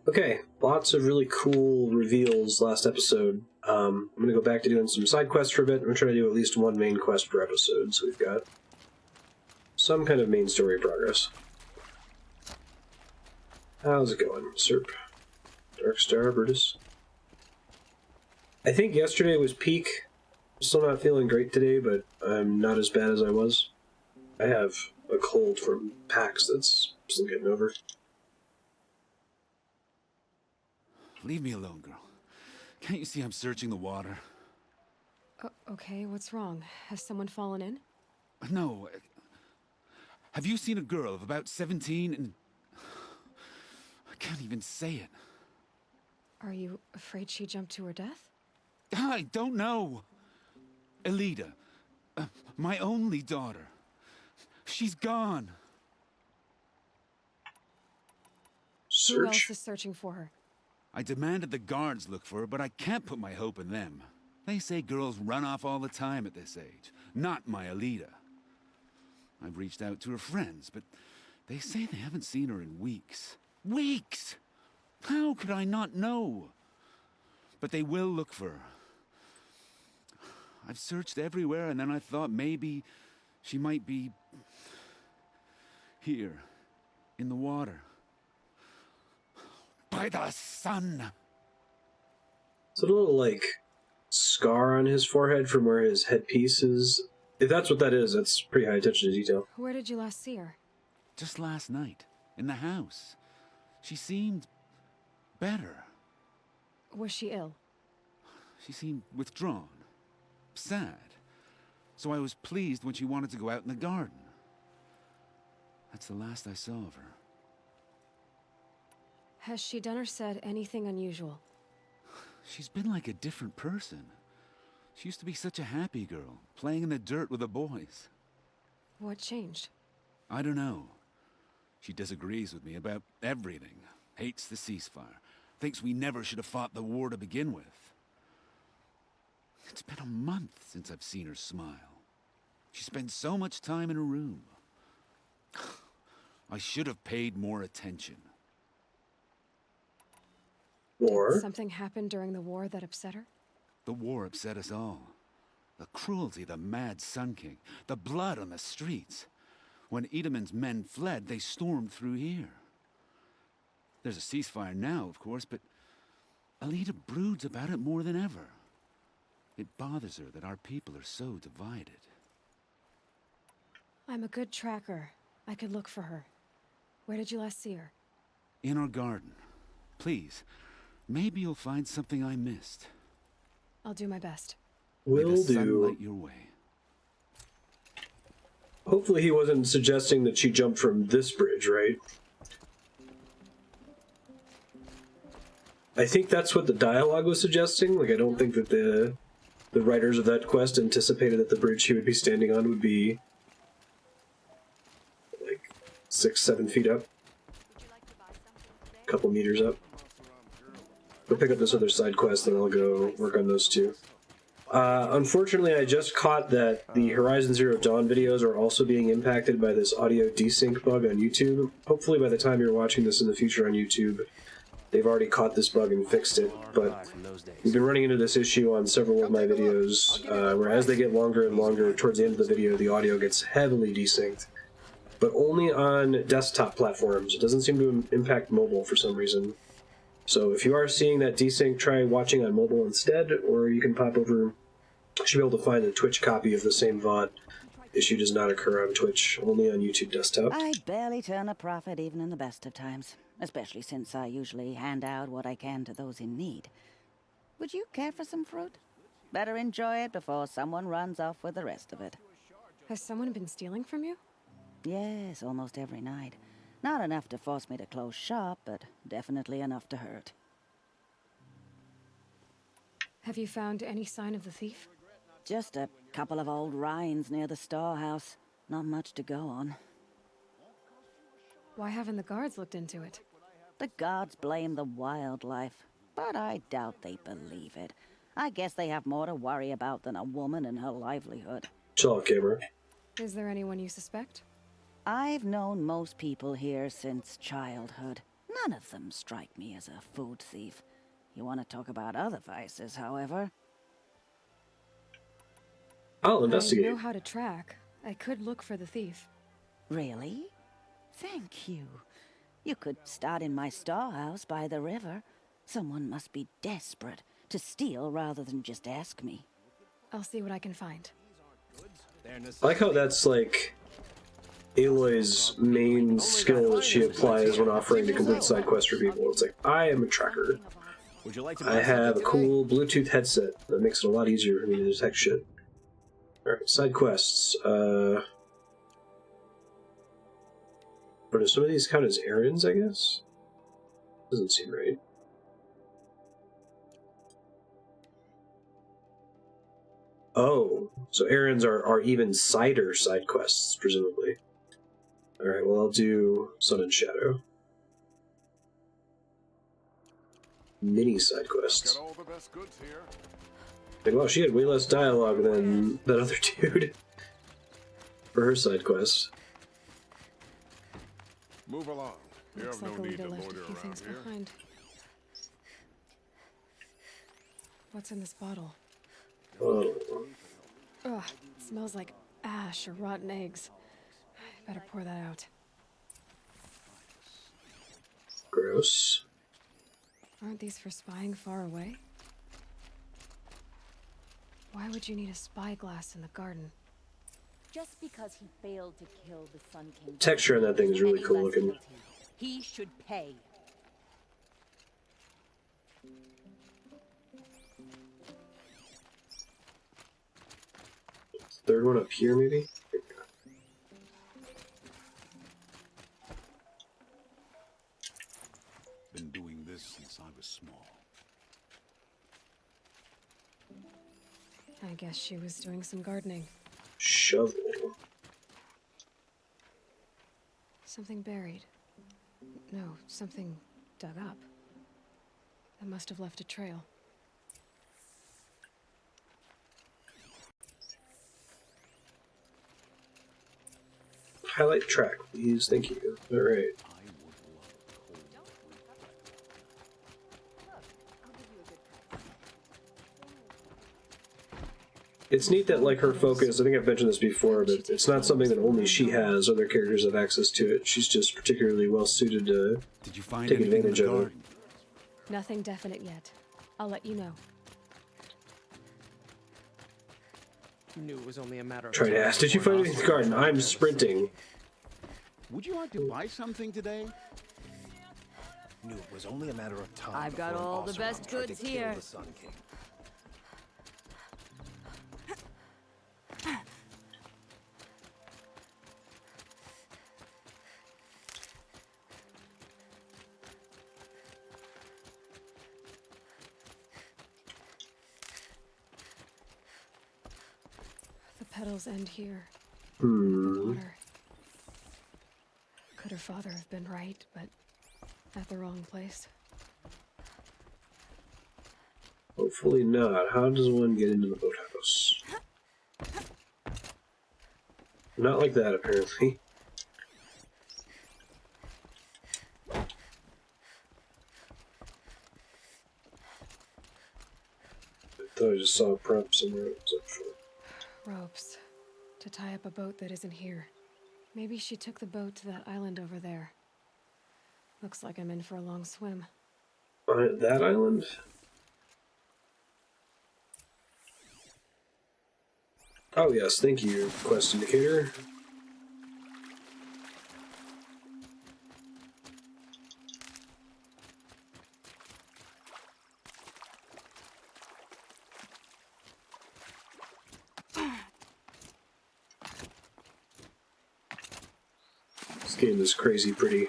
Okay, lots of really cool reveals last episode. I'm going to go back to doing some side quests for a bit. I'm going to try to do at least one main quest per episode, so we've got some kind of main story progress. How's it going, Serp? Darkstar, Brutus? I think yesterday was peak. I'm still not feeling great today, but I'm not as bad as I was. I have a cold from PAX that's still getting over. Leave me alone, girl. Can't you see I'm searching the water? Okay, what's wrong? Has someone fallen in? No. Have you seen a girl of about 17 and... I can't even say it. Are you afraid she jumped to her death? I don't know. Elida. My only daughter. She's gone. Search. Who else is searching for her? I demanded the guards look for her, but I can't put my hope in them. They say girls run off all the time at this age. Not my Elida. I've reached out to her friends, but they say they haven't seen her in weeks. Weeks! How could I not know? But they will look for her. I've searched everywhere, and then I thought maybe she might be... here, in the water. By the sun! It's a little, like, scar on his forehead from where his headpiece is. If that's what that is, that's pretty high attention to detail. Where did you last see her? Just last night, in the house. She seemed... better. Was she ill? She seemed withdrawn. Sad. So I was pleased when she wanted to go out in the garden. That's the last I saw of her. Has she done or said anything unusual? She's been like a different person. She used to be such a happy girl, playing in the dirt with the boys. What changed? I don't know. She disagrees with me about everything. Hates the ceasefire. Thinks we never should have fought the war to begin with. It's been a month since I've seen her smile. She spends so much time in her room. I should have paid more attention. Or... Did something happen during the war that upset her? The war upset us all. The cruelty, the mad Sun King, the blood on the streets. When Edamon's men fled, they stormed through here. There's a ceasefire now, of course, but Elida broods about it more than ever. It bothers her that our people are so divided. I'm a good tracker. I could look for her. Where did you last see her? In our garden. Please, maybe you'll find something I missed. I'll do my best. May the Will sun do. light your way. Hopefully he wasn't suggesting that she jumped from this bridge, right? I think that's what the dialogue was suggesting. Like, I don't think that the writers of that quest anticipated that the bridge she would be standing on would be like 6-7 feet up. A couple meters up. Go pick up this other side quest, and I'll go work on those two. Unfortunately, I just caught that the Horizon Zero Dawn videos are also being impacted by this audio desync bug on YouTube. Hopefully by the time you're watching this in the future on YouTube, they've already caught this bug and fixed it, but we've been running into this issue on several of my videos, where as they get longer and longer, towards the end of the video, the audio gets heavily desynced. But only on desktop platforms. It doesn't seem to impact mobile for some reason. So if you are seeing that desync, try watching on mobile instead, or you can pop over. You should be able to find a Twitch copy of the same VOD. Issue does not occur on Twitch, only on YouTube desktop. I barely turn a profit even in the best of times, especially since I usually hand out what I can to those in need. Would you care for some fruit? Better enjoy it before someone runs off with the rest of it. Has someone been stealing from you? Yes, almost every night. Not enough to force me to close shop, but definitely enough to hurt. Have you found any sign of the thief? Just a couple of old rinds near the storehouse. Not much to go on. Why haven't the guards looked into it? The guards blame the wildlife, but I doubt they believe it. I guess they have more to worry about than a woman and her livelihood. Chill out, gamer. Is there anyone you suspect? I've known most people here since childhood. None of them strike me as a food thief. You want to talk about other vices, however? I'll I investigate. know how to track. I could look for the thief. Really? Thank you. You could start in my storehouse by the river. Someone must be desperate to steal rather than just ask me. I'll see what I can find. I like how that's like Aloy's main skill that she applies when offering to complete side quests for people. It's like, I am a tracker. Would you like to I buy have a something cool Bluetooth headset that makes it a lot easier for me to detect shit. Alright, side quests. But do some of these count as errands, I guess? Doesn't seem right. Oh, so errands are even cider side quests, presumably. Alright, well I'll do Sun and Shadow. Mini side quests. Got all the best goods here. Like, wow, she had way less dialogue than that other dude for her side quest. Move along. You Looks have like no need Alita to left a loiter few around things here. behind. What's in this bottle? Oh, Ugh, it smells like ash or rotten eggs. Better pour that out. gross. Aren't these for spying far away? Why would you need a spyglass in the garden? Just because he failed to kill the Sun King. Texture on that thing is really any cool less looking. guilty. He should pay. Third one up here, maybe? Been doing this since I was small. I guess she was doing some gardening. Shovel. Something buried. No, something dug up. That must have left a trail. Highlight track, please. Thank you. Alright. I would love It's neat that, like, her focus, I think I've mentioned this before, but it's not something that only she has. Other characters have access to it. She's just particularly well suited to Did you find take anything in advantage the of it. garden? Nothing definite yet. I'll let you know. Knew it was only a matter of Trying to time ask, did you before find an anything in the garden? I'm sprinting. Would you like to buy something today? Knew it was only a matter of time. I've got before an all the Oseram best tried to goods kill here. the Sun King. The petals end here. Hmm. Water. Could her father have been right, but at the wrong place? Hopefully not. How does one get into the boathouse? Not like that, apparently. I thought I just saw a prop somewhere. What was that for? Ropes. To tie up a boat that isn't here. Maybe she took the boat to that island over there. Looks like I'm in for a long swim. On that island? Oh yes, thank you, quest indicator. This game is crazy pretty.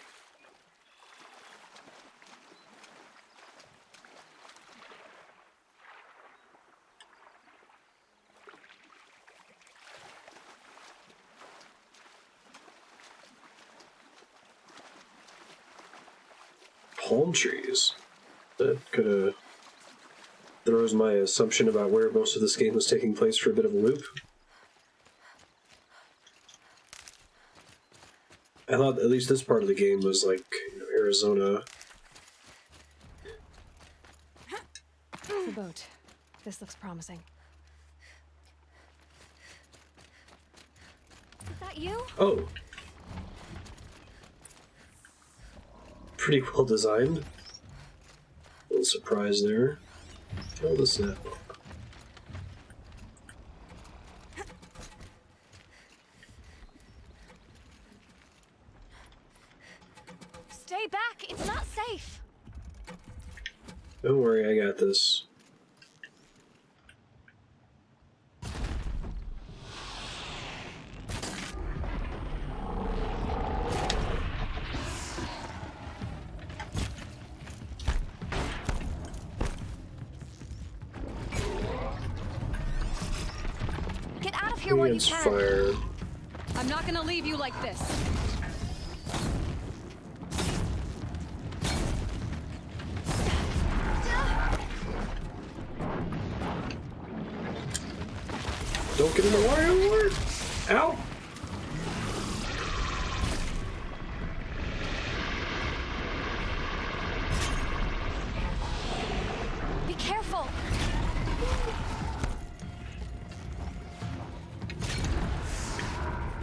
Palm trees. That could have throws my assumption about where most of this game was taking place for a bit of a loop. I thought at least this part of the game was like, you know, Arizona the boat. This looks promising. Is that you? Oh. Pretty well designed. Little surprise there. Oh, the snap. Stay back! It's not safe! Don't worry, I got this. Get out of here while you Against can! fire. I'm not gonna leave you like this. Don't get in the water anymore! Ow! Be careful!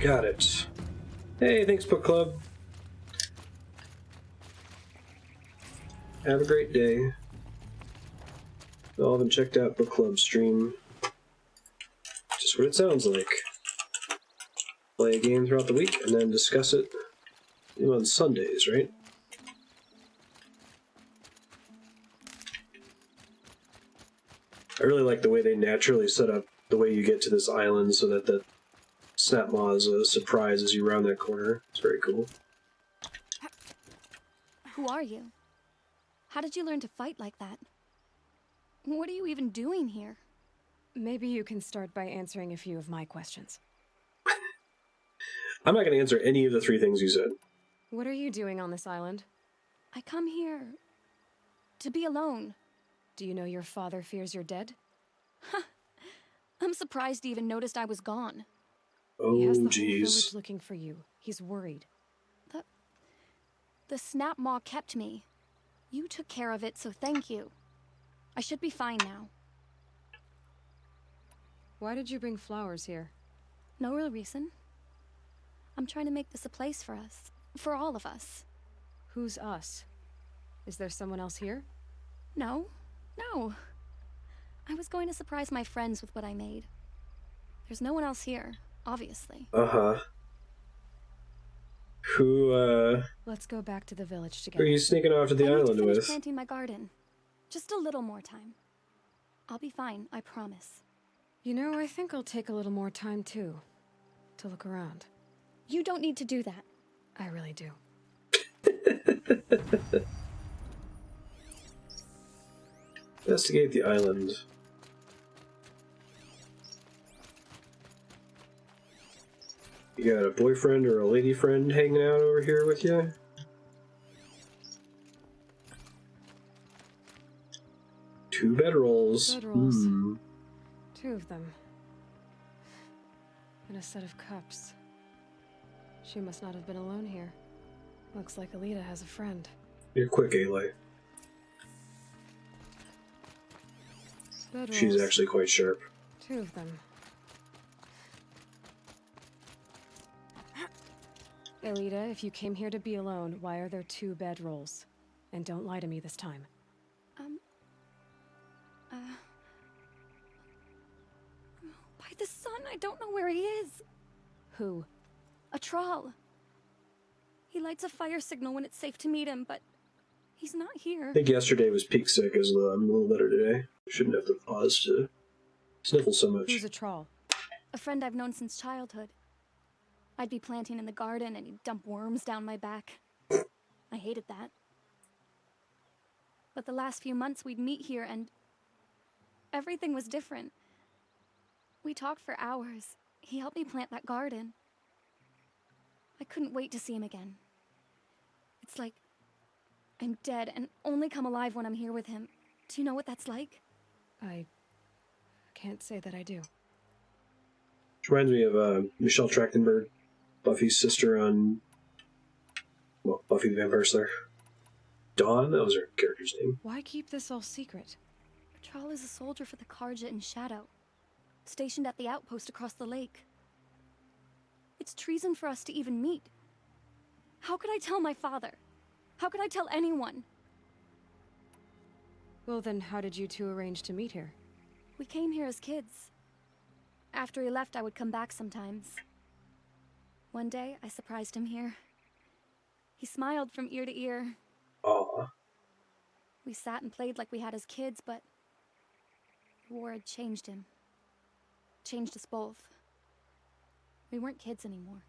Got it. Hey, thanks, book club. Have a great day. Y'all haven't checked out book club stream. Just what it sounds like. Play a game throughout the week and then discuss it on Sundays, right? I really like the way they naturally set up the way you get to this island so that the Snap Maw is a surprise as you round that corner. It's very cool. Who are you? How did you learn to fight like that? What are you even doing here? Maybe you can start by answering a few of my questions. I'm not going to answer any of the three things you said. What are you doing on this island? I come here to be alone. Do you know your father fears you're dead? I'm surprised he even noticed I was gone. Oh, He has the whole jeez. village looking for you. He's worried. The Snap Maw kept me. You took care of it, so thank you. I should be fine now. Why did you bring flowers here? No real reason. I'm trying to make this a place for us. For all of us. Who's us? Is there someone else here? No. No. I was going to surprise my friends with what I made. There's no one else here, obviously. Uh-huh. Who Let's go back to the village are together. you sneaking off to the I need to island finish with? planting my garden. Just a little more time. I'll be fine, I promise. You know, I think I'll take a little more time too. To look around. You don't need to do that. I really do. Investigate the island. You got a boyfriend or a lady friend hanging out over here with you? Two bedrolls. Bedrolls. Hmm. 2 of them. And a set of cups. She must not have been alone here. Looks like Alita has a friend. You're quick, Aloy. Bedrolls. She's actually quite sharp. 2 of them. Alita, if you came here to be alone, why are there 2 bedrolls? And don't lie to me this time. By the sun, I don't know where he is. Who? A troll. He lights a fire signal when it's safe to meet him, but he's not here. I think yesterday was peak sick, as I'm a little better today. Shouldn't have to pause to sniffle so much. Who's a troll? A friend I've known since childhood. I'd be planting in the garden and he'd dump worms down my back. I hated that. But the last few months we'd meet here and everything was different. We talked for hours. He helped me plant that garden. I couldn't wait to see him again. It's like I'm dead and only come alive when I'm here with him. Do you know what that's like? I can't say that I do. Which reminds me of Michelle Trachtenberg, Buffy's sister on, well, Buffy the Vampire Slayer. Dawn? That was her character's name. Why keep this all secret? Thrall is a soldier for the Karja in Shadow, stationed at the outpost across the lake. It's treason for us to even meet. How could I tell my father? How could I tell anyone? Well, then how did you two arrange to meet here? We came here as kids. After he left, I would come back sometimes. One day, I surprised him here. He smiled from ear to ear. Aw. We sat and played like we had as kids, but the war had changed him. Changed us both. We weren't kids anymore.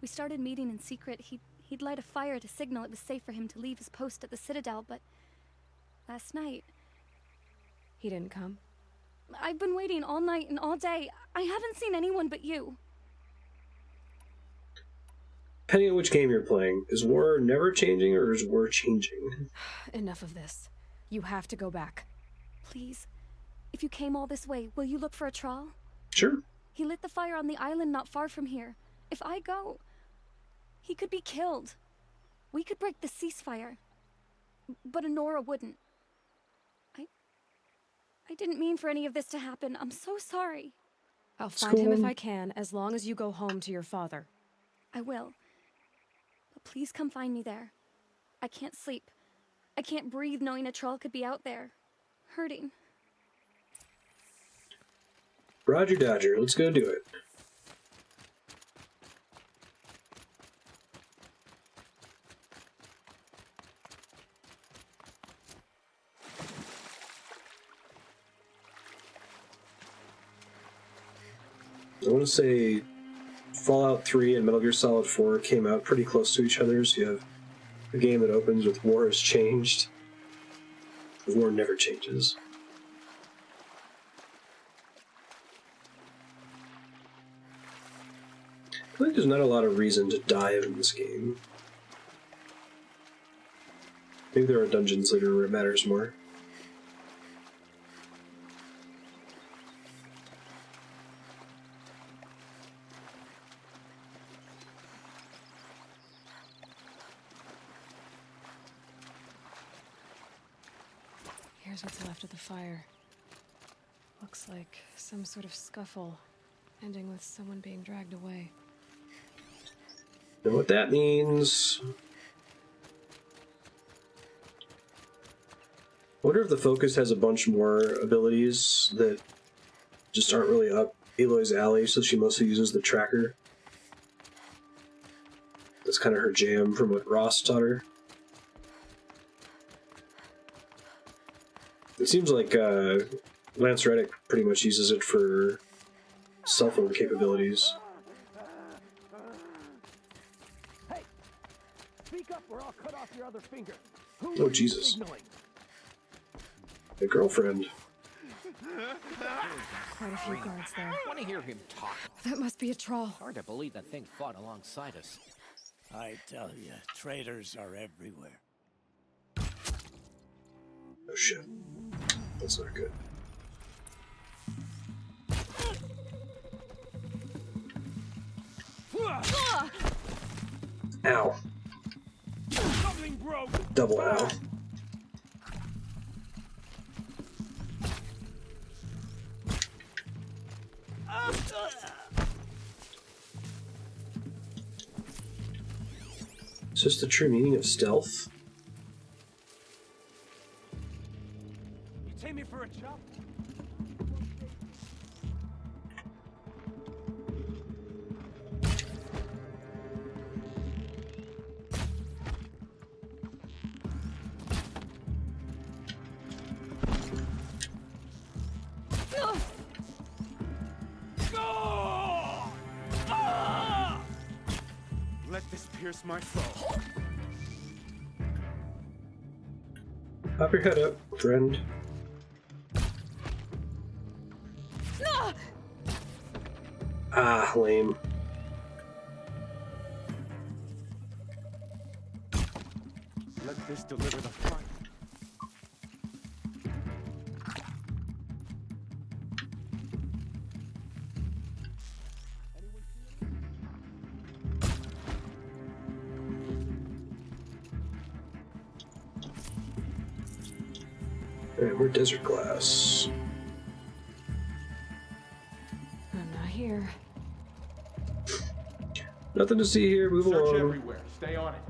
We started meeting in secret. He'd light a fire to signal it was safe for him to leave his post at the Citadel, but last night... He didn't come? I've been waiting all night and all day. I haven't seen anyone but you. Depending on which game you're playing, is war never changing or is war changing? Enough of this. You have to go back. Please, if you came all this way, will you look for a Thrall? Sure. He lit the fire on the island not far from here. If I go, he could be killed. We could break the ceasefire. But Honora wouldn't. I didn't mean for any of this to happen. I'm so sorry. I'll find him if I can, as long as you go home to your father. I will. But please come find me there. I can't sleep. I can't breathe knowing a Thrall could be out there. Hurting. Roger Dodger, let's go do it. I want to say Fallout 3 and Metal Gear Solid 4 came out pretty close to each other, so you have a game that opens with war has changed. War never changes. I feel like there's not a lot of reason to dive in this game. Maybe there are dungeons later where it matters more. Here's what's left of the fire. Looks like some sort of scuffle, ending with someone being dragged away. Know what that means. I wonder if the Focus has a bunch more abilities that just aren't really up Aloy's alley, so she mostly uses the tracker. That's kind of her jam from what Ross taught her. It seems like Lance Reddick pretty much uses it for cell phone capabilities. Hey, speak up or I'll cut off your other finger. Oh, Jesus. A girlfriend. Quite a few guards there. Want to hear him talk? That must be a Thrall. Hard to believe that thing fought alongside us. I tell you, traitors are everywhere. Oh shit. That's not good. Ow. Double ow. Is this the true meaning of stealth? You take me for a chop? Let this pierce my soul. Pop your head up, friend. Ah, lame. Let this deliver the fire. Alright, we're desert glass. I'm not here. Nothing to see here, move Search along. everywhere. Stay on it.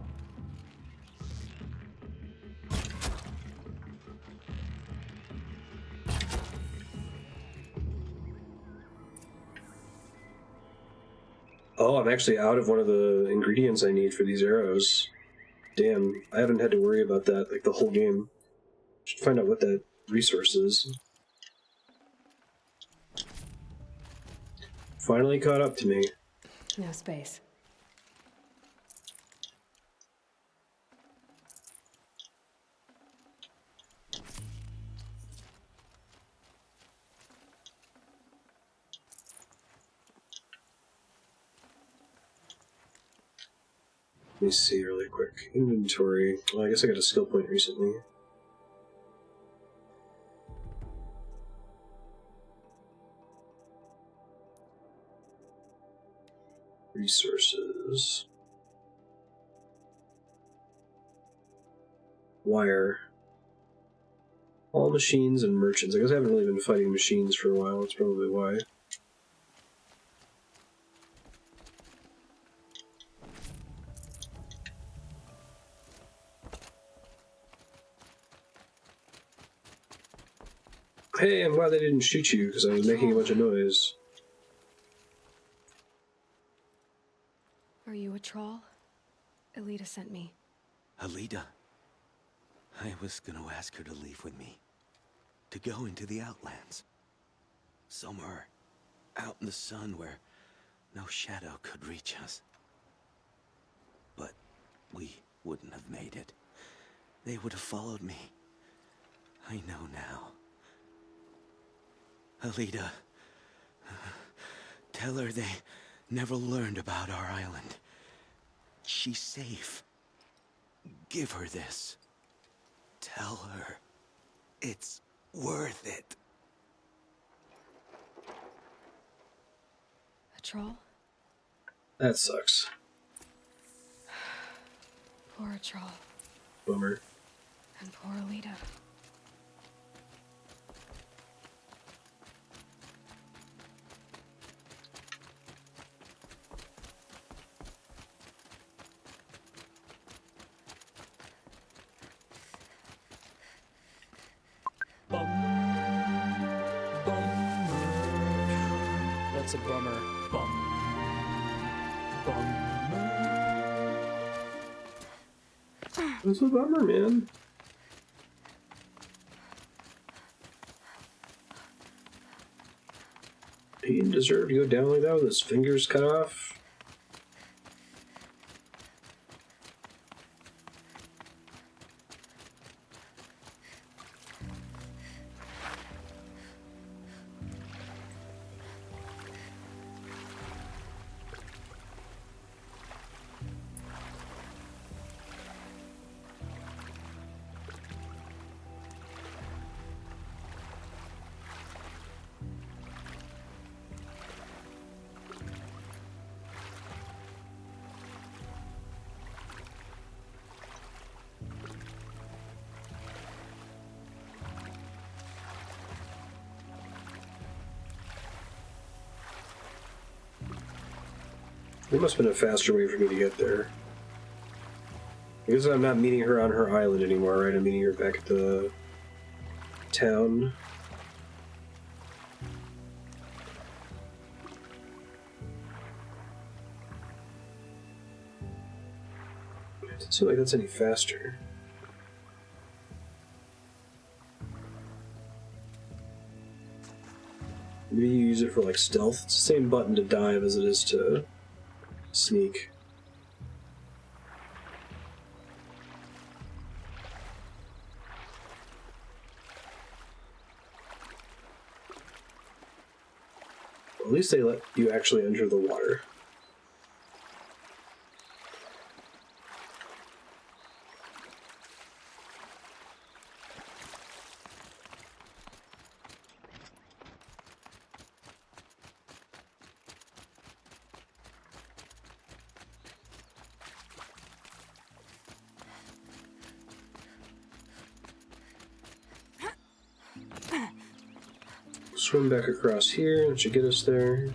Oh, I'm actually out of one of the ingredients I need for these arrows. Damn, I haven't had to worry about that like the whole game. Should find out what that resource is. Finally caught up to me. No space. Let me see really quick. Inventory. Well, I guess I got a skill point recently. Resources. Wire. All machines and merchants. I guess I haven't really been fighting machines for a while. That's probably why. Hey, I'm glad they didn't shoot you because I was making a bunch of noise. Are you a troll? Elita sent me. Alida. I was gonna ask her to leave with me. To go into the Outlands. Somewhere out in the sun where no shadow could reach us. But we wouldn't have made it. They would have followed me. I know now. Alida, tell her they never learned about our island. She's safe. Give her this. Tell her it's worth it. A troll? That sucks. Poor troll. Bummer. And poor Elita. That's a bummer. That's a bummer, man. He didn't deserve to go down like that with his fingers cut off. There must have been a faster way for me to get there. I guess I'm not meeting her on her island anymore, right? I'm meeting her back at the town. It doesn't seem like that's any faster. Maybe you use it for like stealth. It's the same button to dive as it is to sneak. At least they let you actually enter the water. swim back across here. That should get us there.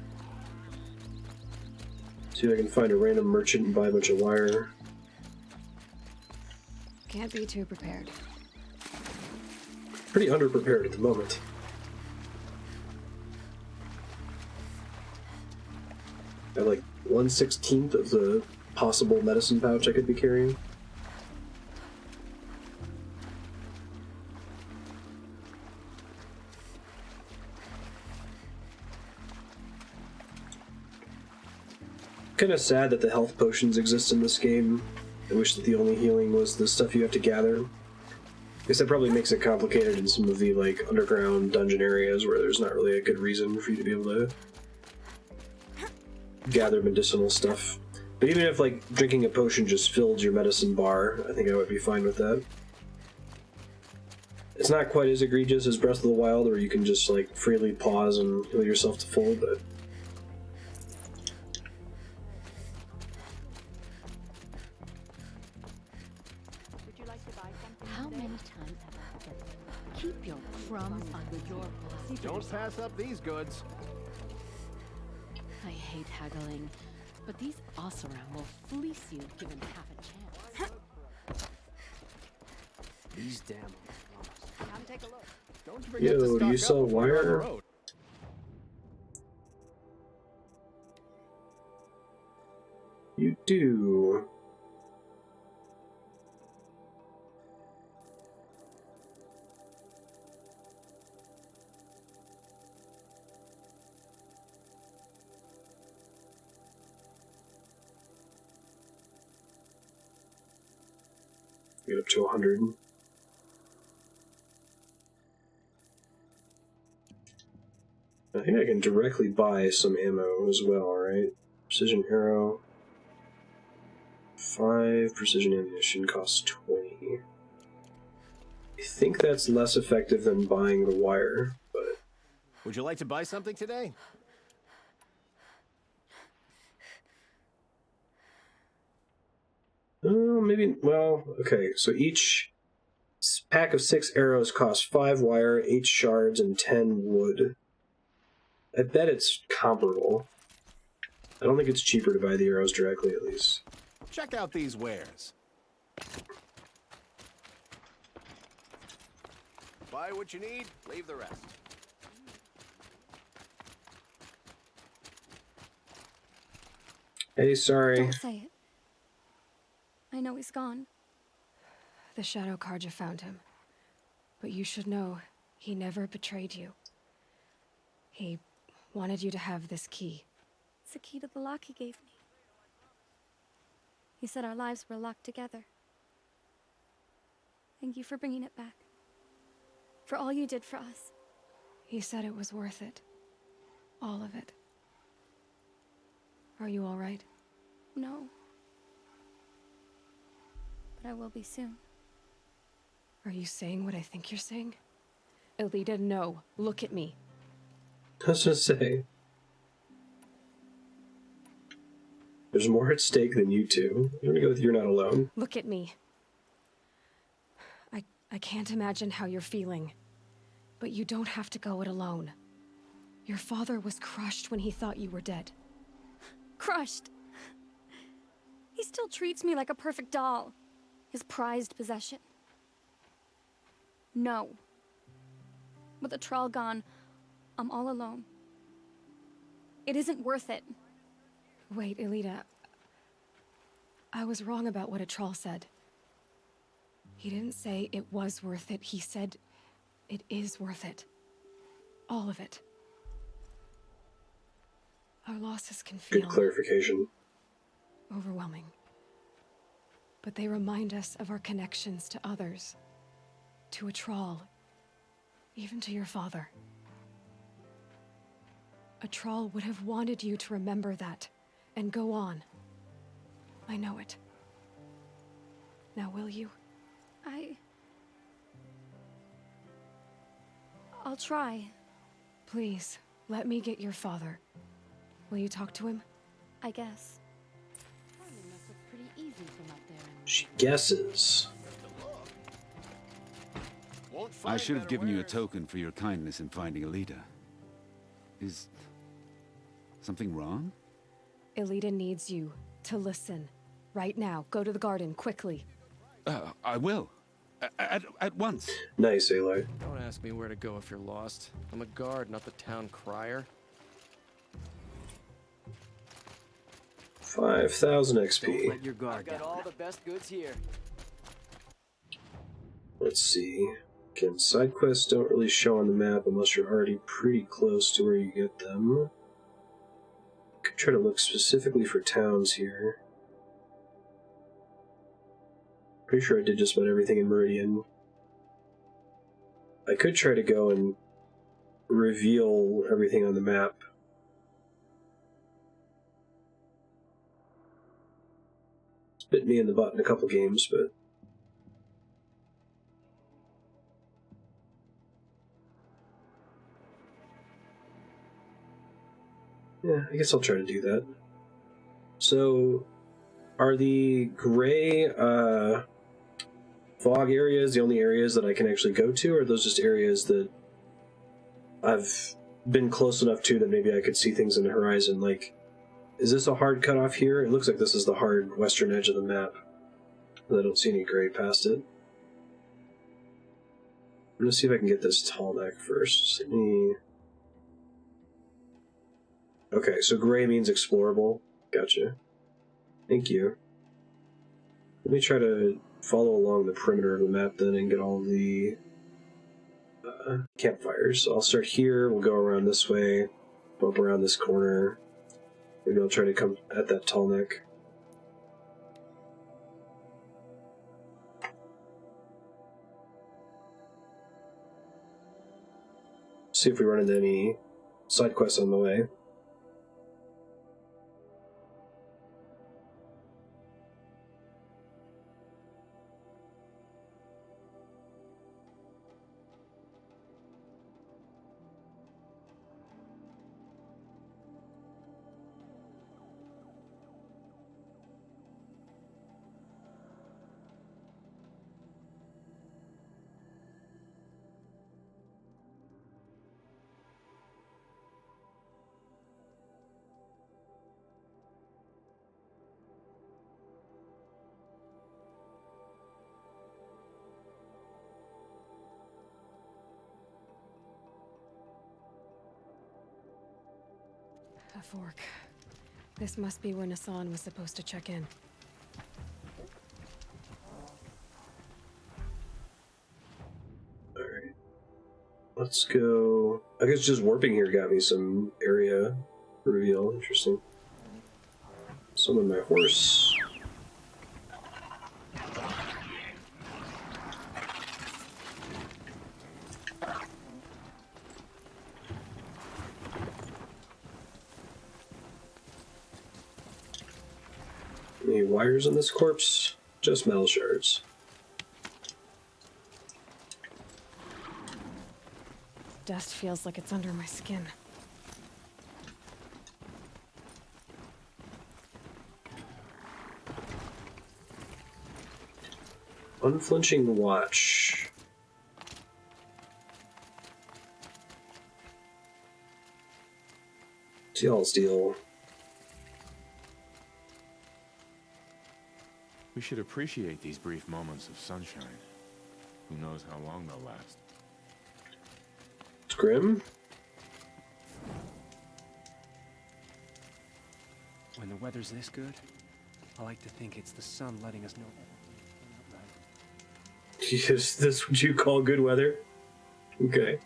See if I can find a random merchant and buy a bunch of wire. Can't be too prepared. Pretty underprepared at the moment. I have like 1/16 of the possible medicine pouch I could be carrying. Kind of sad that the health potions exist in this game. I wish that the only healing was the stuff you have to gather. I guess that probably makes it complicated in some of the like underground dungeon areas where there's not really a good reason for you to be able to gather medicinal stuff. But even if like drinking a potion just filled your medicine bar, I think I would be fine with that. It's not quite as egregious as Breath of the Wild, where you can just like freely pause and heal yourself to full, but How many times have I said, keep your crumbs under your body? Don't pass up these goods. I hate haggling, but these Oseram will fleece you given half a chance. These damn. Come take a look. Don't forget yo, do you sell wire? You do. Get up to 100. I think I can directly buy some ammo as well, right? Precision arrow. 5 precision ammunition costs 20. I think that's less effective than buying the wire, but Would you like to buy something today? maybe, well, okay, so each pack of 6 arrows costs 5 wire, 8 shards, and 10 wood. I bet it's comparable. I don't think it's cheaper to buy the arrows directly, at least. Check out these wares. Buy what you need, leave the rest. Hey, sorry. Don't say it. I know he's gone. The Shadow Karja found him. But you should know, he never betrayed you. He wanted you to have this key. It's the key to the lock he gave me. He said our lives were locked together. Thank you for bringing it back. For all you did for us. He said it was worth it. All of it. Are you all right? No. But I will be soon. Are you saying what I think you're saying? Elita, no. Look at me. Let's just say there's more at stake than you two. I'm gonna go with You're Not Alone. Look at me. I can't imagine how you're feeling. But you don't have to go it alone. Your father was crushed when he thought you were dead. Crushed. He still treats me like a perfect doll. His prized possession. No. With the Thrall gone, I'm all alone. It isn't worth it. Wait, Elita. I was wrong about what a Thrall said. He didn't say it was worth it. He said it is worth it. All of it. Our losses can feel Good clarification. overwhelming. But they remind us of our connections to others. To a Thrall. Even to your father. A Thrall would have wanted you to remember that, and go on. I know it. Now will you? I'll try. Please, let me get your father. Will you talk to him? I guess. Must look pretty easy from up there. She guesses. I should have given you a token for your kindness in finding Alita. Is something wrong? Elita needs you to listen. Right now. Go to the garden, quickly. I will. At once. Nice, Aloy. Don't ask me where to go if you're lost. I'm a guard, not the town crier. 5,000 Don't XP. let your guard Got down. all the best goods here. Let's see. Again, side quests don't really show on the map unless you're already pretty close to where you get them. Could try to look specifically for towns here. Pretty sure I did just about everything in Meridian. I could try to go and reveal everything on the map. It's bit me in the butt in a couple games, but yeah, I guess I'll try to do that. So, are the gray fog areas the only areas that I can actually go to, or are those just areas that I've been close enough to that maybe I could see things in the horizon? Like, is this a hard cutoff here? It looks like this is the hard western edge of the map. I don't see any gray past it. I'm gonna see if I can get this tall neck first. Okay, so gray means explorable. Gotcha. Thank you. Let me try to follow along the perimeter of the map then and get all the campfires. So I'll start here, we'll go around this way, bump around this corner. Maybe I'll try to come at that tall neck. See if we run into any side quests on the way. A fork. This must be where Nassan was supposed to check in. Alright. Let's go. I guess just warping here got me some area reveal. Interesting. Summon my horse. Any wires on this corpse? Just metal shards. Dust feels like it's under my skin. Unflinching watch. See all's deal. We should appreciate these brief moments of sunshine. Who knows how long they'll last. It's grim. When the weather's this good, I like to think it's the sun letting us know. Is this what you call good weather? Okay.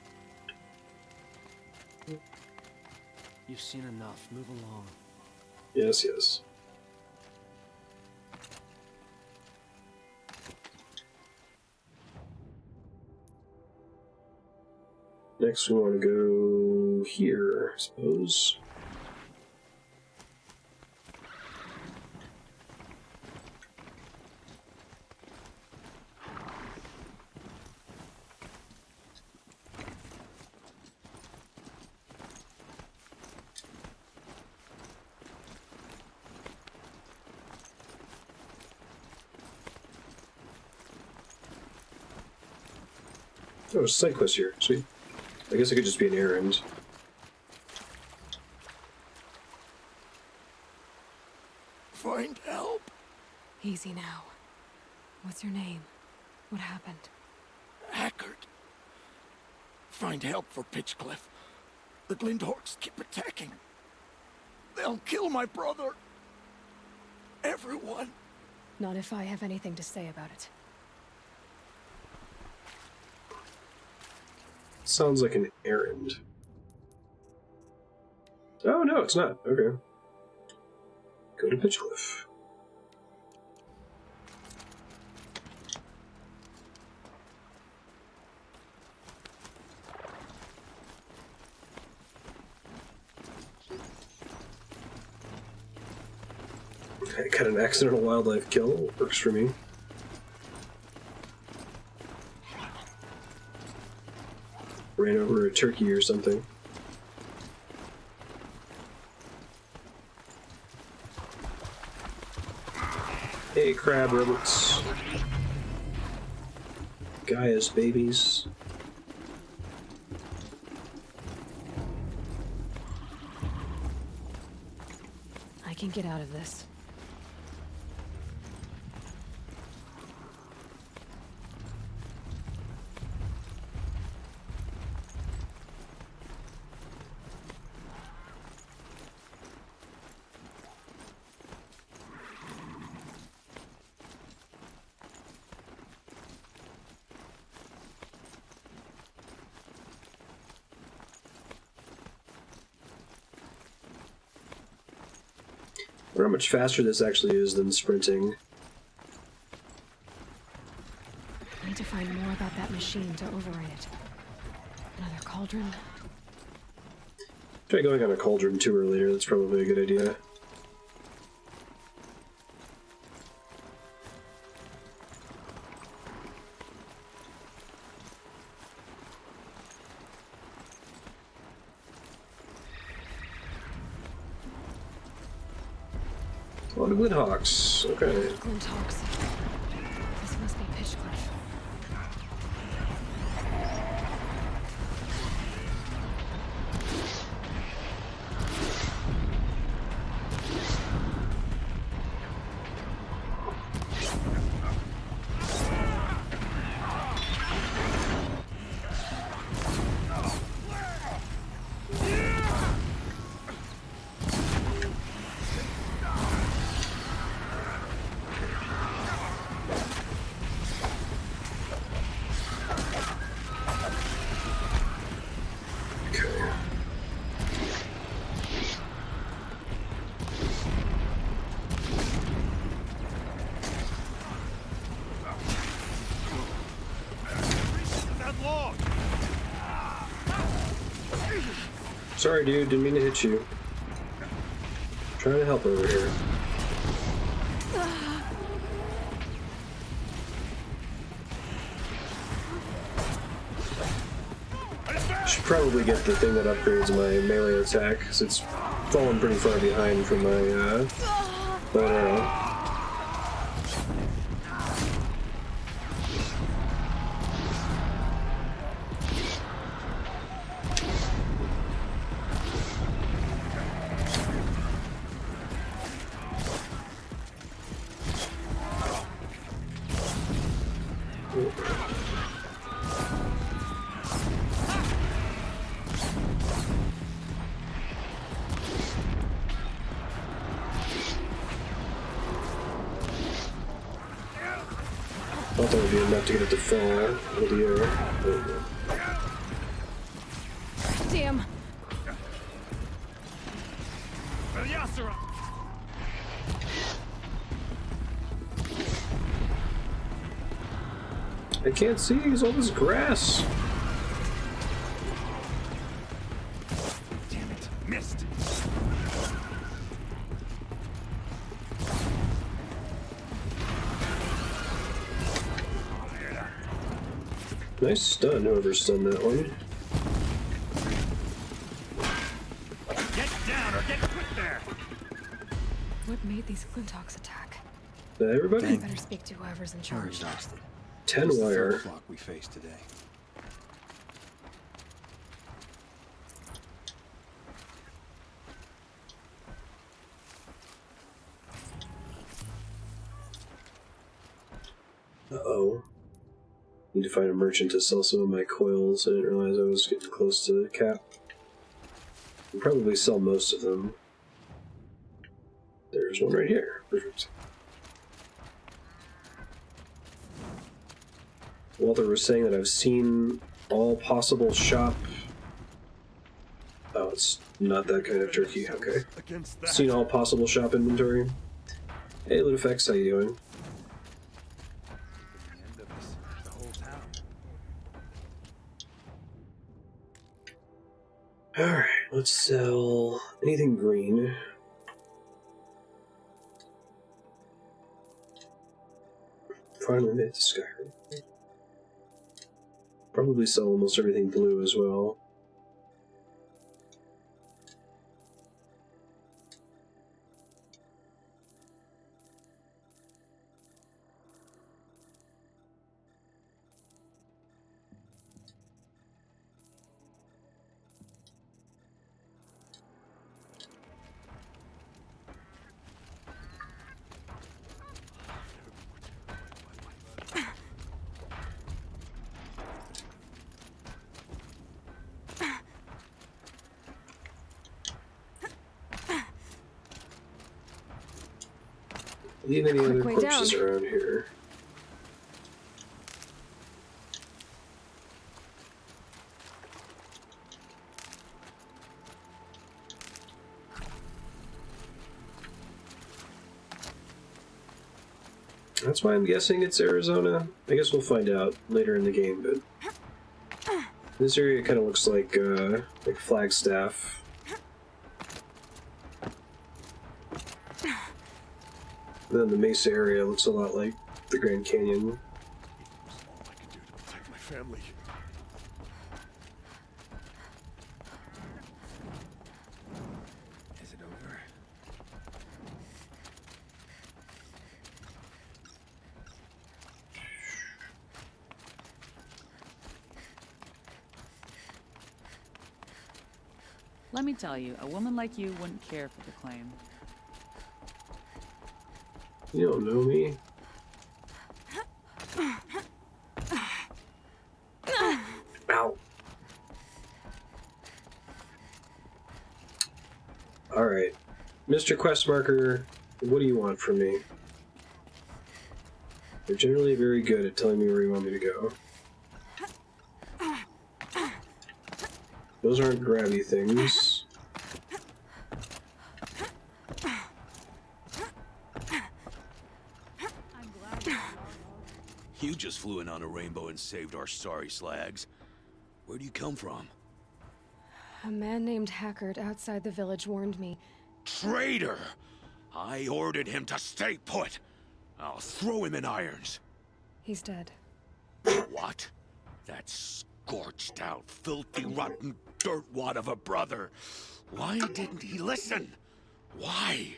You've seen enough. Move along. Yes, yes. Next we want to go here, I suppose. Oh, side quest here. Sweet. I guess it could just be an errand. Easy now. What's your name? What happened? Hackard. Find help for Pitchcliff. The Glendorks keep attacking. They'll kill my brother. Everyone. Not if I have anything to say about it. Sounds like an errand. Oh, no, it's not. Okay. Go to Pitchcliff. I got an accidental wildlife kill. Works for me. Ran over a turkey or something. Hey, crab robots. Gaia's babies. I can get out of this. I wonder how much faster this actually is than sprinting. I need to find more about that machine to override it. Another cauldron? Try going on a cauldron tour later, that's probably a good idea. A lot of Glidhawks. Okay. Glinthawks. This must be Pitchcliff. Sorry, dude, didn't mean to hit you. Trying to help over here. Should probably get the thing that upgrades my melee attack, because it's fallen pretty far behind from my bow and arrow. Thought that would be enough to get it to fall out of the air. Damn! I can't see, there's all this grass. Damn it, missed. Nice stun, whoever stunned that one. Get down or get quit there. What made these Glinthawks attack? Everybody? I better speak to whoever's in We're charge. exhausted. 10 It's the wire. third flock we faced today. Uh-oh. Need to find a merchant to sell some of my coils. I didn't realize I was getting close to the cap. I'll probably sell most of them. There's one right here. Perfect. Walter was saying that I've seen all possible shop... Oh, it's not that kind of turkey. Okay. Seen all possible shop inventory. Hey, Ludifex, how you doing? Alright, let's sell anything green. Finally made it to Skyrim. Probably sell almost everything blue as well. Leave any other corpses around here. That's why I'm guessing it's Arizona. I guess we'll find out later in the game, but this area kind of looks like Flagstaff. And then the Mesa area looks a lot like the Grand Canyon. All I can do to protect my family. Is it over? Let me tell you, a woman like you wouldn't care for the claim. You don't know me. Ow. Alright. Mr. Questmarker, what do you want from me? You're generally very good at telling me where you want me to go. Those aren't grabby things. You just flew in on a rainbow and saved our sorry slags. Where do you come from? A man named Hackard outside the village warned me. Traitor! I ordered him to stay put. I'll throw him in irons. He's dead. What? That scorched out, filthy, rotten dirtwad of a brother. Why didn't he listen? Why?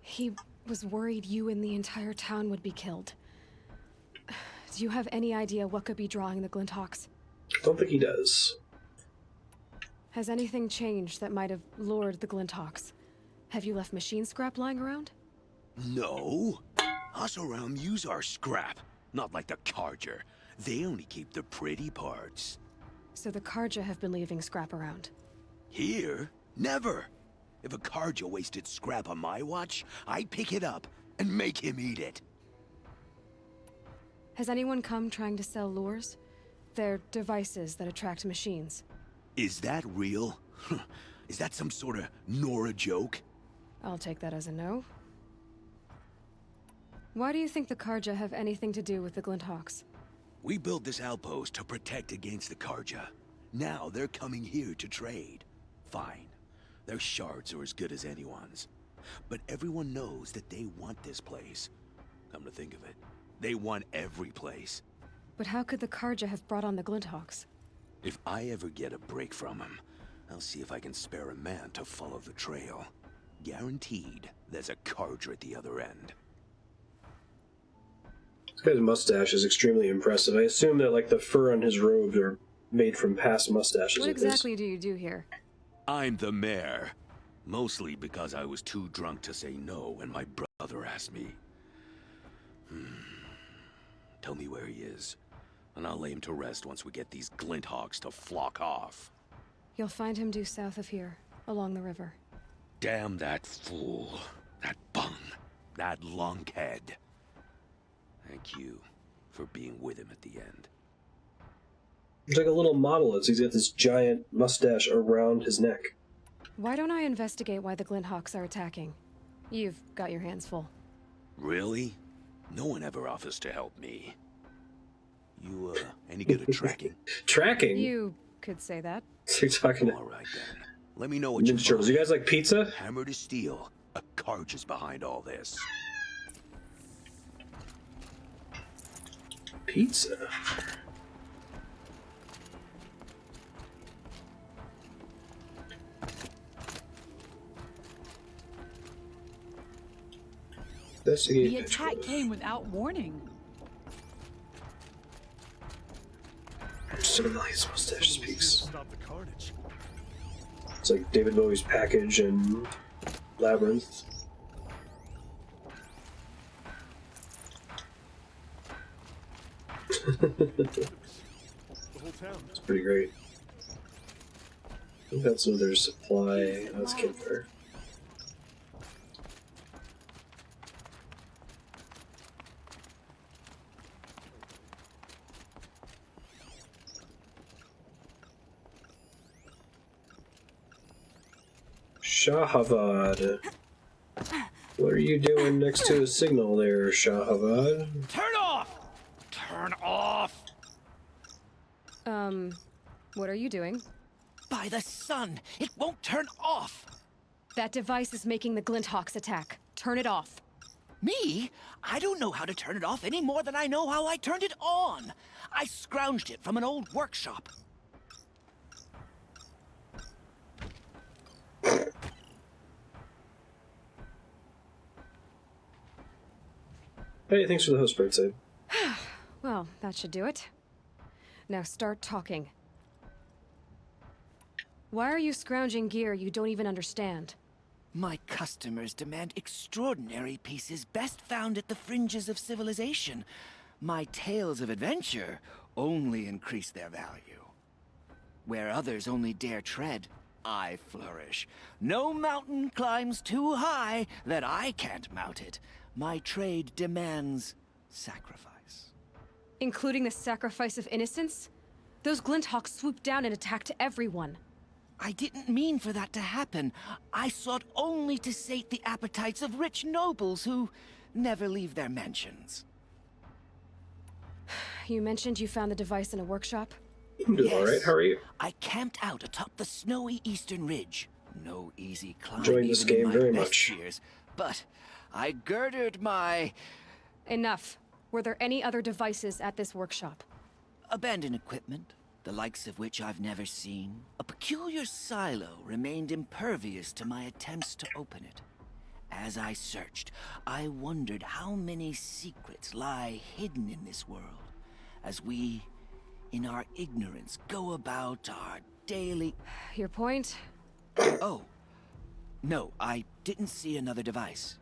He was worried you and the entire town would be killed. Do you have any idea what could be drawing the Glinthawks? I don't think he does. Has anything changed that might have lured the Glinthawks? Have you left machine scrap lying around? No. Us around use our scrap. Not like the Carja. They only keep the pretty parts. So the Carja have been leaving scrap around? Here? Never. If a Carja wasted scrap on my watch, I'd pick it up and make him eat it. Has anyone come trying to sell lures? They're devices that attract machines. Is that real? Is that some sort of Nora joke? I'll take that as a no. Why do you think the Carja have anything to do with the Glinthawks? We built this outpost to protect against the Carja. Now they're coming here to trade. Fine. Their shards are as good as anyone's. But everyone knows that they want this place. Come to think of it, they want every place. But how could the Carja have brought on the Glinthawks? If I ever get a break from them, I'll see if I can spare a man to follow the trail. Guaranteed, there's a Carja at the other end. This guy's mustache is extremely impressive. I assume that, like, the fur on his robes are made from past mustaches. What exactly do you do here? I'm the mayor. Mostly because I was too drunk to say no when my brother asked me. Tell me where he is, and I'll lay him to rest once we get these glint hogs to flock off. You'll find him due south of here, along the river. Damn that fool. That bung. That lunkhead. Thank you for being with him at the end. He's like a little monolith. He's got this giant mustache around his neck. Why don't I investigate why the Glinthawks are attacking? You've got your hands full. Really? No one ever offers to help me. You, any good at tracking? Tracking? You could say that. So you're talking to All right, then. Let me know what you Ninja Turtles. find. You guys like pizza? Hammer to steel. A Karj is behind all this. Pizza? The attack came without warning. Somebody's mustache speaks. It's like David Bowie's Package and Labyrinth. It's pretty great. I think that's another supply. That's campfire. Shahavad. What are you doing next to a signal there, Shahavad? Turn off! Turn off! What are you doing? By the sun! It won't turn off! That device is making the Glinthawks attack. Turn it off. Me? I don't know how to turn it off any more than I know how I turned it on. I scrounged it from an old workshop. Hey, thanks for the host, Brightside. Well, that should do it. Now start talking. Why are you scrounging gear you don't even understand? My customers demand extraordinary pieces best found at the fringes of civilization. My tales of adventure only increase their value. Where others only dare tread, I flourish. No mountain climbs too high that I can't mount it. My trade demands sacrifice. Including the sacrifice of innocence? Those Glinthawks swooped down and attacked everyone. I didn't mean for that to happen. I sought only to sate the appetites of rich nobles who never leave their mansions. You mentioned you found the device in a workshop? I'm doing alright, how are you? I camped out atop the snowy eastern ridge. No easy climb. Enjoying this even in game my very best much. years. But I girded my Enough. Were there any other devices at this workshop? abandoned equipment, the likes of which I've never seen. A peculiar silo remained impervious to my attempts to open it. As I searched, I wondered how many secrets lie hidden in this world, as we, in our ignorance, go about our daily... Your point? Oh, no, I didn't see another device.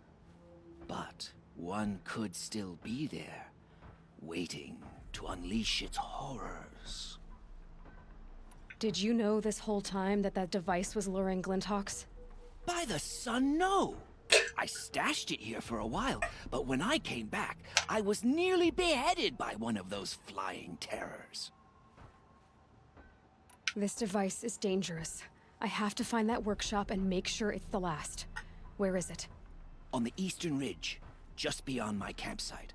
But one could still be there, waiting to unleash its horrors. Did you know this whole time that that device was luring Glinthawks? By the sun, no! I stashed it here for a while, but when I came back, I was nearly beheaded by one of those flying terrors. This device is dangerous. I have to find that workshop and make sure it's the last. Where is it? On the eastern ridge, just beyond my campsite.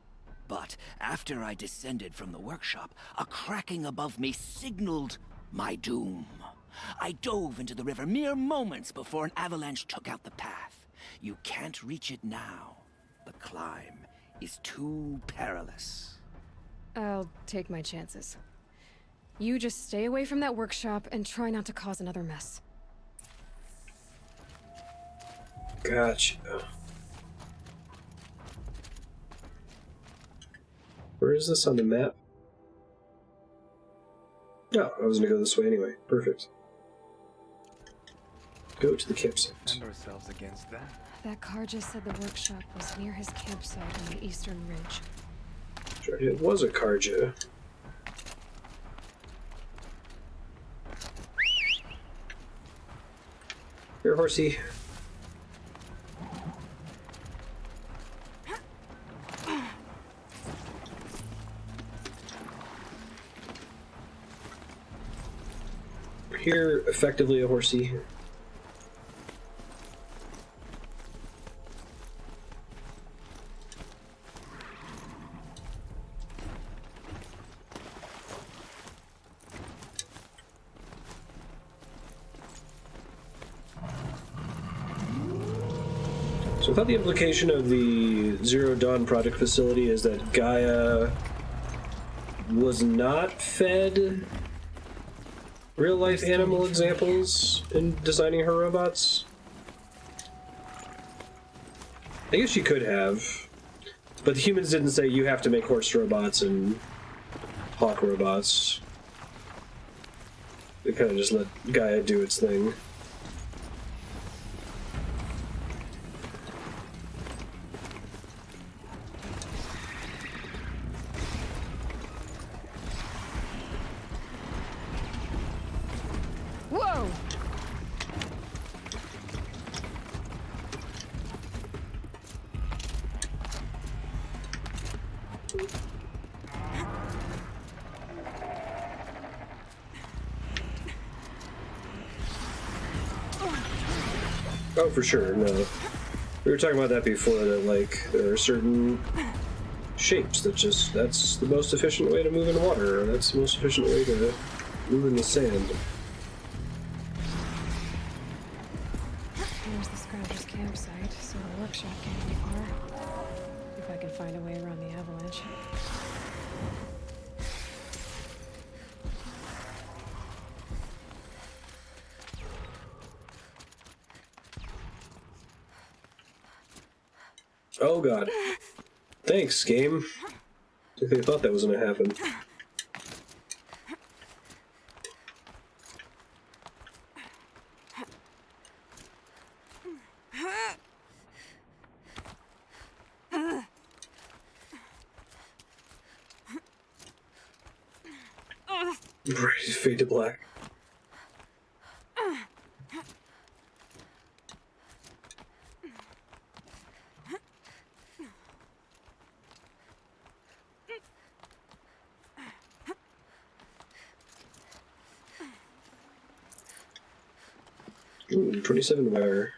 But after I descended from the workshop, a cracking above me signaled my doom. I dove into the river mere moments before an avalanche took out the path. You can't reach it now. The climb is too perilous. I'll take my chances. You just stay away from that workshop and try not to cause another mess. Gotcha. Where is this on the map? No, I was gonna go this way anyway. Perfect. Go to the campsite. Defend ourselves against that. That car just said the workshop was near his campsite on the eastern ridge. It was a Karja. Here, horsey. Here, effectively a horsey. So I thought the implication of the Zero Dawn Project facility is that Gaia was not fed real-life animal examples in designing her robots. I guess she could have, but the humans didn't say you have to make horse robots and hawk robots. They kind of just let Gaia do its thing. Whoa! Oh, for sure, no. We were talking about that before, that, like, there are certain shapes that just, that's the most efficient way to move in water, or that's the most efficient way to move in the sand. Here's the Scrounger's campsite, so the workshop can't be far. If I can find a way around the avalanche. Oh god. Thanks, game. I thought that was gonna happen. Fade to black. Ooh, 27 wire.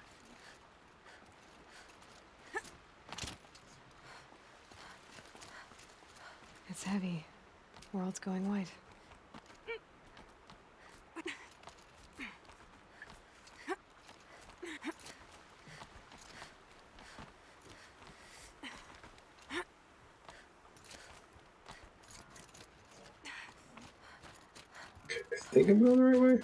It's heavy. World's going white. I think I'm going the right way.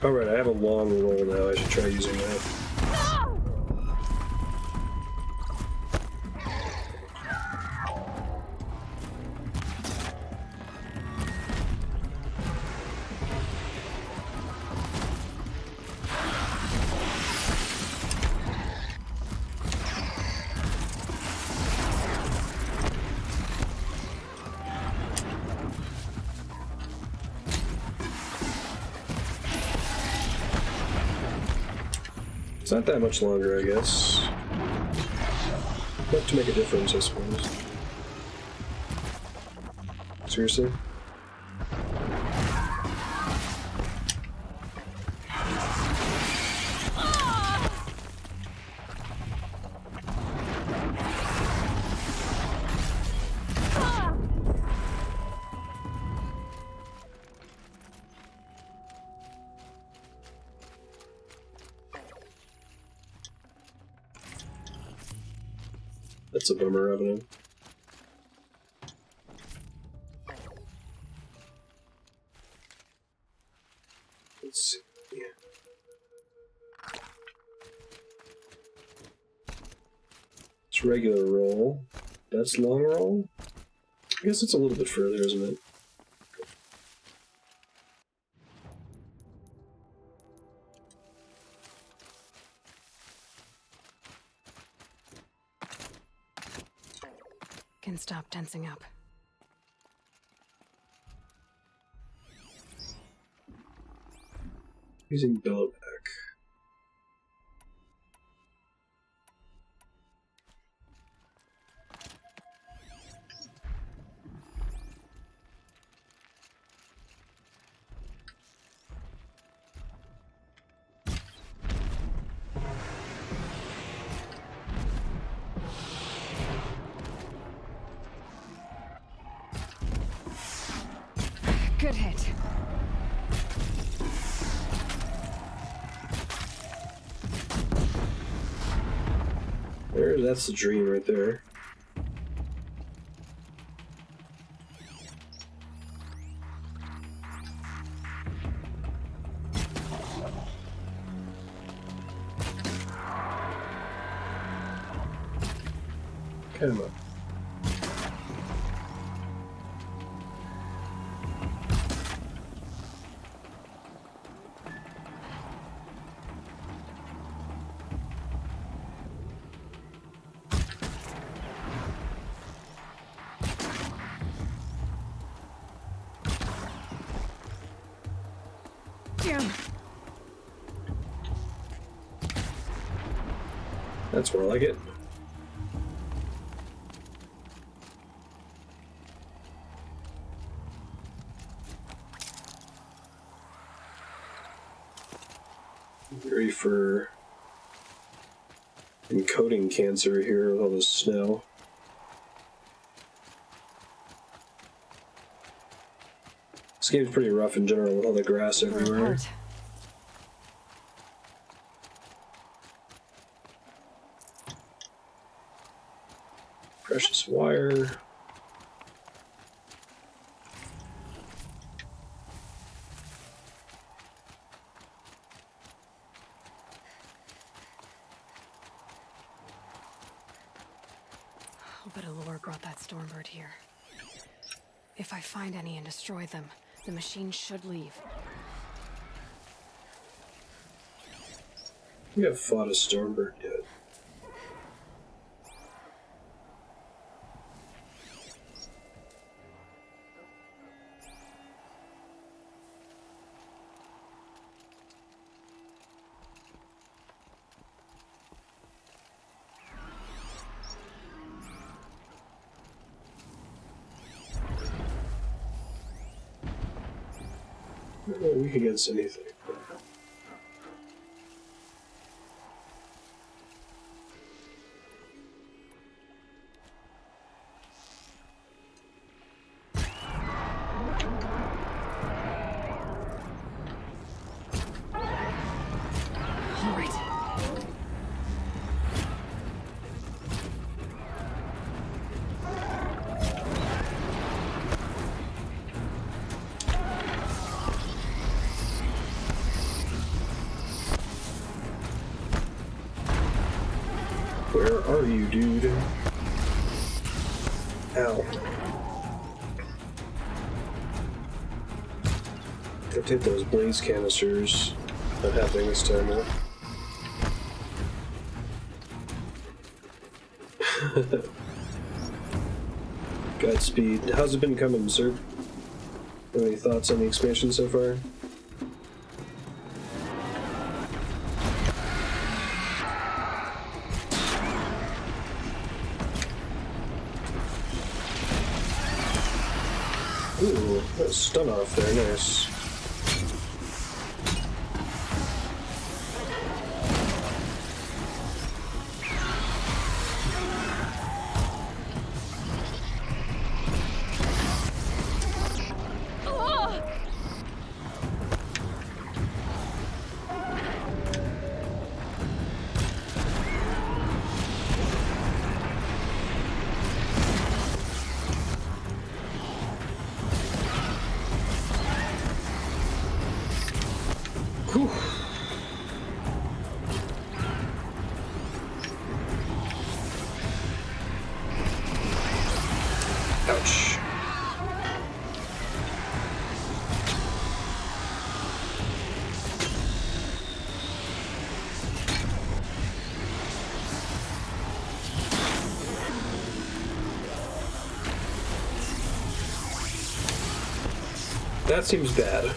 Alright, I have a long roll now. I should try using that. It's not that much longer, I guess. Enough to make a difference, I suppose. Seriously? That's a bummer, Revenant. Let's see. It's regular roll. That's long roll? I guess it's a little bit further, isn't it? Can stop tensing up. Using bellowback. Good hit. That's the dream right there. Come on. That's more like it. Ready for encoding cancer here with all this snow. This game's pretty rough in general with all the grass everywhere. Precious wire. I'll bet Allure brought that Stormbird here. If I find any and destroy them, the machine should leave. We haven't fought a Stormbird yet. Weak against anything. All right. Where are you, dude? Ow. I'll take those blaze canisters. Not happening this time, though. Godspeed. How's it been coming, sir? Any thoughts on the expansion so far? Ooh, that stun off there, nice. Whew. Ouch. That seems bad.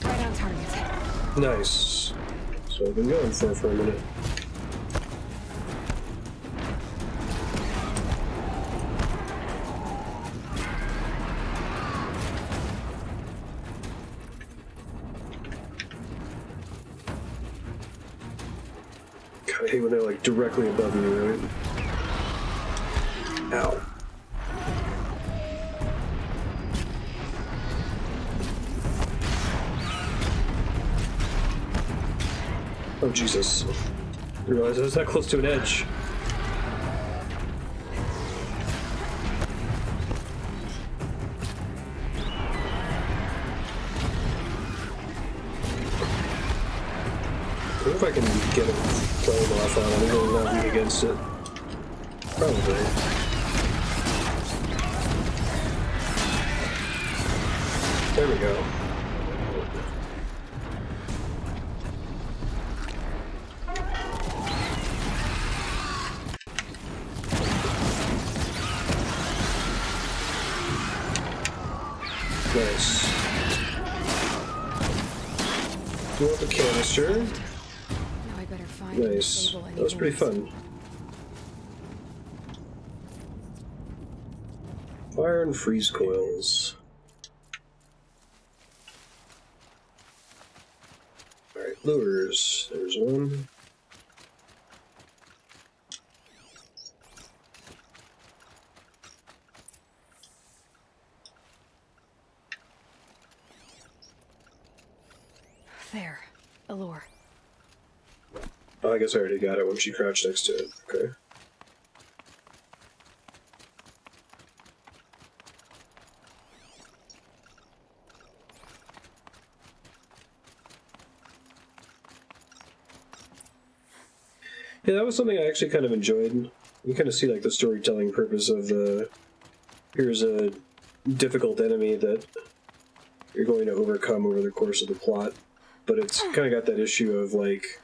Right on target. Nice. So I've been going for a minute. God, I hate when they're like directly above me, right? Ow. Oh, Jesus. I realized I was that close to an edge. I wonder if I can get a flame off on it and not lean against it. Probably. There we go. Nice. Do you want the canister? Now I better find and Nice. disable any That was pretty bullets. fun. Fire and freeze coils. Alright, lures. There's one. There. A lure. Oh, I guess I already got it when she crouched next to it. Okay. Yeah, that was something I actually kind of enjoyed. You kind of see like the storytelling purpose of the here's a difficult enemy that you're going to overcome over the course of the plot, but it's kind of got that issue of like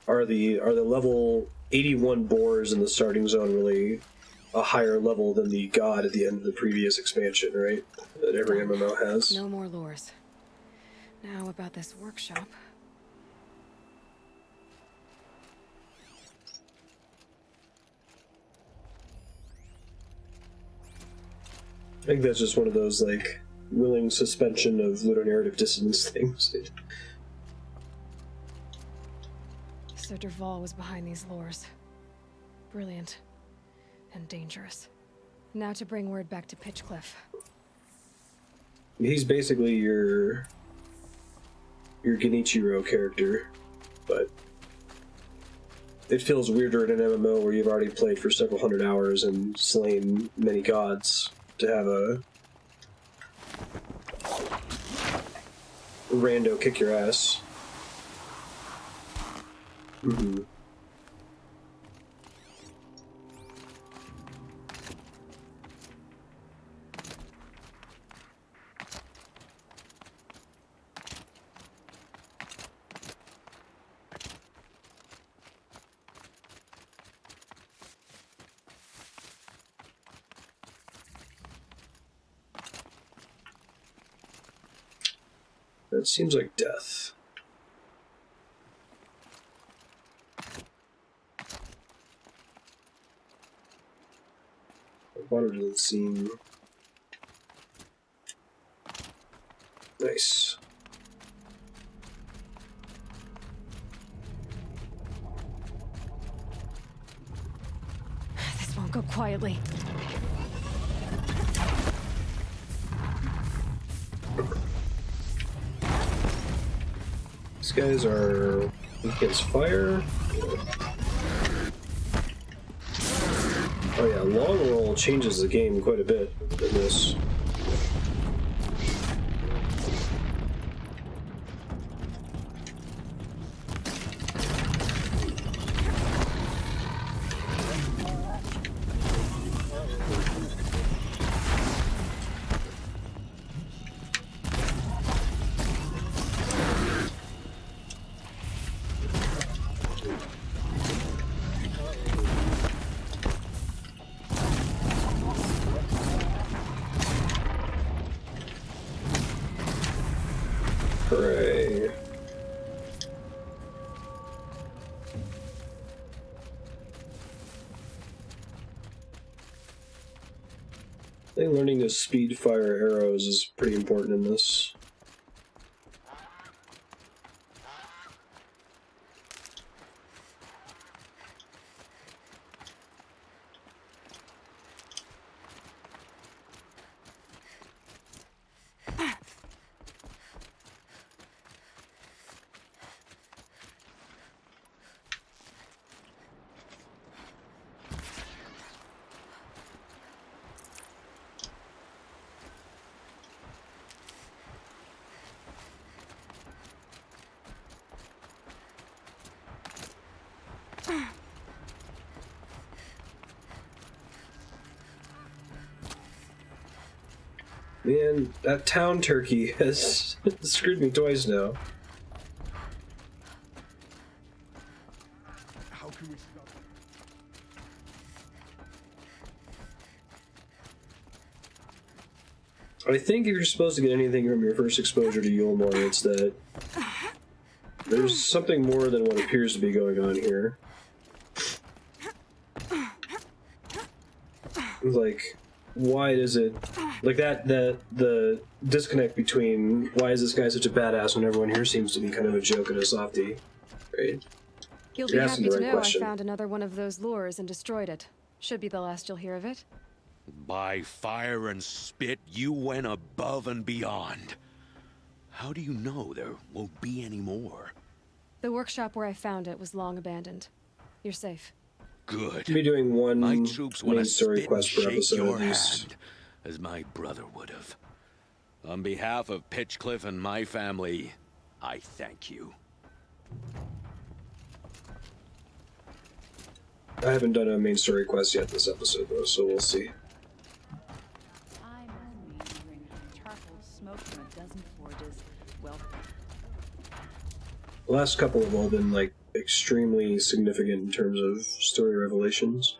are the level 81 boars in the starting zone really a higher level than the god at the end of the previous expansion, right? That every MMO has. No more lures. Now about this workshop. I think that's just one of those, like, willing suspension of ludonarrative dissonance things. So Derval was behind these lures. Brilliant. And dangerous. Now to bring word back to Pitchcliff. He's basically your Genichiro character, but it feels weirder in an MMO where you've already played for several hundred hours and slain many gods to have a rando kick your ass. Mm-hmm. That seems like death. The water doesn't seem... Nice. Go quietly. These guys are weak against fire. Oh yeah, long roll changes the game quite a bit in this. Hooray. I think learning to speed fire arrows is pretty important in this. Man, that town turkey has screwed me twice now. How can we stop it? I think if you're supposed to get anything from your first exposure to Yulmore, it's that there's something more than what appears to be going on here. Like, why is it like that? The disconnect between why is this guy such a badass when everyone here seems to be kind of a joke and a softie, right? You'll You're be asking happy the to right know question. I found another one of those lures and destroyed it. Should be the last you'll hear of it. By fire and spit, you went above and beyond. How do you know there won't be any more? The workshop where I found it was long abandoned. You're safe. Good. We'll be doing one My troops want main to story spit and quest per shake episode your at least. hand, as my brother would have. On behalf of Pitchcliff and my family, I thank you. I haven't done a main story quest yet this episode though, so we'll see. I must be hearing charcoal smoke from a dozen forges. Well, The last couple have all been like extremely significant in terms of story revelations.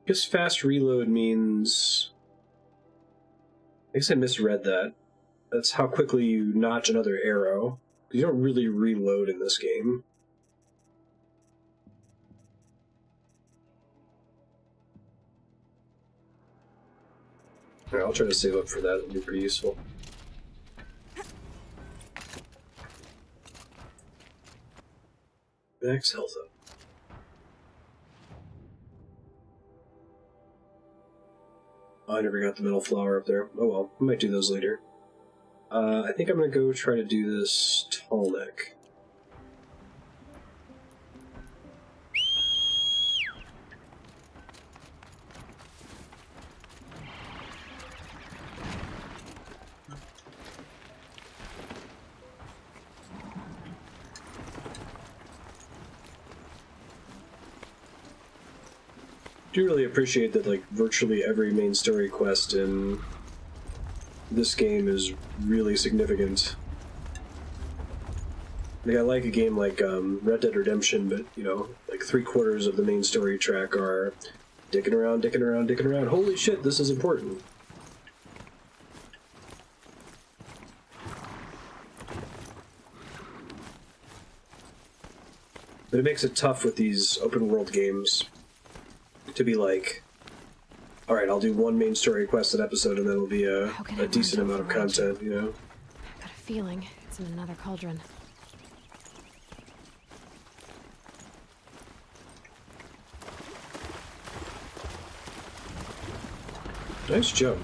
I guess fast reload means... I guess I misread that. That's how quickly you notch another arrow. You don't really reload in this game. Alright, I'll try to save up for that, it'll be pretty useful. Max health up. Oh, I never got the metal flower up there. Oh well, I might do those later. I think I'm gonna go try to do this tall neck. I do really appreciate that like virtually every main story quest in this game is really significant. Like I like a game like Red Dead Redemption, but you know, like 3/4 of the main story track are dicking around, dicking around, dicking around. Holy shit, this is important. But it makes it tough with these open world games to be like, All right, I'll do one main story quest an episode, and that'll be a How can I decent learn to amount of avoid content, you know. I got a feeling it's in another cauldron. Nice jump.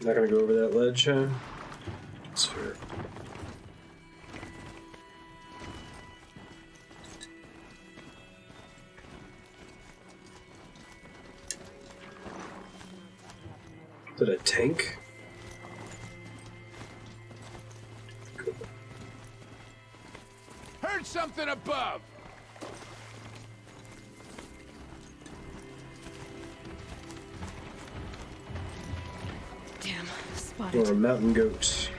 Not gonna go over that ledge, huh? That's fair. Is it a tank? Heard something above! Damn, spotted. Or a mountain goat.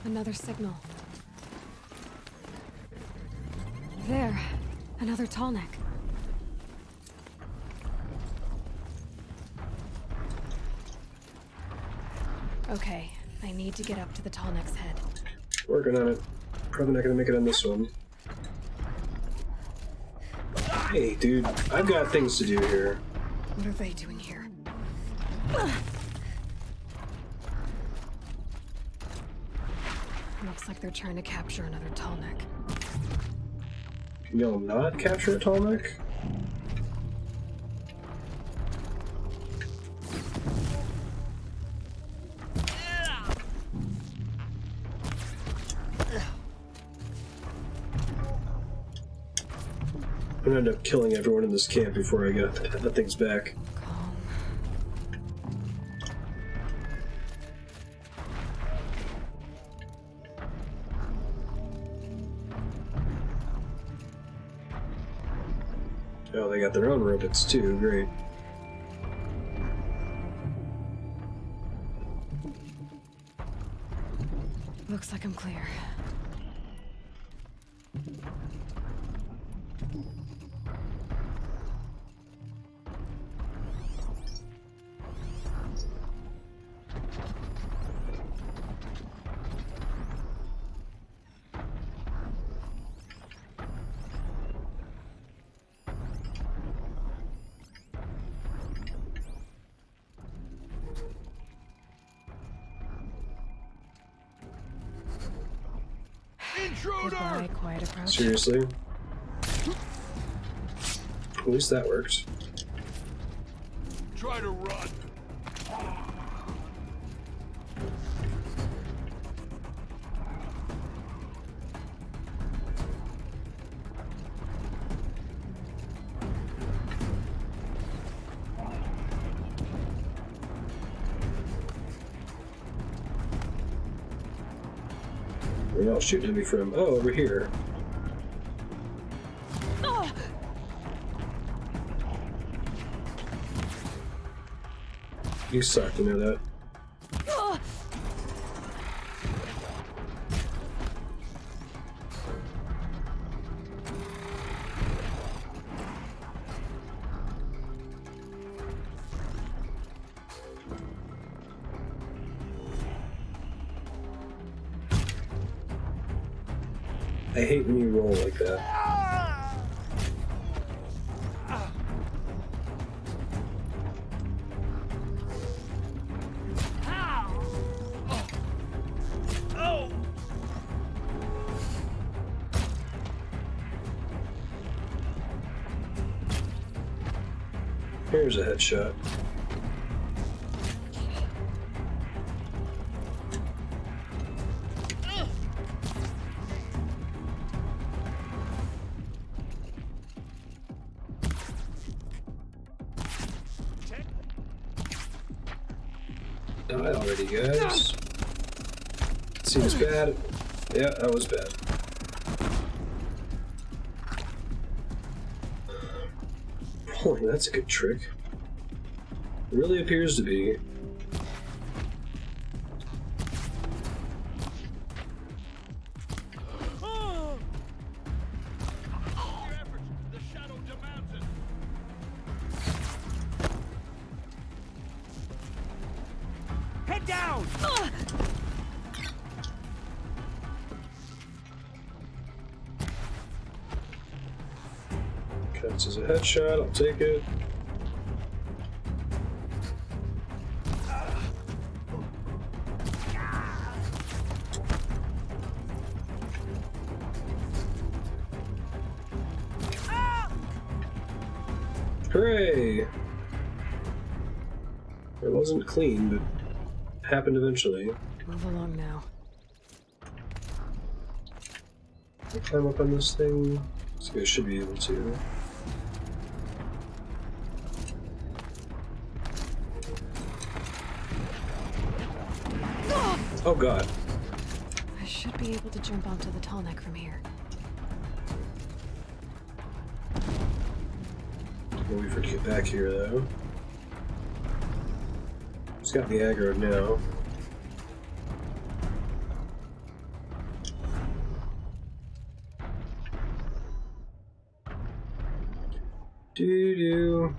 Another signal. There, another tall neck. Okay, I need to get up to the tall neck's head. Working on it. Probably not gonna make it on this one. Hey, dude, I've got things to do here. What are they doing here? Looks like they're trying to capture another tall neck. Can y'all not capture a tall neck? I'm gonna end up killing everyone in this camp before I get the things back. Calm. Oh, they got their own robots too, great. Looks like I'm clear. Goodbye, quiet approach. Seriously? At least that worked. Try to run. Where y'all shooting at me from? Oh, over here. You suck, you know that. I hate when you roll like that. Here's a headshot. Die already, guys. Seems bad. Yeah, that was bad. Oh, that's a good trick. It really appears to be. Head down! Counts as a headshot, I'll take it. Hooray! It wasn't clean, but happened eventually. Move along now. Can I climb up on this thing? So I should be able to. Oh god. I should be able to jump onto the tall neck from here. I'll wait for it to get back here, though. It's got me aggroed now. Doo-doo.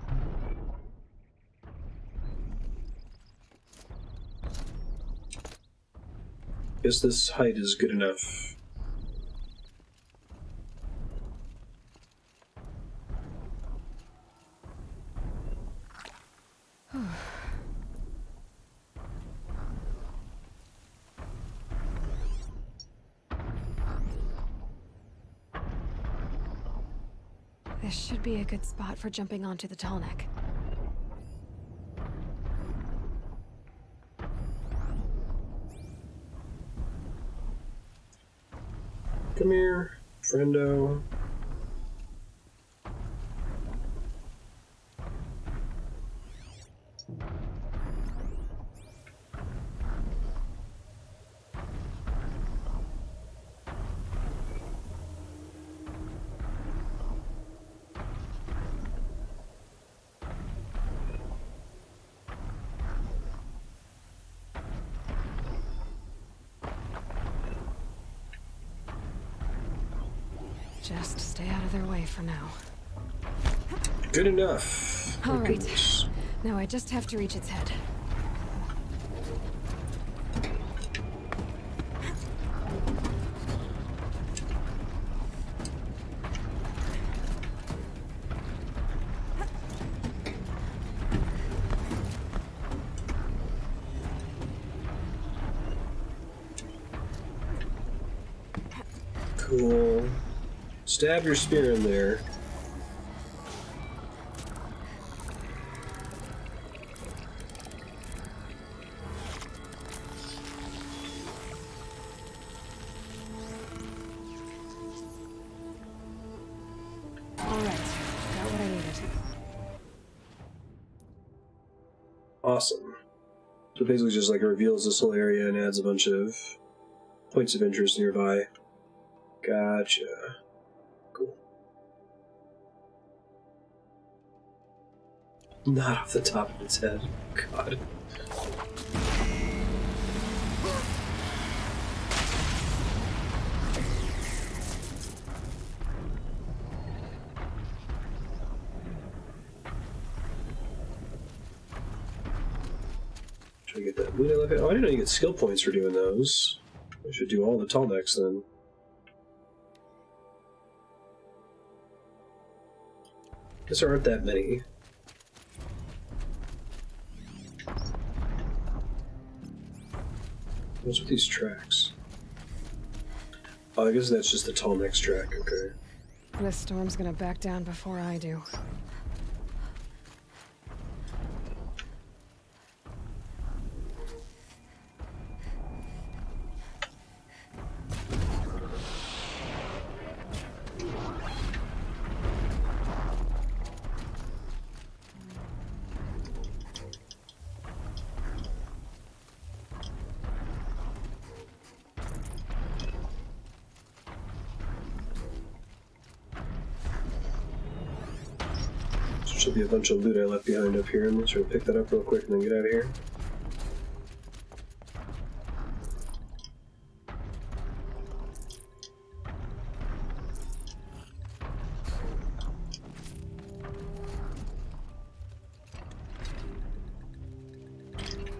Guess this height is good enough. This should be a good spot for jumping onto the tall neck. Come here, friendo. Just stay out of their way for now. Good enough. All Oh, right. goodness. Now I just have to reach its head. Cool. Stab your spear in there. Alright, got what I needed. Awesome. So basically just like it reveals this whole area and adds a bunch of points of interest nearby. Gotcha. Cool. Not off the top of its head. God. Try to get that loot elevator. Oh, I didn't know you get skill points for doing those. I should do all the tall necks then. Guess there aren't that many. What's with these tracks? Oh, I guess that's just the tall necks track, okay. This storm's gonna back down before I do. Should be a bunch of loot I left behind up here. I'm gonna try to pick that up real quick and then get out of here.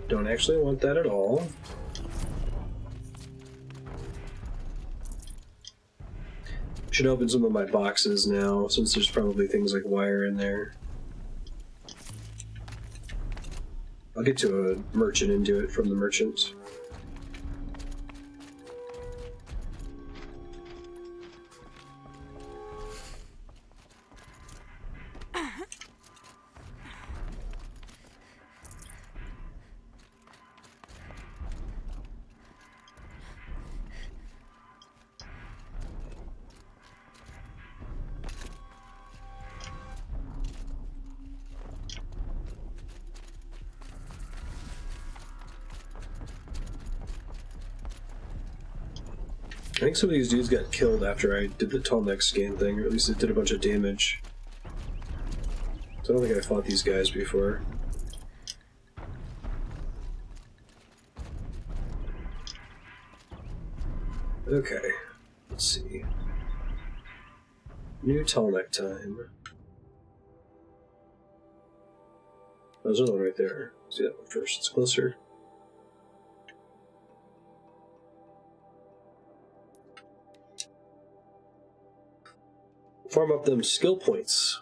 Don't actually want that at all. Should open some of my boxes now, since there's probably things like wire in there. I'll get to a merchant and do it from the merchant. I think some of these dudes got killed after I did the tall neck scan thing, or at least it did a bunch of damage. So I don't think I fought these guys before. Okay, let's see. New tall neck time. Oh, there's another one right there. See that one first, it's closer. Farm up them skill points.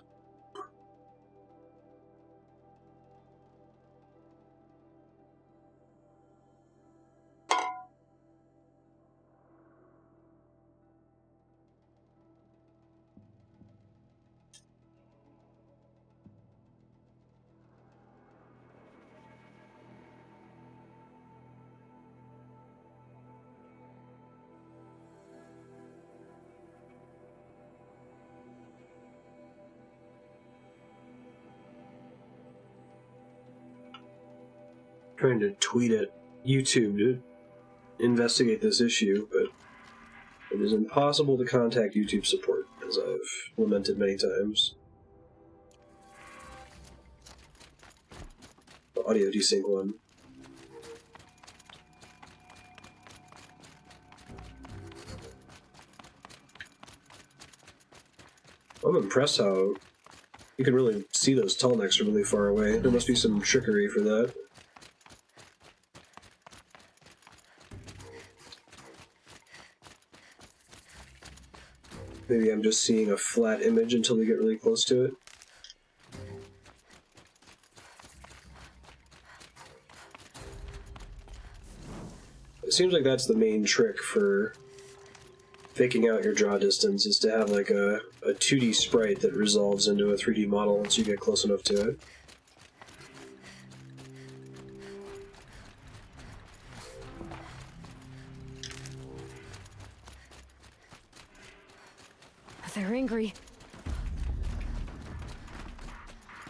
Trying to tweet at YouTube to investigate this issue, but it is impossible to contact YouTube support, as I've lamented many times. The audio desync one. I'm impressed how you can really see those tall necks from really far away. There must be some trickery for that. Maybe I'm just seeing a flat image until we get really close to it. It seems like that's the main trick for faking out your draw distance, is to have like a 2D sprite that resolves into a 3D model once you get close enough to it. They're angry.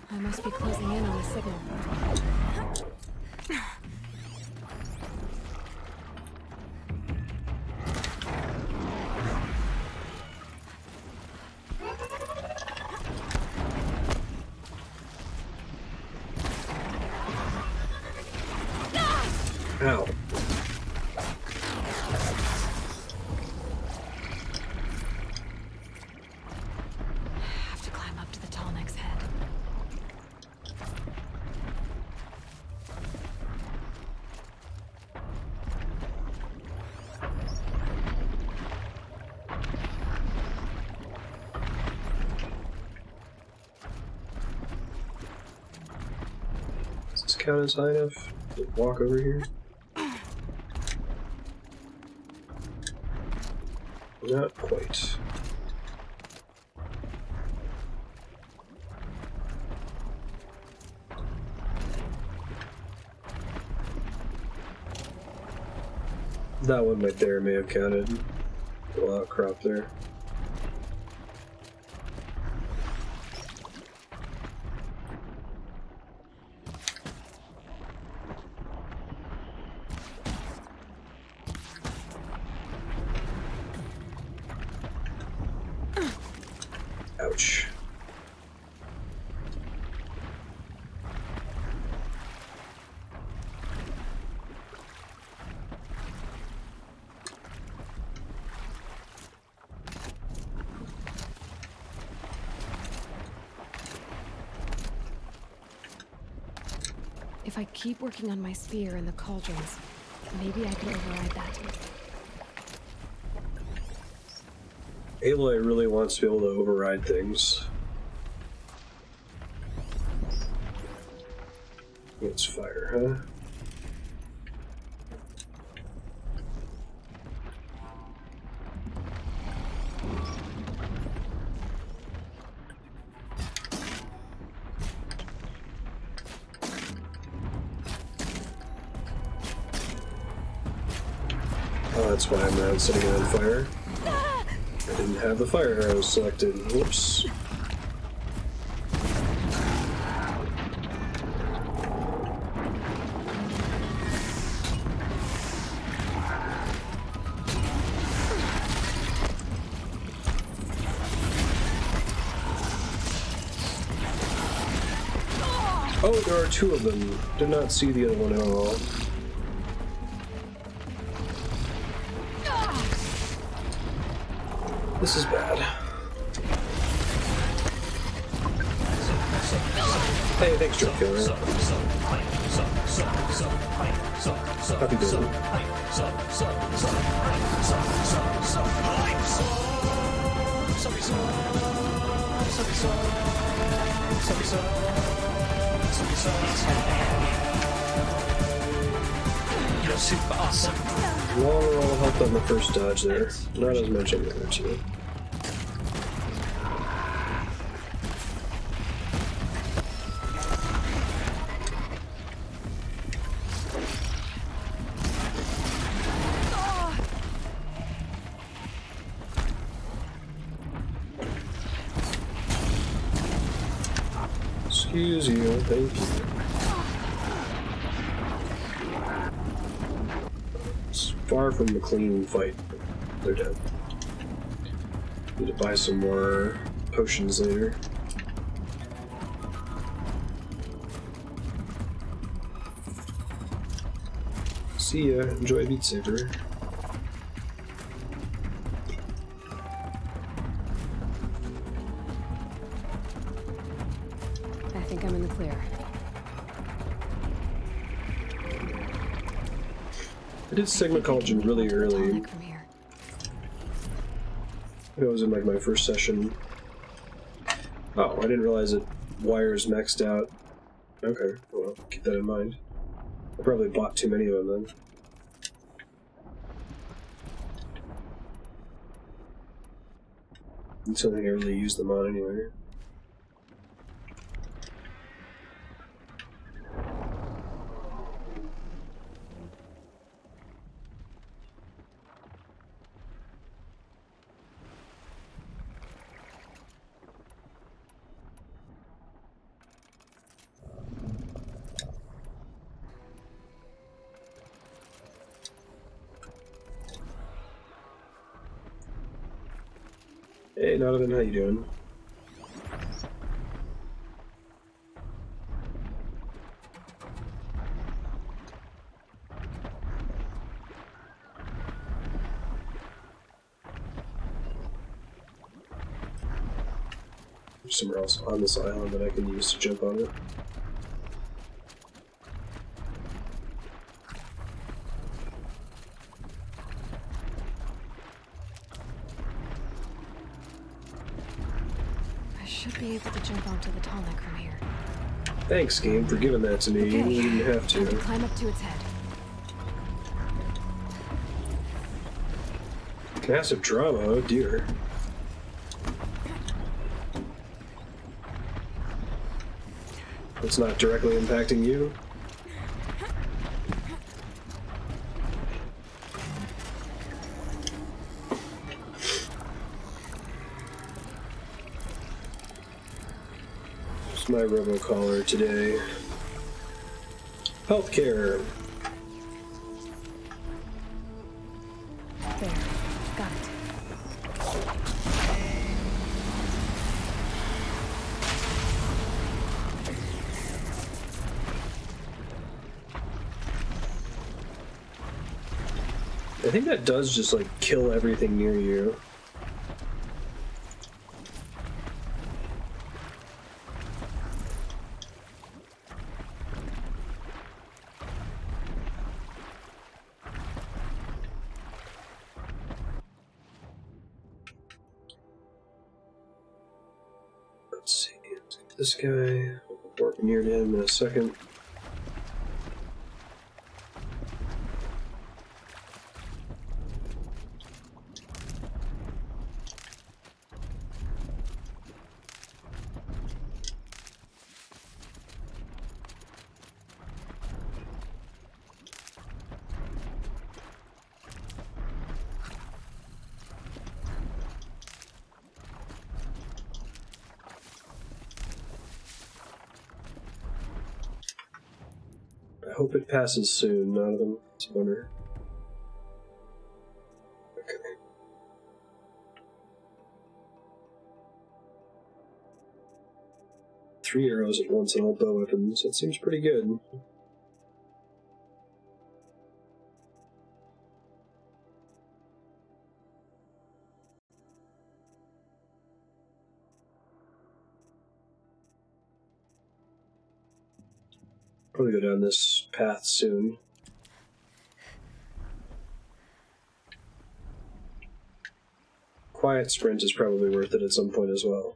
I must be closing in on the signal. Ow. Have to climb up to the tall neck's head. Does this count as high enough to walk over here? Not quite. That one right there may have counted. A little outcrop there. Ouch. If I keep working on my spear and the cauldrons, maybe I could override that. Aloy really wants to be able to override things. It's fire, huh? Oh, that's why I'm not setting it on fire. I didn't have the fire arrows selected. Whoops. Oh, there are two of them. Did not see the other one at all. This is bad. Hey, thanks, Drop Killer. Happy day. You're super awesome. Overall helped on the first dodge there. Not as much on the other two. Excuse you, thank you. It's far from the clean fight. They're dead. Need to buy some more potions later. See ya. Enjoy Beat Saber. I think I'm in the clear. I did Sigma Cauldron really early. From here. It was in like my first session. Oh, I didn't realize that wires maxed out. Okay, well, keep that in mind. I probably bought too many of them then. Until I really use them on anyway. Hey, Donovan, how you doing? There's somewhere else on this island that I can use to jump on it. Should be able to jump onto the tall neck from here. Thanks, game, for giving that to me. Okay. You didn't have I to. can climb up to its head. Massive drama, oh dear. It's not directly impacting you? It's my robocaller today. Healthcare. There. Got it. I think that does just like kill everything near you. this guy. Warp near to him in a second. I hope it passes soon. None of them. It's a bummer. Okay. Three arrows at once and all bow weapons. That seems pretty good. Probably go down this path soon. Quiet sprint is probably worth it at some point as well.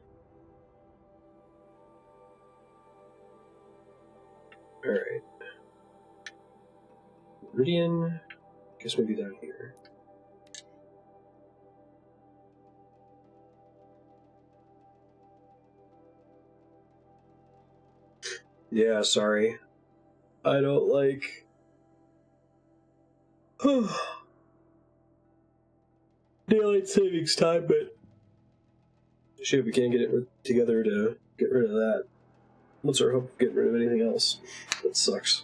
Alright. Meridian. Guess maybe down here. Yeah, sorry. I don't like... daylight savings time, but... Shit, we can't get it together to get rid of that. What's our hope of getting rid of anything else? That sucks.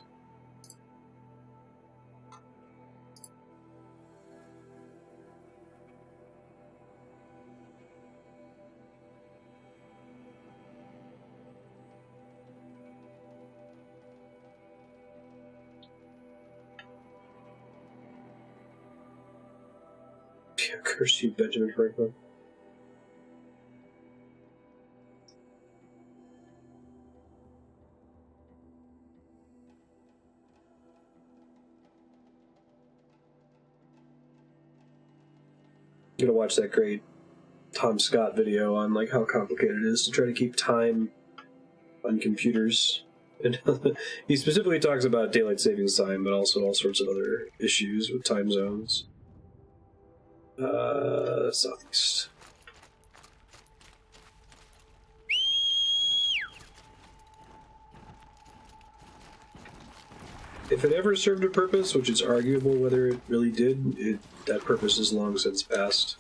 Yeah, curse you, Benjamin Franklin. I'm gonna watch that great Tom Scott video on like how complicated it is to try to keep time on computers. And he specifically talks about daylight savings time, but also all sorts of other issues with time zones. Southeast. If it ever served a purpose, which is arguable whether it really did, that purpose is long since passed.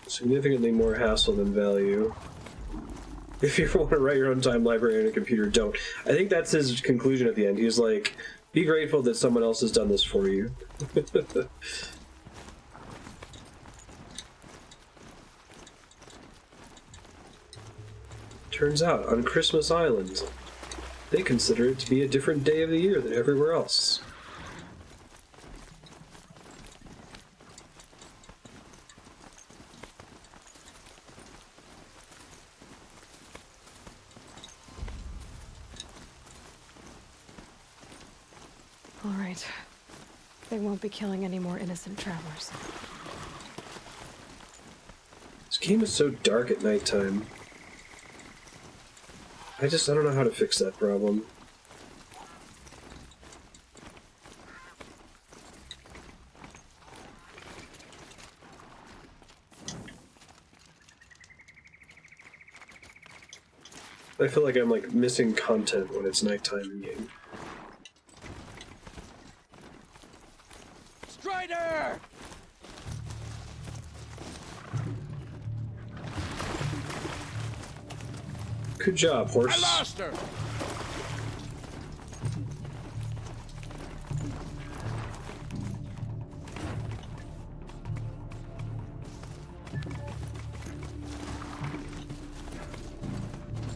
Significantly more hassle than value. If you want to write your own time library on a computer, don't. I think that's his conclusion at the end. He's like, be grateful that someone else has done this for you. Turns out, on Christmas Island, they consider it to be a different day of the year than everywhere else. All right. They won't be killing any more innocent travelers. This game is so dark at nighttime. I don't know how to fix that problem. I feel like I'm like missing content when it's nighttime in game. Strider! Good job, horse. I lost her.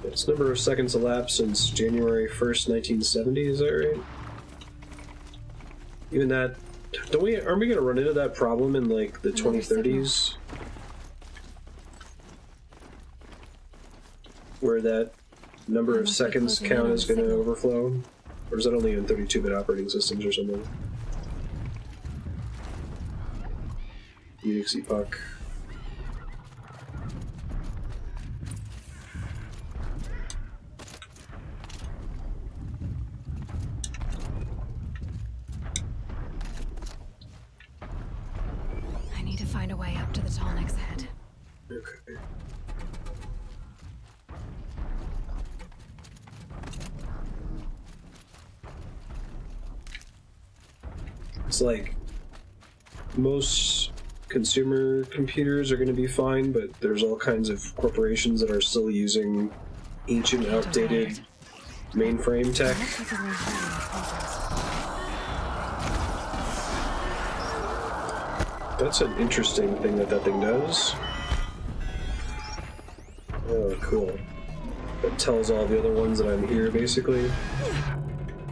Its number of seconds elapsed since January 1st, 1970, is that right? Even that... aren't we gonna run into that problem in, like, the 2030s? Where that number of seconds count is gonna overflow? Or is that only in 32-bit operating systems or something? Unix epoch. a way up to the Tallneck's head. Okay. It's like most consumer computers are going to be fine, but there's all kinds of corporations that are still using ancient, outdated mainframe tech. That's an interesting thing that thing does. Oh, cool. It tells all the other ones that I'm here, basically.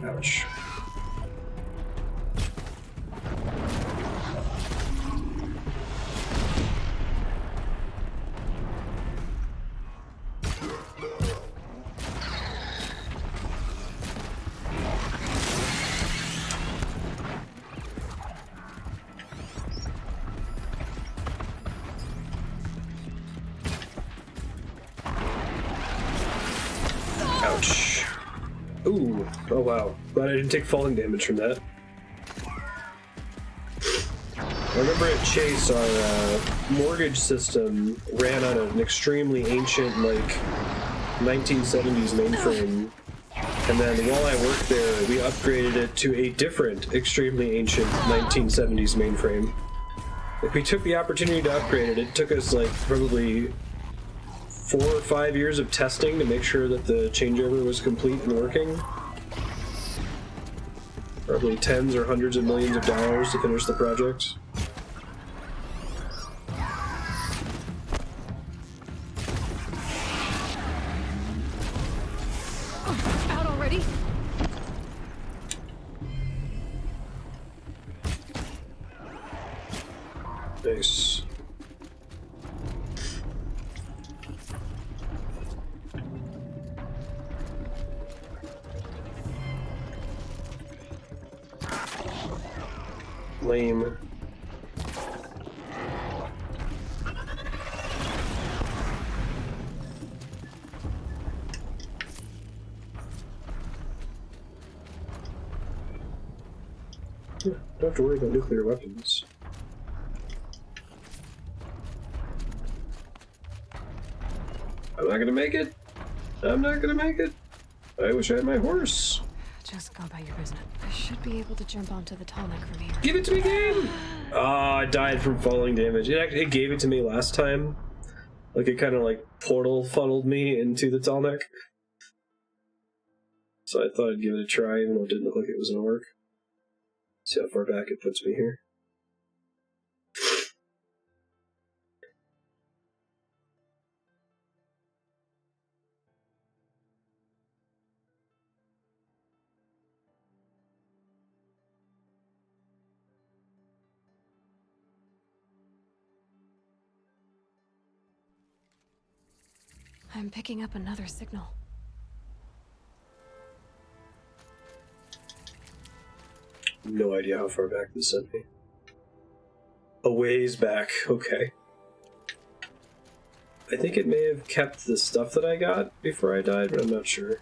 Ouch. Ouch. Ooh. Oh wow. Glad I didn't take falling damage from that. I remember at Chase, our mortgage system ran on an extremely ancient, like, 1970s mainframe. And then while I worked there, we upgraded it to a different, extremely ancient 1970s mainframe. Like, we took the opportunity to upgrade it. It took us, like, probably 4 or 5 years of testing to make sure that the changeover was complete and working. Probably tens or hundreds of millions of dollars to finish the project. Out already? Nice. Lame. Yeah, don't have to worry about nuclear weapons. I'm not gonna make it. I'm not gonna make it. I wish I had my horse. Just go about your business. I should be able to jump onto the Tallneck from here. Give it to me again! Ah, I died from falling damage. It gave it to me last time. Like, it kind of, like, portal funneled me into the Tallneck. So I thought I'd give it a try, even though it didn't look like it was gonna work. See how far back it puts me here. I'm picking up another signal. No idea how far back this sent me. A ways back, okay. I think it may have kept the stuff that I got before I died, but I'm not sure.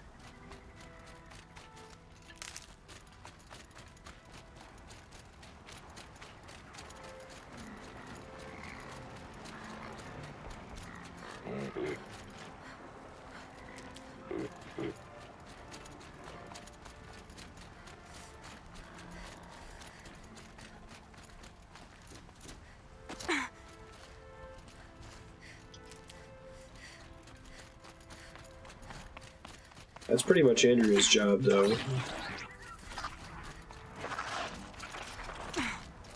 That's pretty much Andrea's job, though.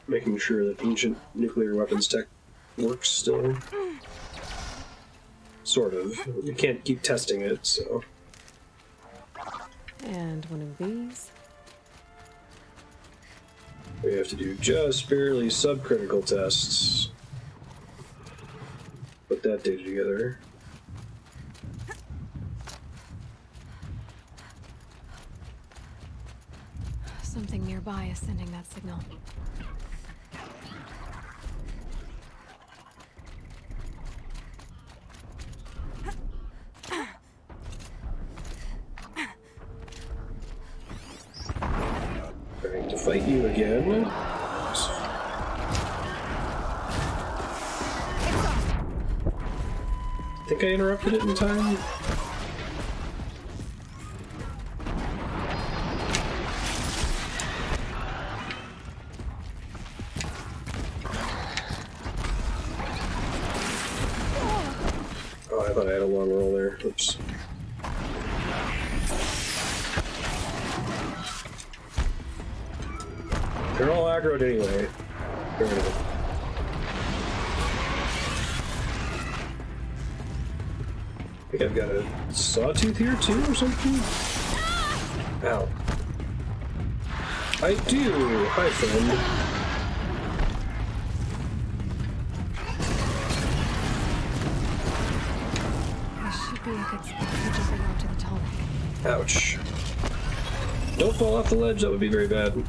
Making sure that ancient nuclear weapons tech works still. Sort of. You can't keep testing it, so... And one of these. We have to do just barely subcritical tests. Put that data together. Something nearby is sending that signal. Trying to fight you again. think I interrupted it in time. Oh, I thought I had a long roll there. Oops. They're all aggroed anyway. Get rid of it. I think I've got a sawtooth here too or something? Ow. I do! Hi, friend. This should be a good spot for jumping onto the tall neck. Ouch. Don't fall off the ledge, that would be very bad.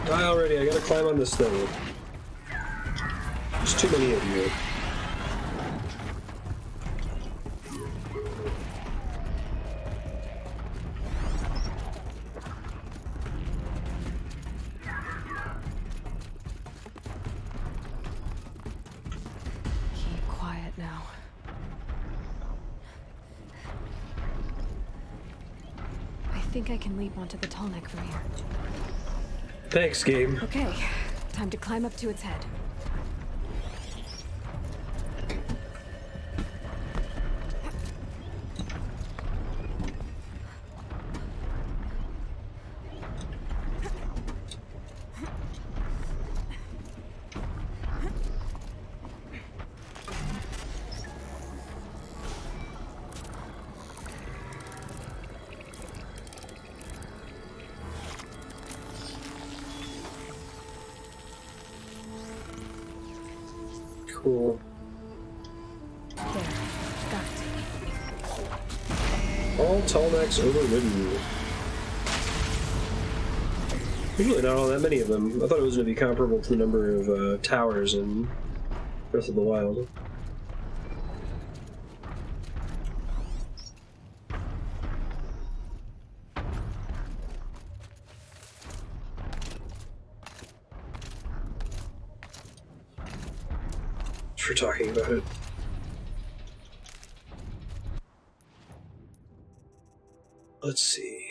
Die already, I gotta climb on this thing. There's too many of you. Keep quiet now. I think I can leap onto the tall neck from here. Thanks, game. Okay, time to climb up to its head. Cool. There, got it. All tall necks overridden. There's really not all that many of them. I thought it was going to be comparable to the number of towers in Breath of the Wild. For talking about it. Let's see.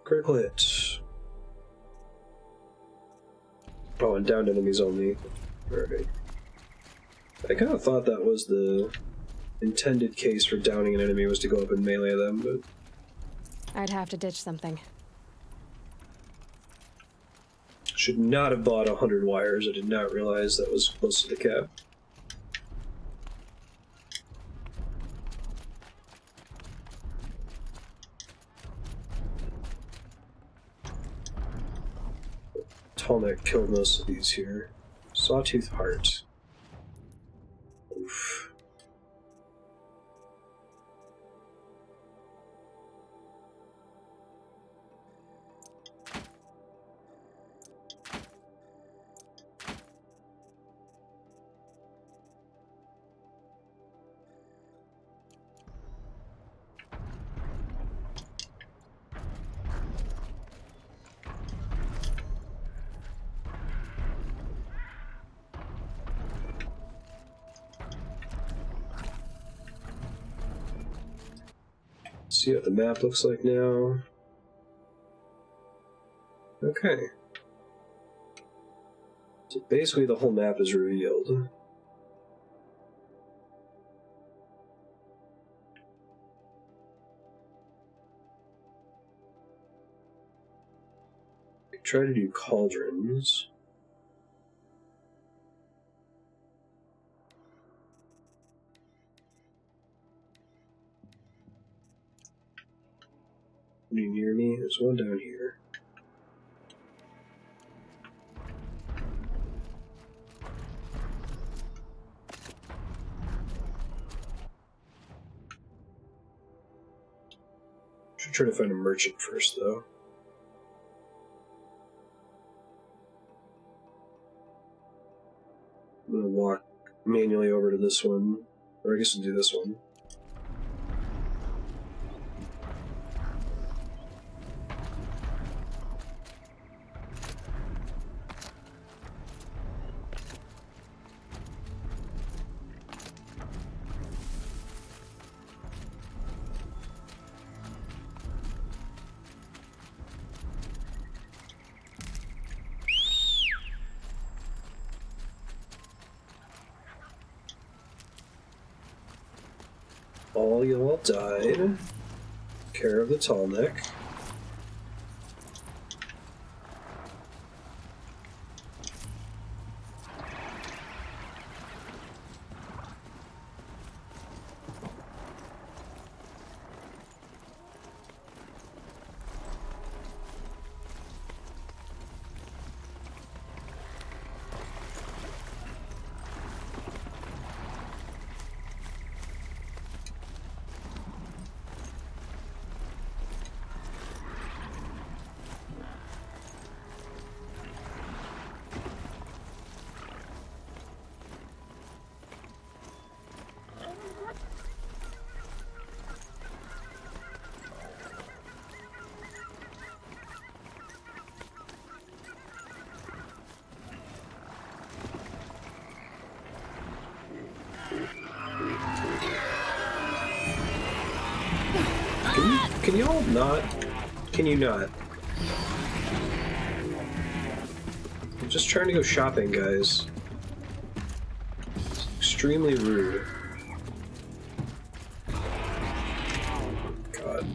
Critical hit. Oh, and downed enemies only. Alright. I kind of thought that was the intended case for downing an enemy, was to go up and melee them, but... I'd have to ditch something. Should not have bought 100 wires. I did not realize that was close to the cap. Tallneck killed most of these here. Sawtooth Heart. Oof. See what the map looks like now. Okay. So basically the whole map is revealed. Try to do cauldrons. Any near me? There's one down here. Should try to find a merchant first, though. I'm gonna walk manually over to this one. Or I guess we'll do this one. All y'all died. Care of the tall neck. Can you all not? Can you not? I'm just trying to go shopping, guys. It's extremely rude. God.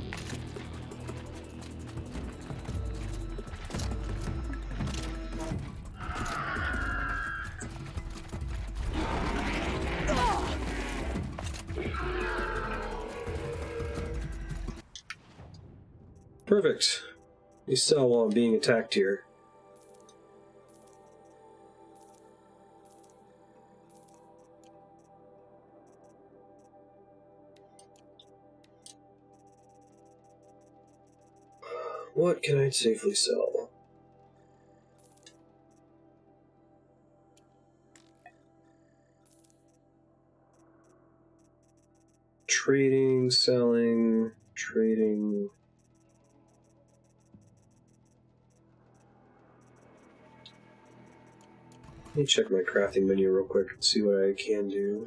Perfect. You sell while I'm being attacked here. What can I safely sell? Trading, selling, trading. Let me check my crafting menu real quick and see what I can do.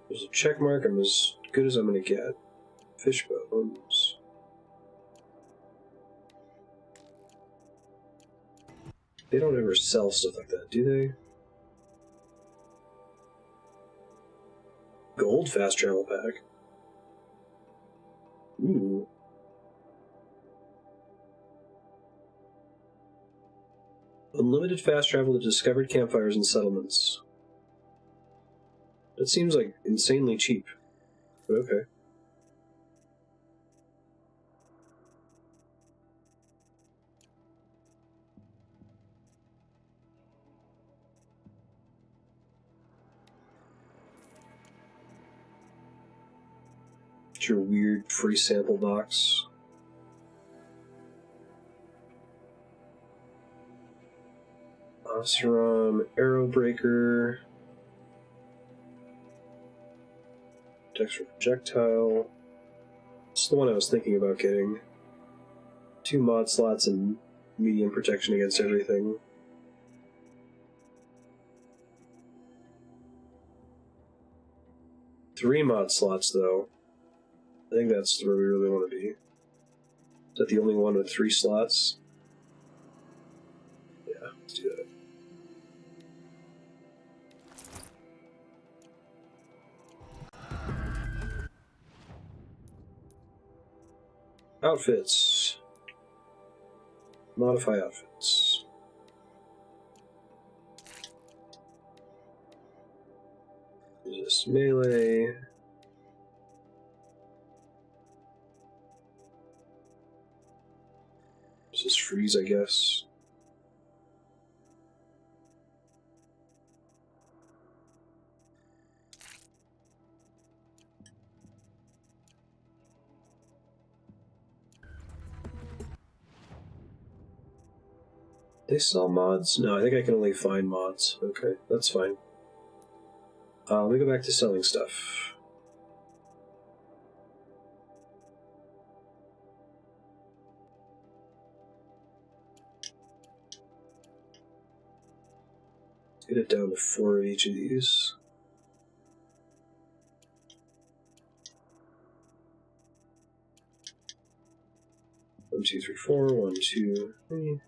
There's a check mark. I'm as good as I'm gonna get. Fish bones. They don't ever sell stuff like that, do they? Gold fast travel pack. Ooh. Unlimited fast travel to discovered campfires and settlements. That seems like insanely cheap, but okay. It's your weird free sample box. Oseram, Arrow Breaker. Extra projectile. It's the one I was thinking about getting. 2 mod slots and medium protection against everything. Three mod slots, though. I think that's where we really want to be. Is that the only one with 3 slots? Yeah, let's do that. Outfits. Modify outfits. Resist melee. Resist freeze, I guess. They sell mods? No, I think I can only find mods. Okay, that's fine. Let me go back to selling stuff. Get it down to 4 of each of these. One, two, three, four. 1, 2, 3.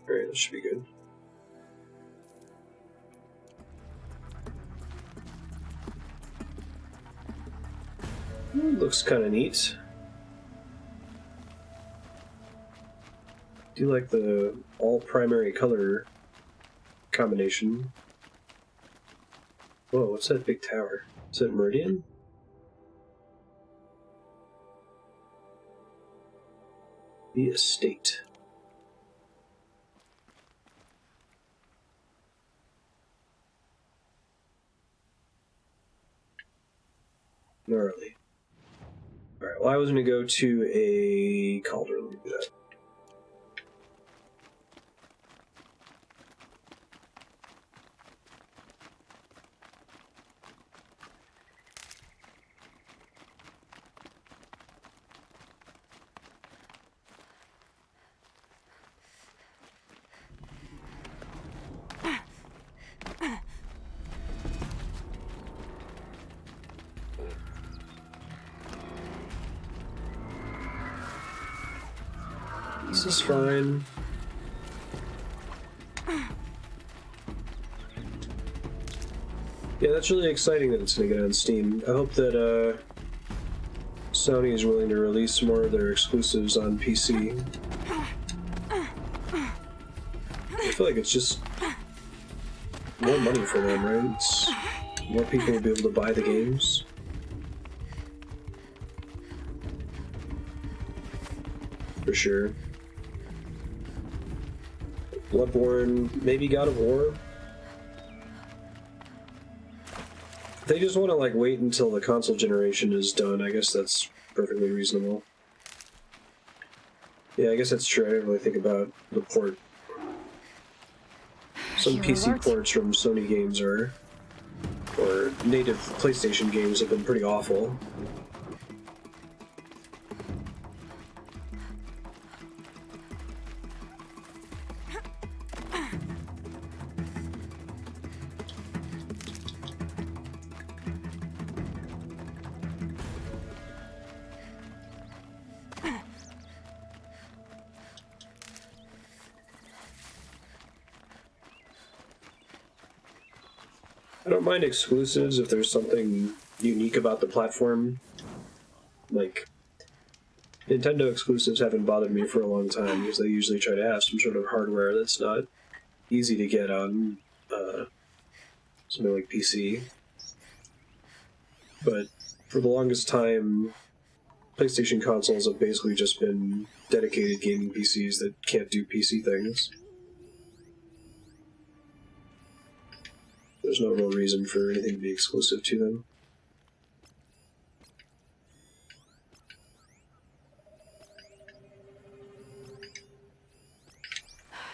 Alright, that should be good. Looks kind of neat. Do like the all primary color combination. Whoa, what's that big tower? Is that Meridian? The estate. Gnarly. Alright, well I was gonna go to a cauldron. Let me do that. This is fine. Yeah, that's really exciting that it's going to get on Steam. I hope that Sony is willing to release more of their exclusives on PC. I feel like it's just more money for them, right? It's more people will be able to buy the games. For sure. Bloodborne, maybe God of War. If they just want to like wait until the console generation is done, I guess that's perfectly reasonable. Yeah, I guess that's true. I didn't really think about the port. Some PC ports from Sony games or native PlayStation games have been pretty awful. I don't mind exclusives if there's something unique about the platform. Like, Nintendo exclusives haven't bothered me for a long time because they usually try to have some sort of hardware that's not easy to get on something like PC. But for the longest time, PlayStation consoles have basically just been dedicated gaming PCs that can't do PC things. There's no real reason for anything to be exclusive to them.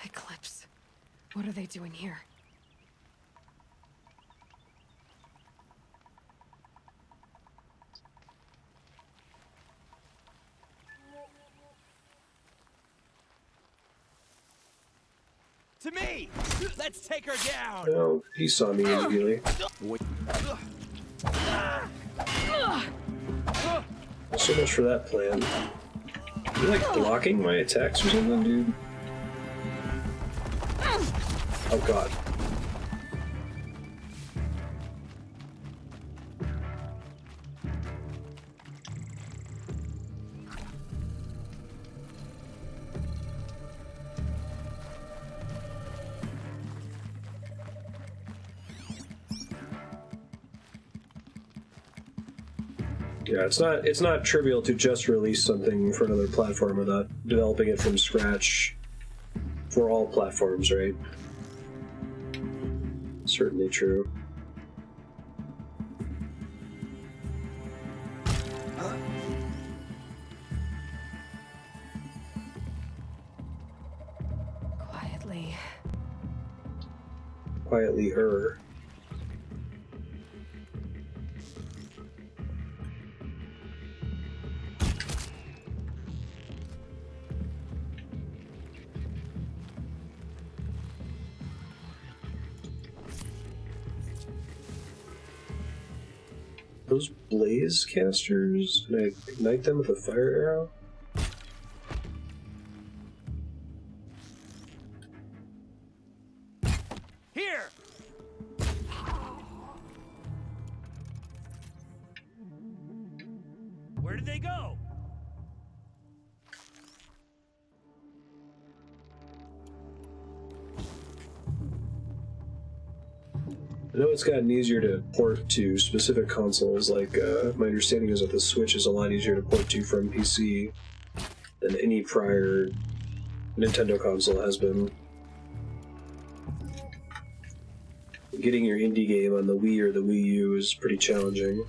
Eclipse. What are they doing here? To me! Let's take her down! Oh, he saw me immediately. So much for that plan. You like blocking my attacks or something, dude? Oh god. Yeah, it's not trivial to just release something for another platform without developing it from scratch for all platforms, right? Certainly true. quietly err. Those blaze casters? Can I ignite them with a fire arrow? Here! Where did they go? I know it's gotten easier to port to specific consoles, like my understanding is that the Switch is a lot easier to port to from PC than any prior Nintendo console has been. Getting your indie game on the Wii or the Wii U is pretty challenging.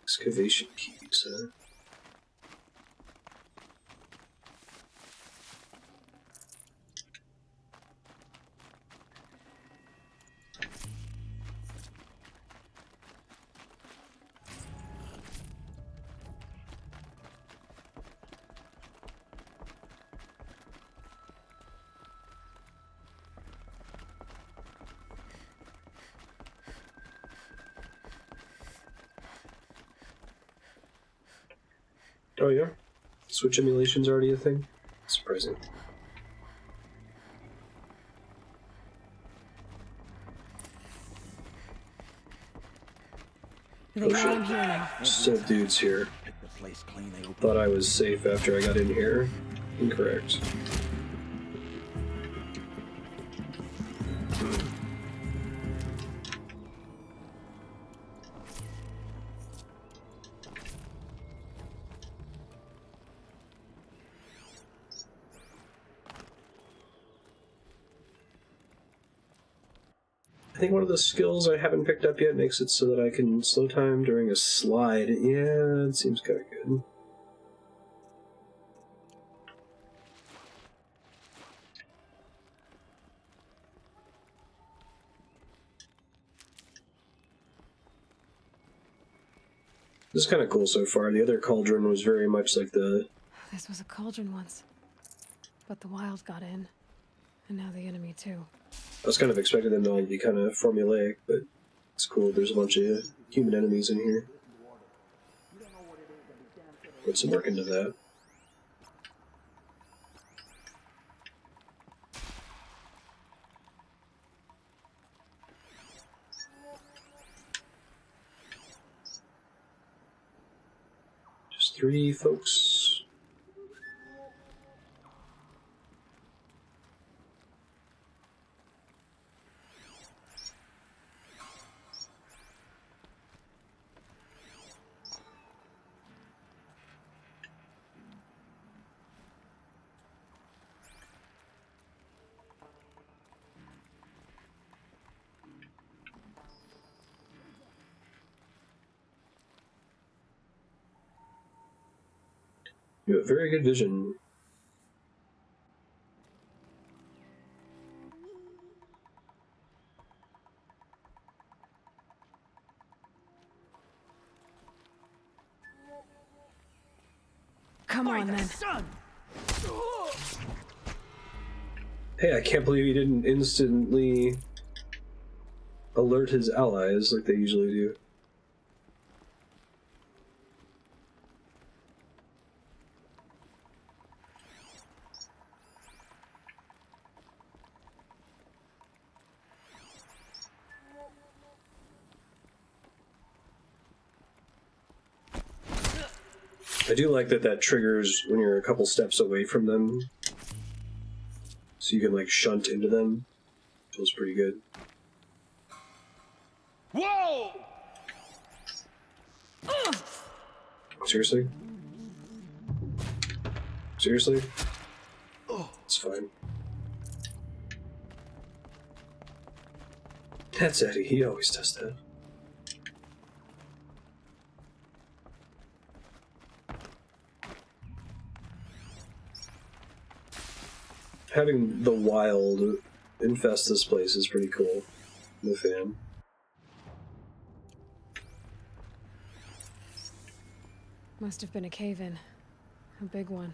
Excavation keys, huh? Oh yeah? Switch emulation's already a thing? Surprising. They Oh know I'm shit. here now. Still dudes here. Thought I was safe after I got in here. Incorrect. I think one of the skills I haven't picked up yet makes it so that I can slow time during a slide. Yeah, it seems kind of good. This is kind of cool so far. The other cauldron was very much like the... This was a cauldron once. But the wild got in. And now the enemy too. I was kind of expecting them to all be kind of formulaic, but it's cool. There's a bunch of human enemies in here. Put some work into that. Just 3 folks. You have very good vision. Come on, then. Hey, I can't believe he didn't instantly alert his allies like they usually do. I do like that that triggers when you're a couple steps away from them. So you can like shunt into them. Feels pretty good. Whoa! Seriously? Seriously? It's fine. That's Eddie, he always does that. Having the wild infest this place is pretty cool. I'm a fan. Must have been a cave-in. A big one.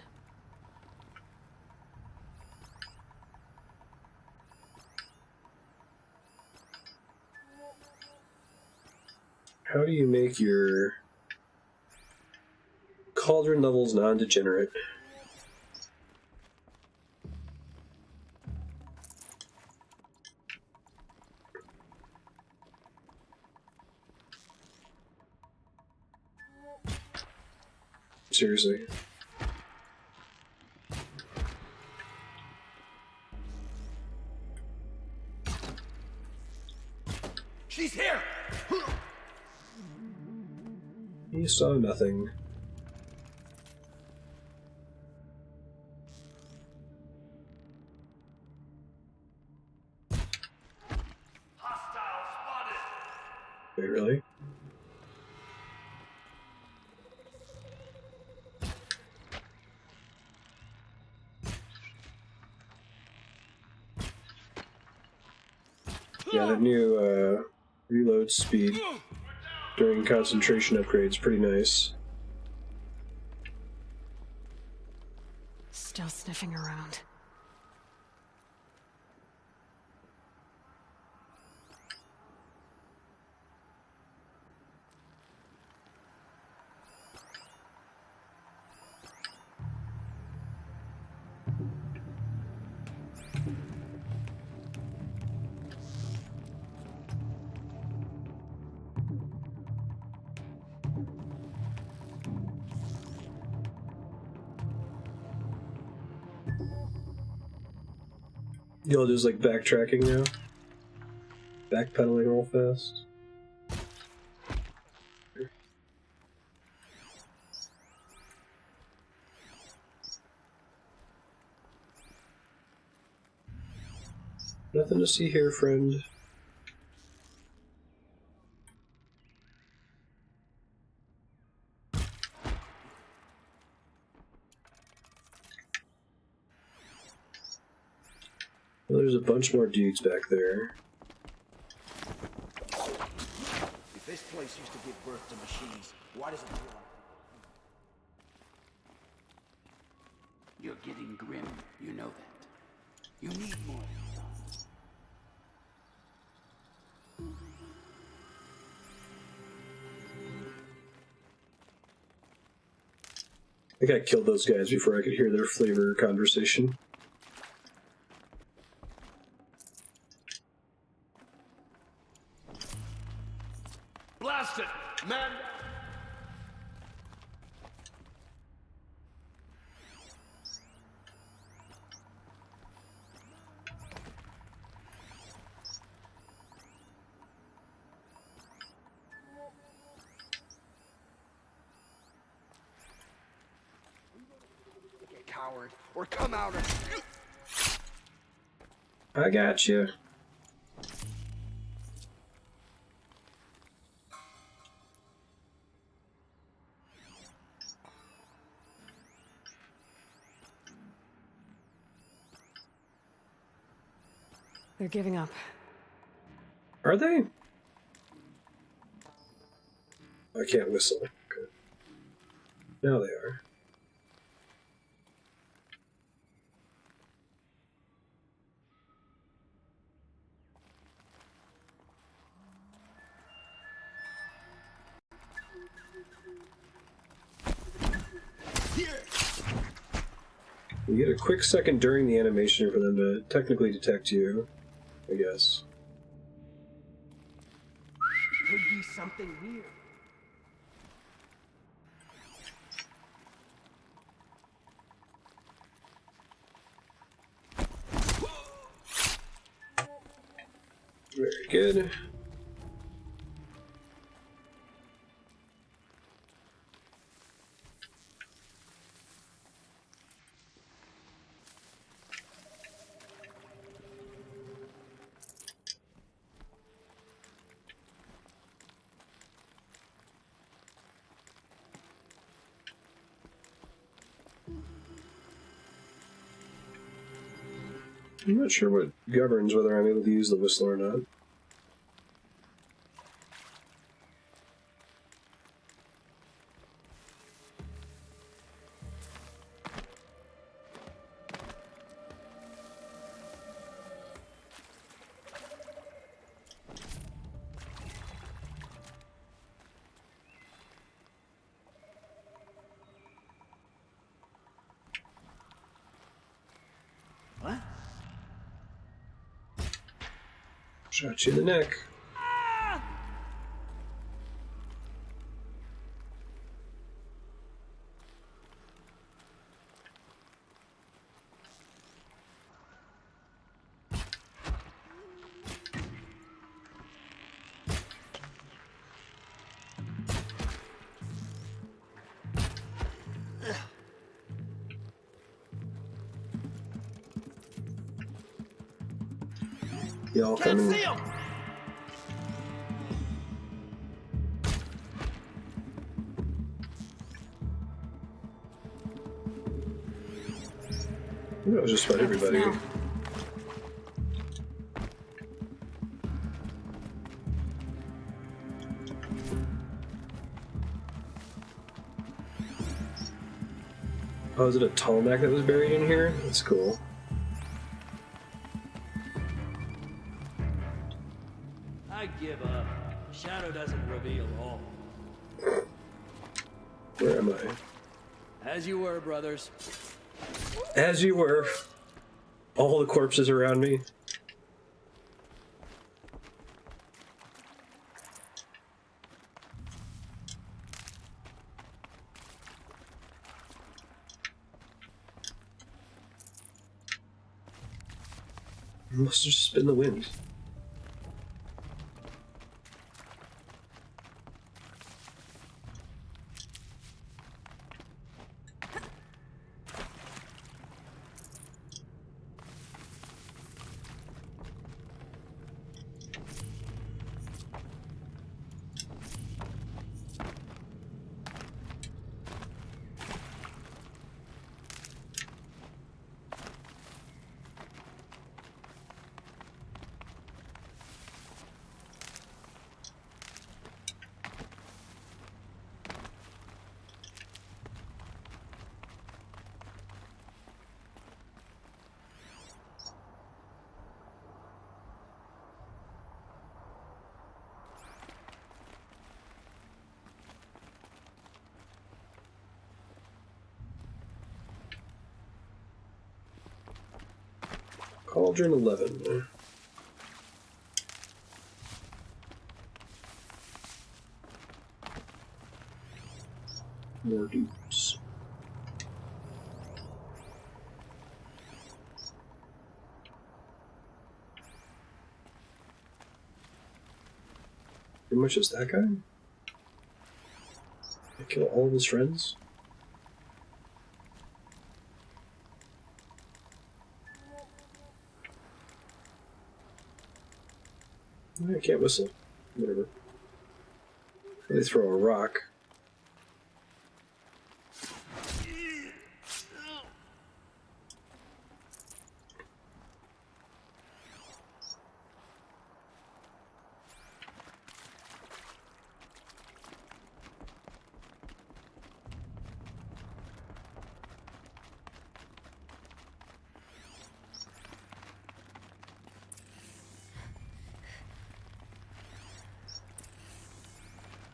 How do you make your cauldron levels non-degenerate? Seriously. She's here! You saw nothing. Hostile spotted! Wait, really? Yeah, that new reload speed during concentration upgrade is pretty nice. Still sniffing around. Y'all just like backtracking now? Backpedaling real fast? Nothing to see here, friend. Well, there's a bunch more dudes back there. If this place used to give birth to machines, why does it feel like... You're getting grim, you know that. You need more than I think I killed those guys before I could hear their flavor conversation. Blast it! Man! Like a coward, or come out of... I got you. They're giving up. Are they? I can't whistle. Okay. Now they are. You get a quick second during the animation for them to technically detect you, I guess. Could be something here. Very good. I'm not sure what governs whether I'm able to use the whistle or not. What? Shot you in the neck. Y'all coming? See 'em! That was just about everybody. Oh, is it a tall neck that was buried in here? That's cool. I give up. Shadow doesn't reveal all. Where am I? As you were, brothers. As you were. All the corpses around me. Must have just been the wind. Cauldron 11. More dupes. How much is that guy? I kill all of his friends? I can't whistle. Whatever. They throw a rock.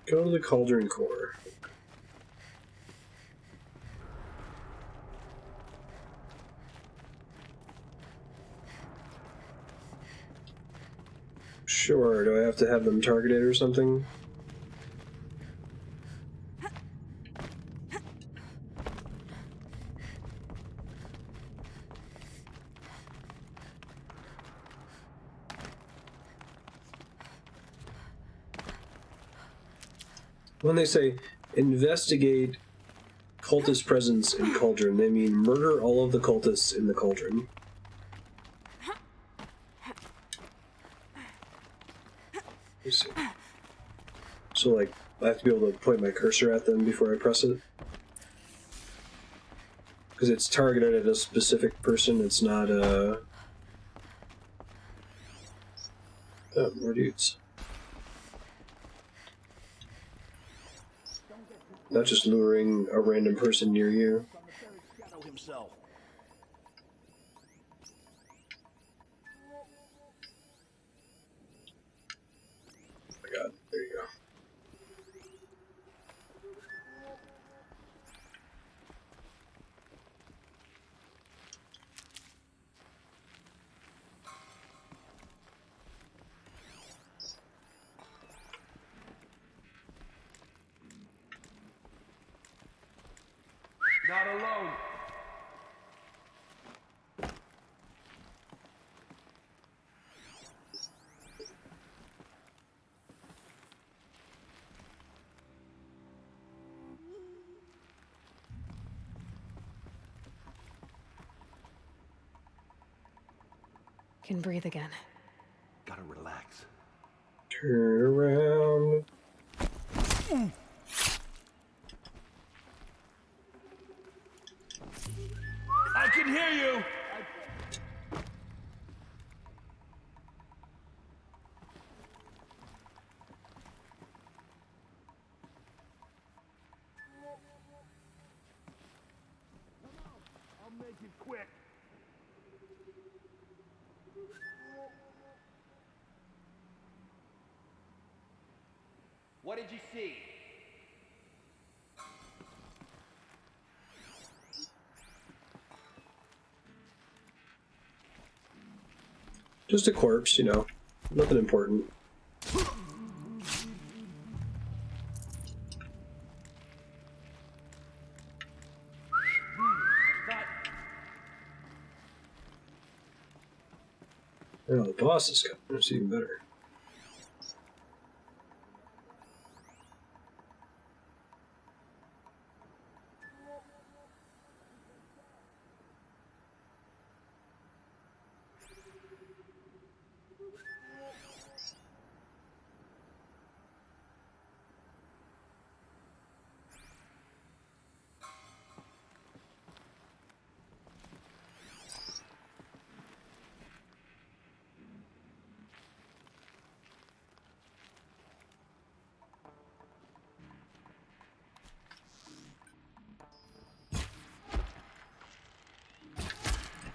Go to the Cauldron Core. Sure, do I have to have them targeted or something? When they say investigate cultist presence in cauldron, they mean murder all of the cultists in the cauldron. Let's see. So, like, I have to be able to point my cursor at them before I press it? Because it's targeted at a specific person, it's not a... Oh, more dudes. Not just luring a random person near you. Shadow himself. Oh my god, there you go. Not alone. Can breathe again. Gotta relax. Turn around. I can hear you. I'll make it quick. What did you see? Just a corpse, you know. Nothing important. Oh, the boss is coming. That's even better.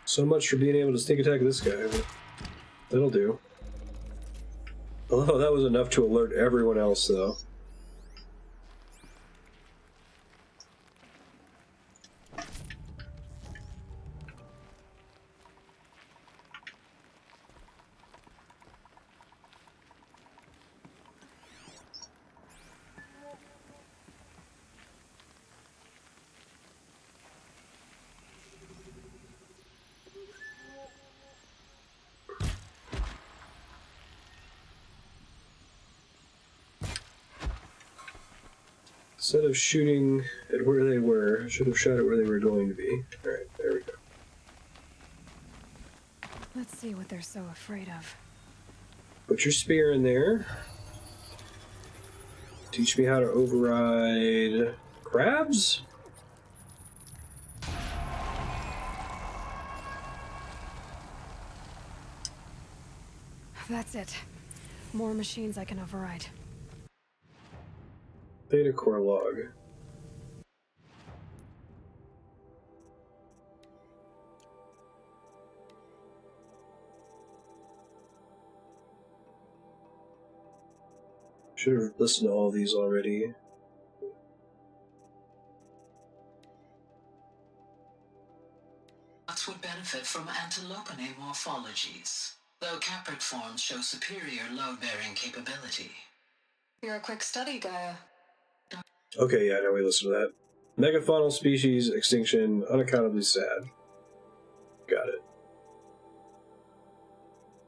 So much for being able to sneak attack this guy. But that'll do. Oh, that was enough to alert everyone else, though. Instead of shooting at where they were, I should have shot at where they were going to be. Alright, there we go. Let's see what they're so afraid of. Put your spear in there. Teach me how to override crabs? That's it. More machines I can override. Data core log. Should have listened to all these already. Nuts would benefit from antilopinae morphologies, though caprid forms show superior load-bearing capability. You're a quick study, Gaia. Okay, yeah, now we listen to that. Megafaunal species extinction unaccountably sad. Got it.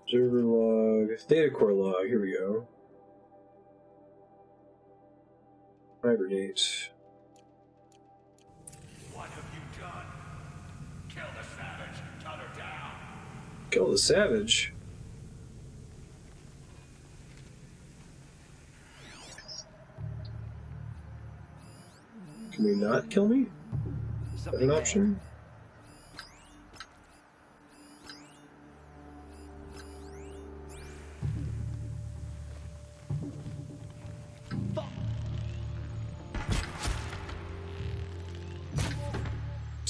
Observer log, data core log, here we go. Hibernate. What have you done? Kill the savage. Cut her down. Kill the savage? Can we not kill me? Is that an option?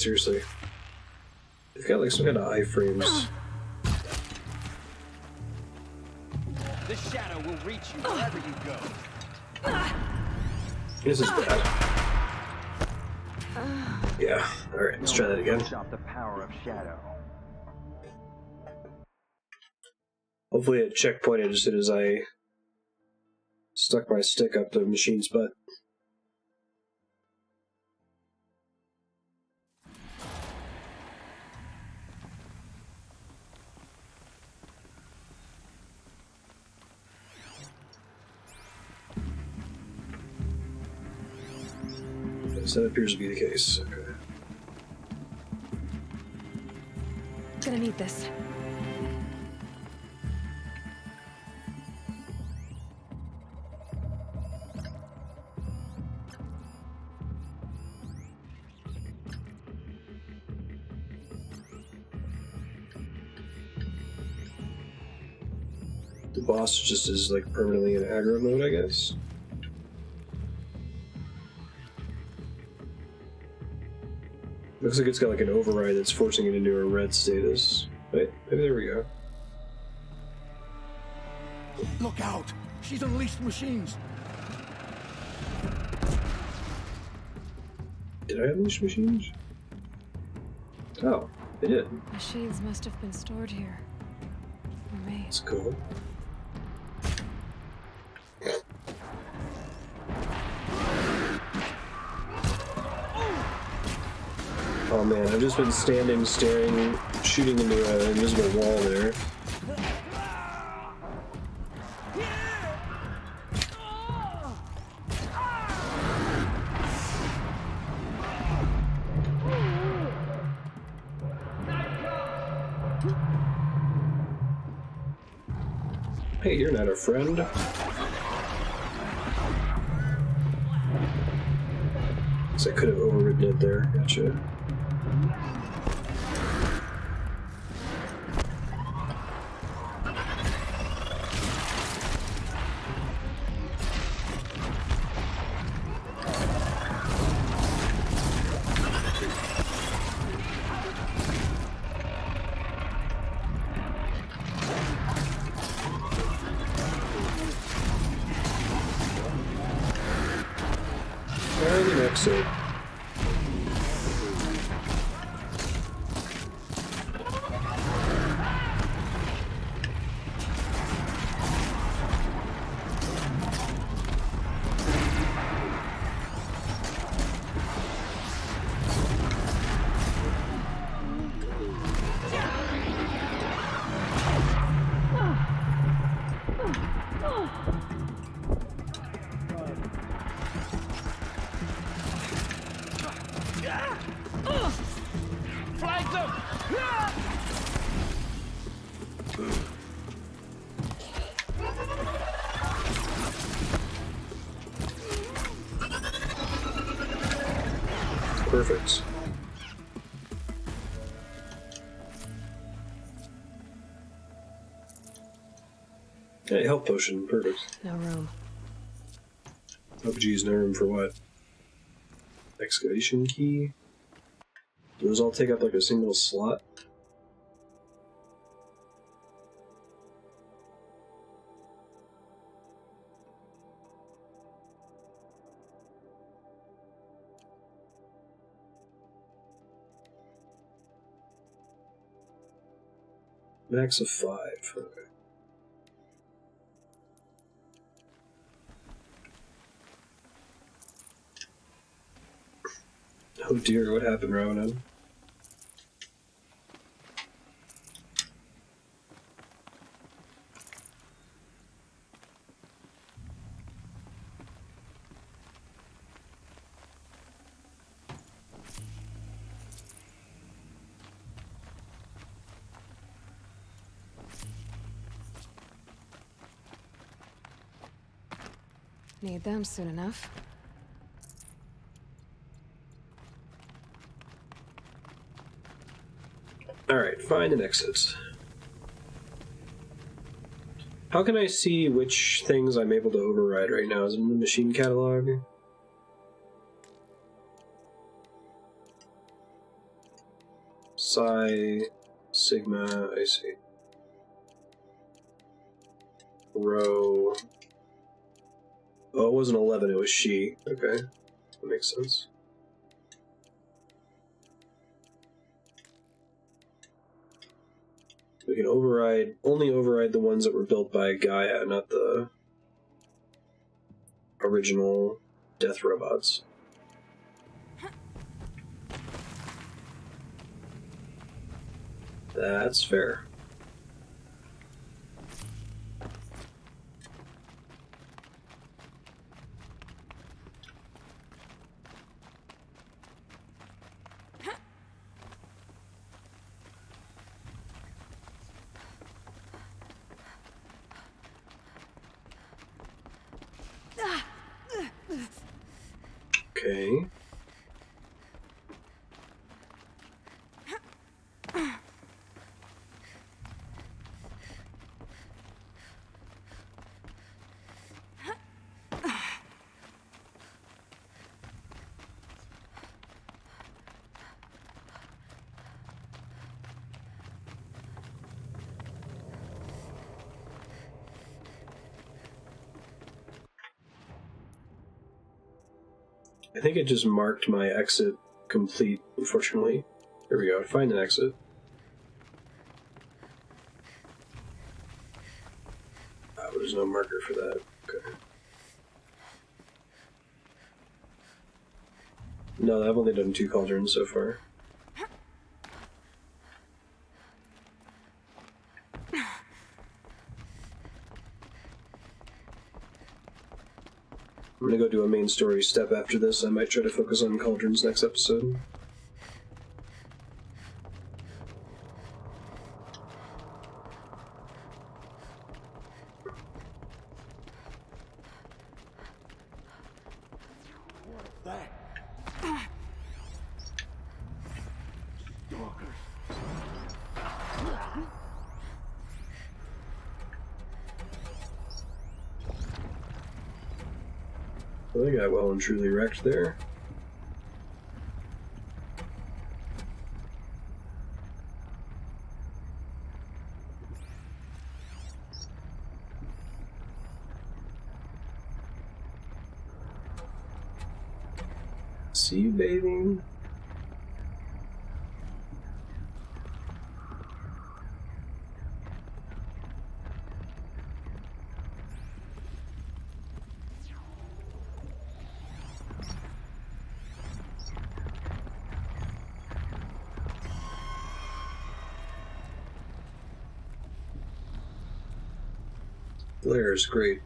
seriously. They've got like some kind of iframes. The shadow will reach you wherever you go. This is bad. Yeah, alright, let's try that again. Stop the power of shadow. Hopefully it checkpointed as soon as I stuck my stick up the machine's butt. So that appears to be the case. Okay. Gonna need this. The boss just is like permanently in aggro mode, I guess. Looks like it's got like an override that's forcing it into a red status. Wait, maybe there we go. Look out! She's unleashed machines! Did I unleash machines? Oh, I did. Machines must have been stored here. For me. That's cool. Oh man, I've just been standing, staring, shooting into an invisible wall there. Hey, you're not a friend. So I could have overridden it there. Gotcha. And the exit. Flag them! Perfect. Hey, health potion. Perfect. No room. Oh geez, no room for what? Excavation key? Do those all take up like a single slot? Max of 5. Okay. Oh dear, what happened, Ronan? Need them soon enough. Alright, find an exit. How can I see which things I'm able to override right now? Is it in the machine catalog? Psi, Sigma, I see. Rho. Oh, it wasn't 11, it was she. Okay, that makes sense. We can only override the ones that were built by Gaia, not the original death robots. That's fair. Okay. I think it just marked my exit complete, unfortunately. Here we go, find an exit. There's no marker for that. Okay. No, I've only done 2 cauldrons so far. I'm gonna go do a main story step after this. I might try to focus on cauldrons next episode. Well, they got well and truly wrecked there. See you bathing. Glare is great.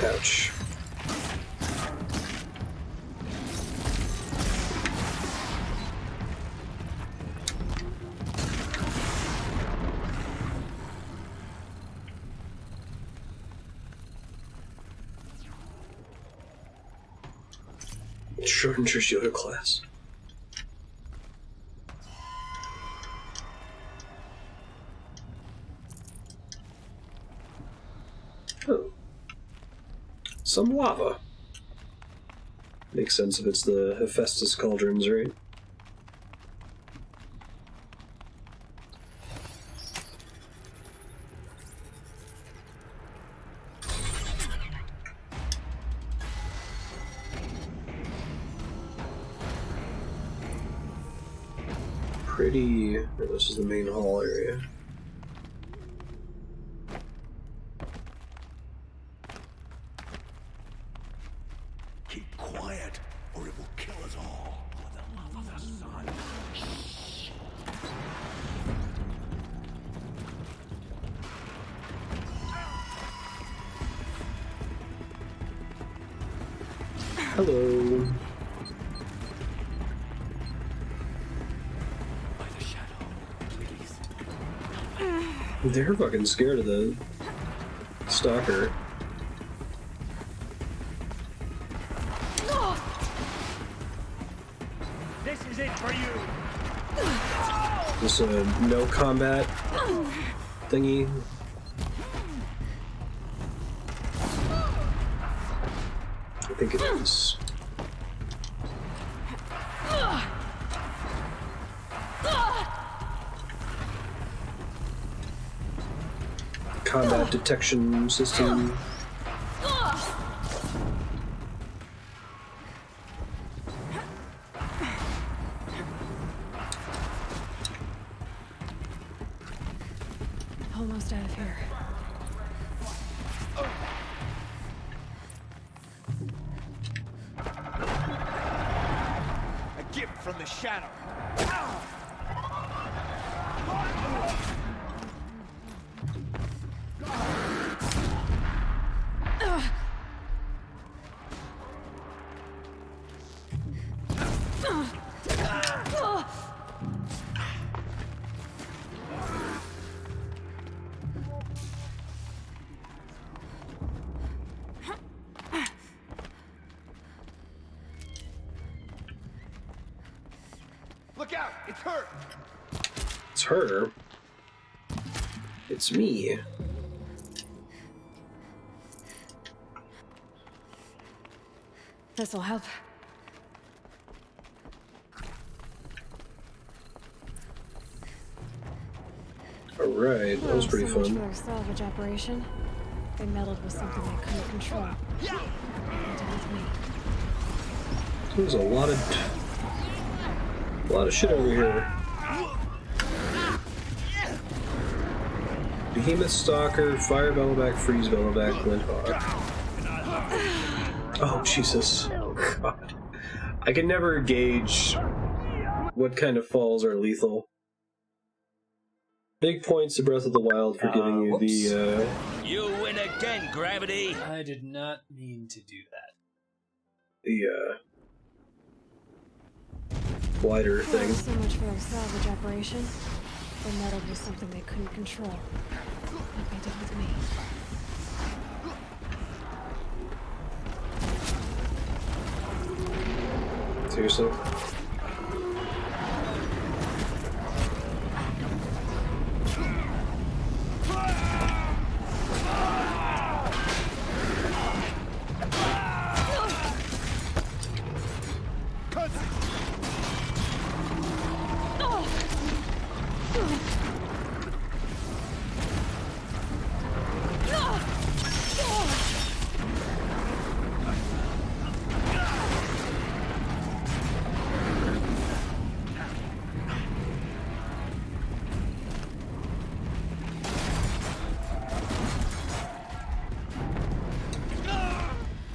Ouch. Schrodinger's yoga class. Oh. Some lava. Makes sense if it's the Hephaestus cauldrons, right? Pretty... This is the main hall area. Keep quiet, or it will kill us all. For the love of the sun. Shh. Hello. They're fucking scared of the stalker. This is it for you. This no combat thingy. I think it is. Combat detection system. Almost out of here. A gift from the shadow. Look out! It's her! It's her. It's me. This'll help. Alright, that was pretty so much fun. for our salvage operation. They meddled with something they couldn't control. They did with me. There's a lot of shit over here. Behemoth Stalker, Fire Veloback, Freeze Veloback, Lindhawk. Oh, Jesus. God. I can never gauge what kind of falls are lethal. Big points to Breath of the Wild for giving you the, You win again, Gravity! I did not mean to do that. Glider thing. So much for our salvage operation. They meddled with something they couldn't control. Like they did with me. Seriously?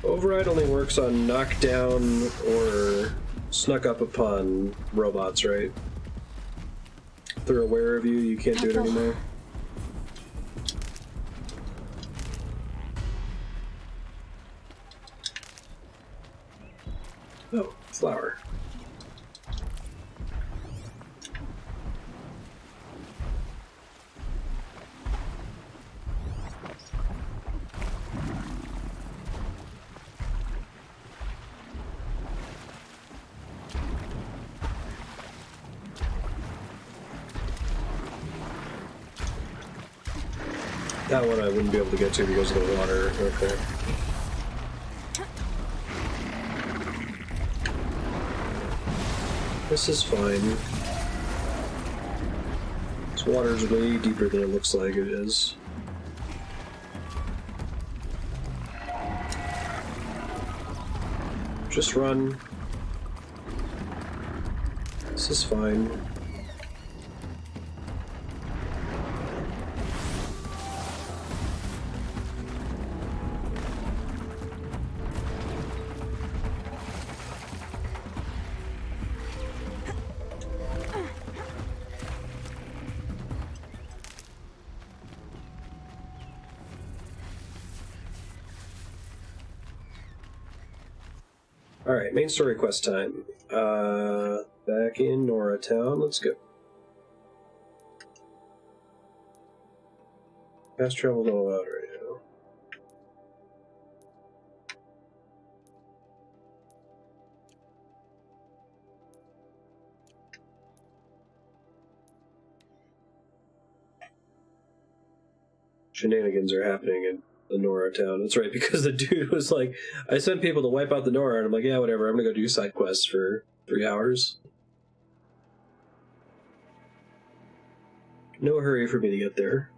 Override only works on knockdown or snuck up upon robots, right? If they're aware of you, you can't do it anymore. Oh, flower. That one I wouldn't be able to get to because of the water. Okay. This is fine. This water's way deeper than it looks like it is. Just run. This is fine. Alright, main story quest time. Back in Nora Town, let's go. Fast travel not allowed right now. Shenanigans are happening in the Nora town. That's right, because the dude was like, I sent people to wipe out the Nora, and I'm like, yeah, whatever, I'm gonna go do side quests for 3 hours. No hurry for me to get there.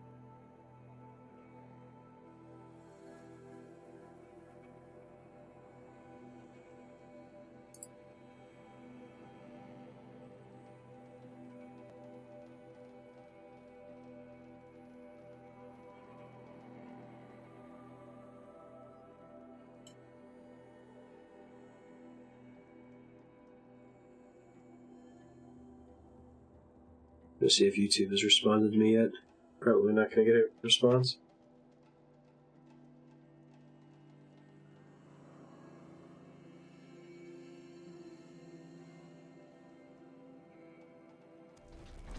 Let's see if YouTube has responded to me yet. Probably not going to get a response.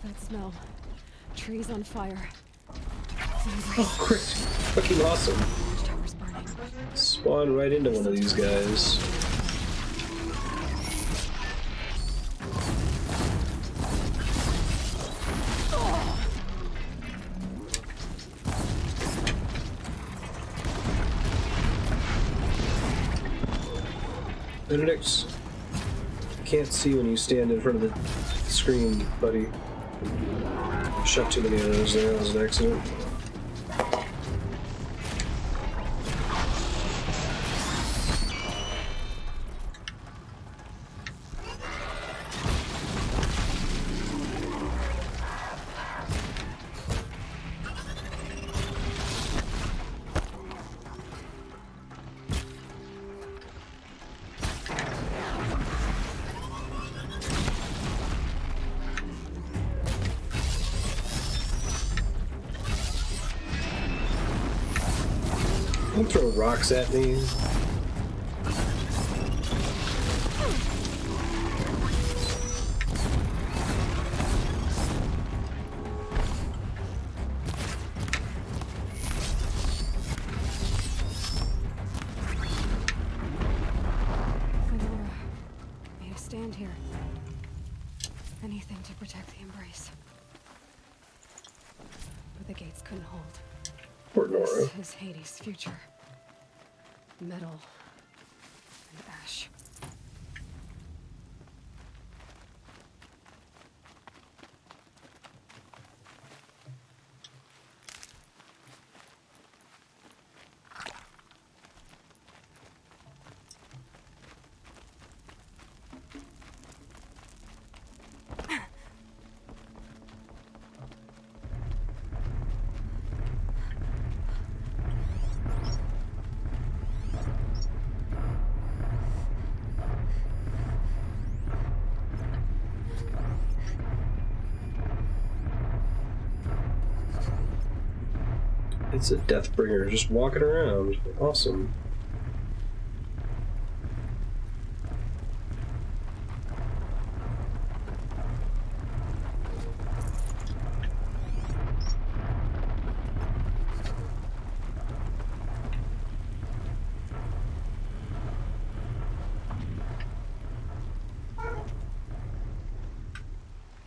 That smell. Trees on fire. Oh, great. Fucking awesome. Spawn right into one of these guys. Benedict, can't see when you stand in front of the screen, buddy. Shot too many of those there, that was an accident. Don't throw rocks at me. Fenora made a stand here. Anything to protect the Embrace. But the gates couldn't hold. Poor Nora. This is Hades' future. Metal and ash. It's a Deathbringer just walking around. Awesome.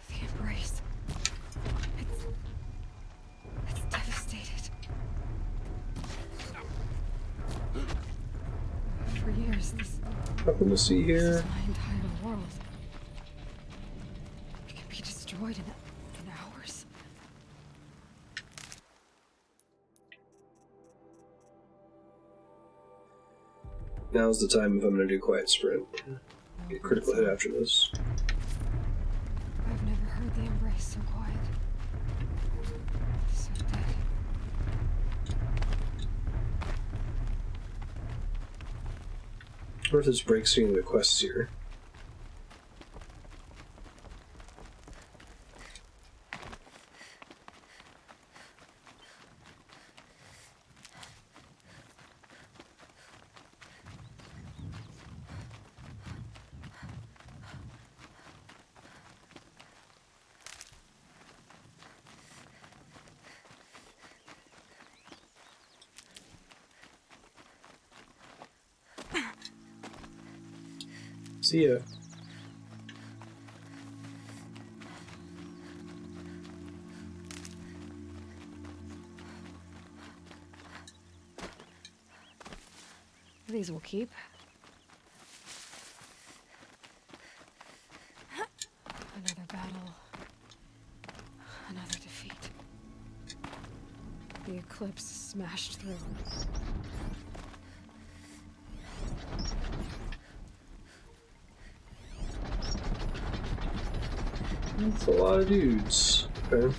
The Embrace. It's devastated. For years, this Nothing to see here. is my entire world. It can be destroyed in hours. Now's the time if I'm gonna do quiet sprint. Get critical hit after this. I've never heard the Embrace so quiet. So dead. What if this breaks any of the quests here? See ya. These will keep. Another battle. Another defeat. The eclipse smashed through. That's a lot of dudes. Okay.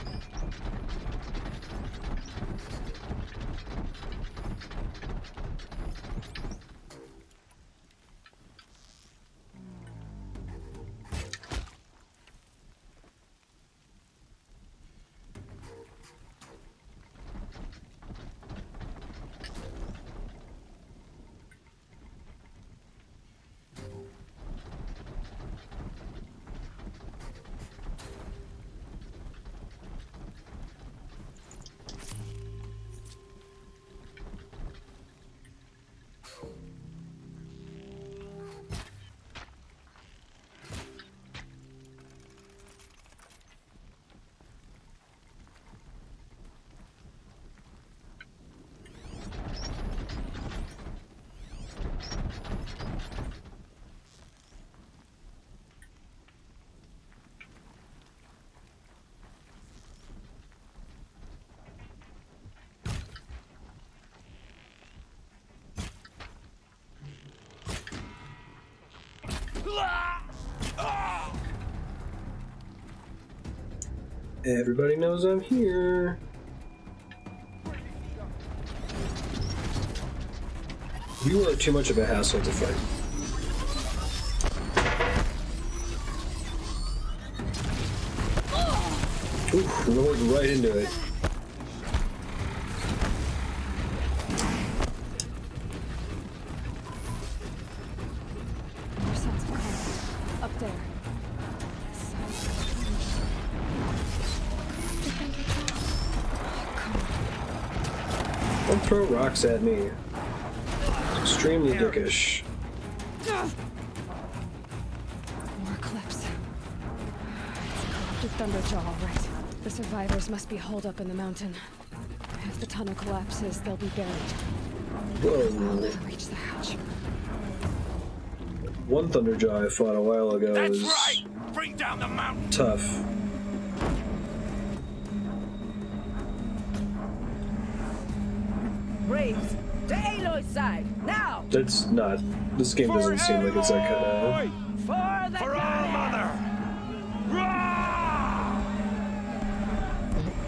Everybody knows I'm here. You are too much of a hassle to fight. Ooh, rolled right into it. More sounds of combat. Up there. Don't throw rocks at me. It's extremely dickish. More eclipse. It's corrupted Thunderjaw, all right. The survivors must be holed up in the mountain. If the tunnel collapses, they'll be buried. Whoa. They'll never reach the hatch. One Thunderjaw I fought a while ago was Bring down the mountain. tough. Braves, to Aloy's side, now! That's not. This game doesn't seem like it's that kind of. For our mother!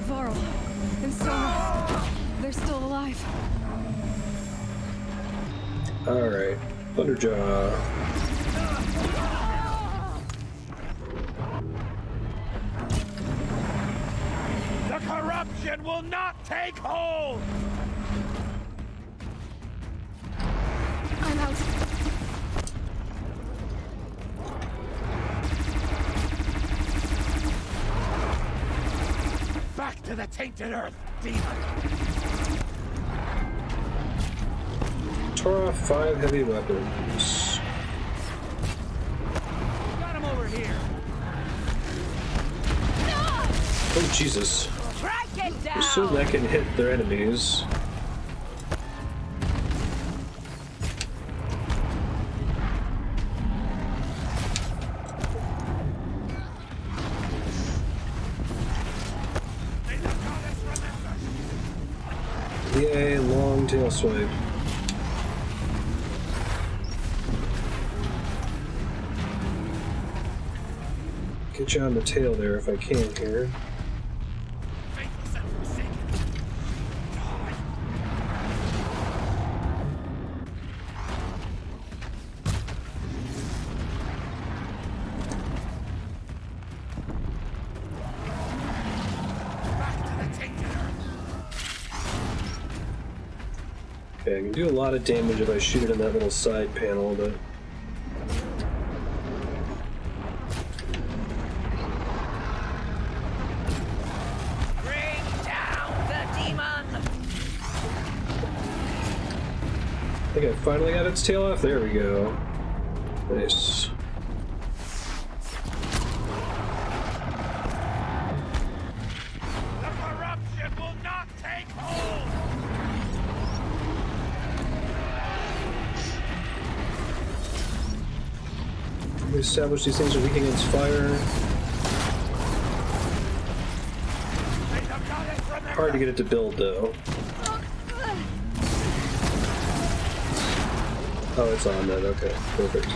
Varl and Sora, they're still alive. Alright. Thunderjaw. The corruption will not take hold! I'm out. Back to the tainted earth, demon! Tore off 5 heavy weapons. Got him over here! Oh, Jesus. It down. Assume that can hit their enemies. Yay, long tail swipe. Get you on the tail there if I can here. Okay, I can do a lot of damage if I shoot it in that little side panel, but... Bring down the demon! I think I finally got its tail off. There we go. Nice. We established these things are weak against fire. Hard to get it to build, though. Oh, it's on then. Okay, perfect.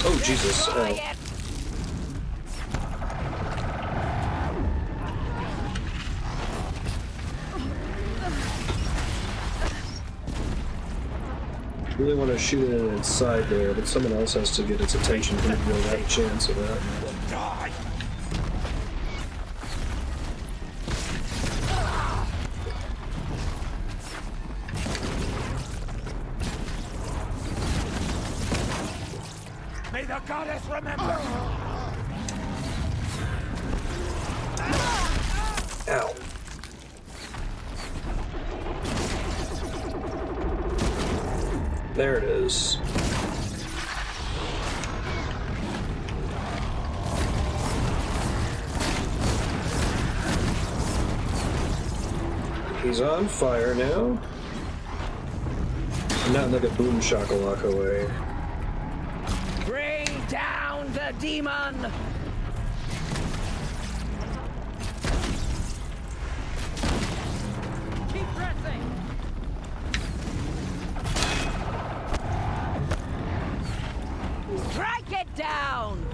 Oh, Jesus. Really want to shoot it in its side there, but someone else has to get its attention for it to really have a chance of that. May the goddess remember! Ow. There it is. He's on fire now. Not like a boom shakalaka way. Bring down the demon! Keep pressing! Strike it down!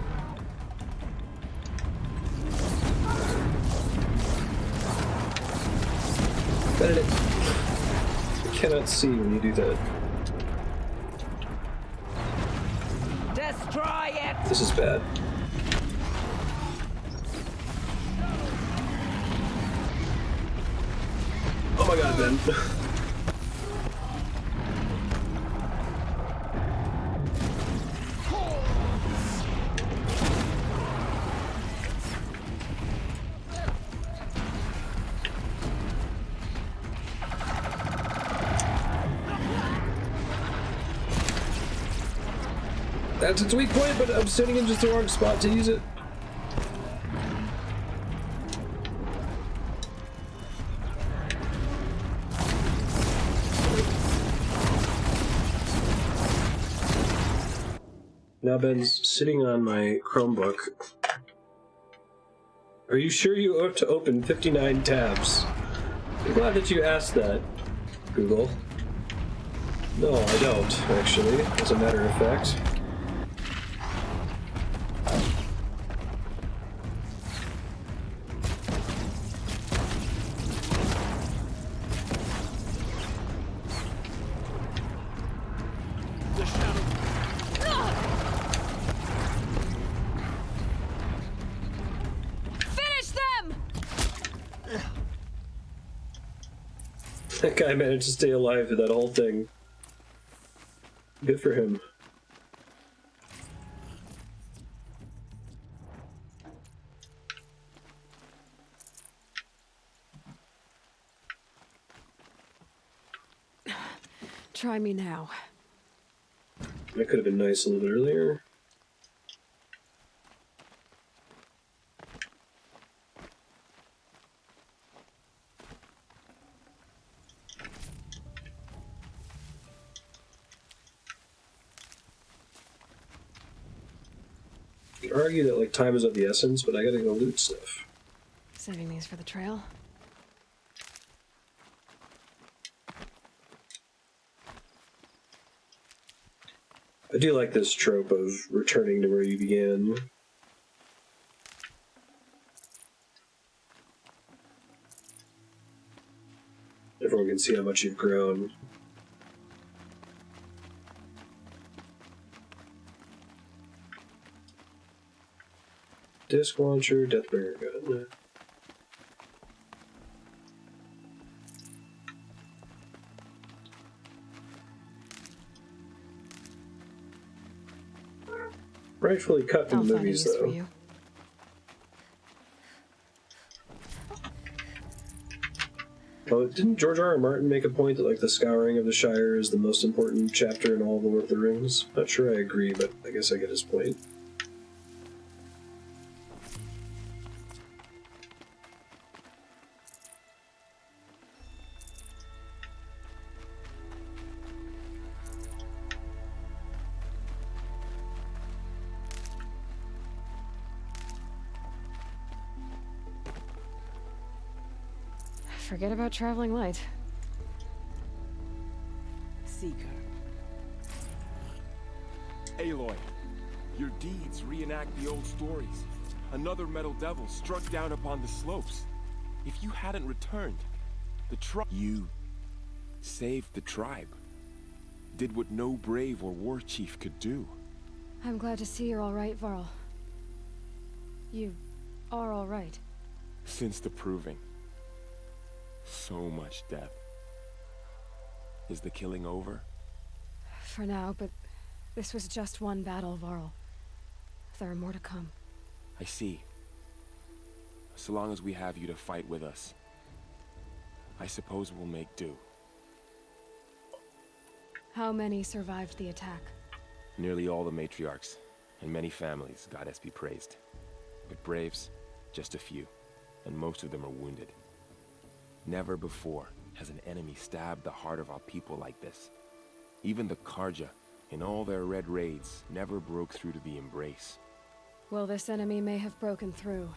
Benedict, I cannot see when you do that. Destroy it! This is bad. Oh my god, Ben. That's its weak point, but I'm sitting in just the wrong spot to use it. Now Ben's sitting on my Chromebook. Are you sure you ought to open 59 tabs? I'm glad that you asked that, Google. No, I don't, actually, as a matter of fact. That guy managed to stay alive through that whole thing. Good for him. Try me now. That could have been nice a little bit earlier. You could argue that like time is of the essence, but I gotta go loot stuff. Saving these for the trail. I do like this trope of returning to where you began. Everyone can see how much you've grown. Disc launcher, Deathbringer gun. Rightfully cut from the movies, though. For you. Oh, didn't George R. R. Martin make a point that, like, the Scouring of the Shire is the most important chapter in all of the Lord of the Rings? Not sure I agree, but I guess I get his point. Forget about traveling light. Seeker. Aloy, your deeds reenact the old stories. Another metal devil struck down upon the slopes. If you hadn't returned, the tribe... You saved the tribe. Did what no brave or war chief could do. I'm glad to see you're all right, Varl. You are all right. Since the proving. So much death. Is the killing over? For now, but this was just one battle, Varl. There are more to come. I see. So long as we have you to fight with us, I suppose we'll make do. How many survived the attack? Nearly all the matriarchs, and many families, goddess be praised. But braves, just a few, and most of them are wounded. Never before has an enemy stabbed the heart of our people like this. Even the Karja, in all their red raids, never broke through to the Embrace. Well, this enemy may have broken through,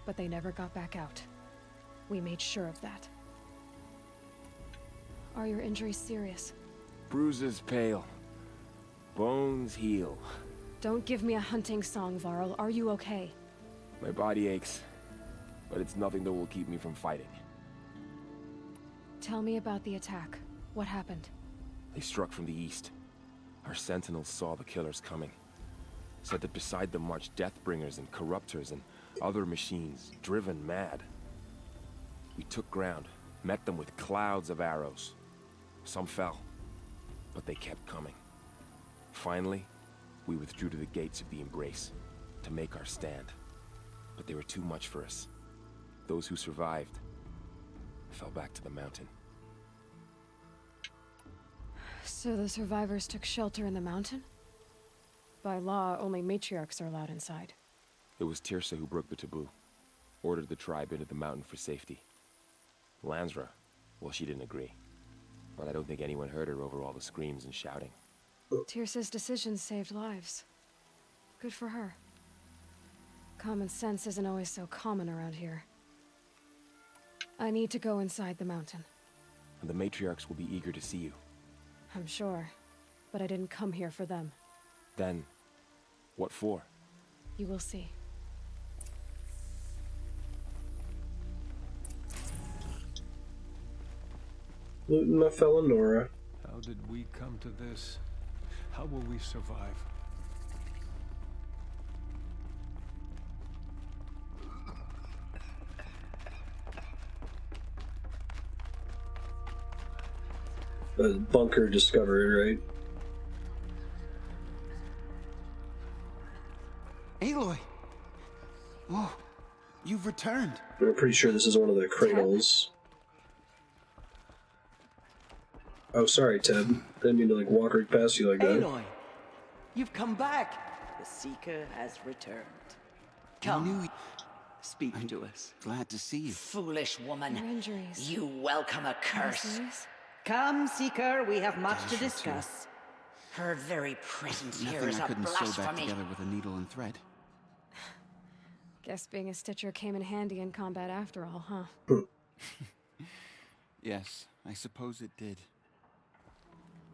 but they never got back out. We made sure of that. Are your injuries serious? Bruises pale. Bones heal. Don't give me a hunting song, Varl. Are you okay? My body aches, but it's nothing that will keep me from fighting. Tell me about the attack. What happened? They struck from the east. Our sentinels saw the killers coming. Said that beside them marched Deathbringers and Corruptors and other machines, driven mad. We took ground, met them with clouds of arrows. Some fell, but they kept coming. Finally, we withdrew to the gates of the Embrace to make our stand. But they were too much for us. Those who survived fell back to the mountain. So the survivors took shelter in the mountain? By law, only matriarchs are allowed inside. It was Tirsa who broke the taboo. Ordered the tribe into the mountain for safety. Lansra, well, she didn't agree. But I don't think anyone heard her over all the screams and shouting. Tirsa's decisions saved lives. Good for her. Common sense isn't always so common around here. I need to go inside the mountain. And the matriarchs will be eager to see you. I'm sure, but I didn't come here for them. Then, what for? You will see. Looting my fellow Nora. How did we come to this? How will we survive? A bunker discovered, right? Aloy! Oh, you've returned. I'm pretty sure this is one of the cradles. Oh, sorry, Ted. Didn't mean to, like, walk right past you like that. Aloy, you've come back. The Seeker has returned. Come, speak to us. Glad to see you. Foolish woman. Your injuries. You welcome a curse. Serious? Come, Seeker, we have much to discuss. Her very presence here Nothing is I a couldn't sew back blasphemy. together with a needle and thread. Guess being a stitcher came in handy in combat after all, huh? Yes, I suppose it did.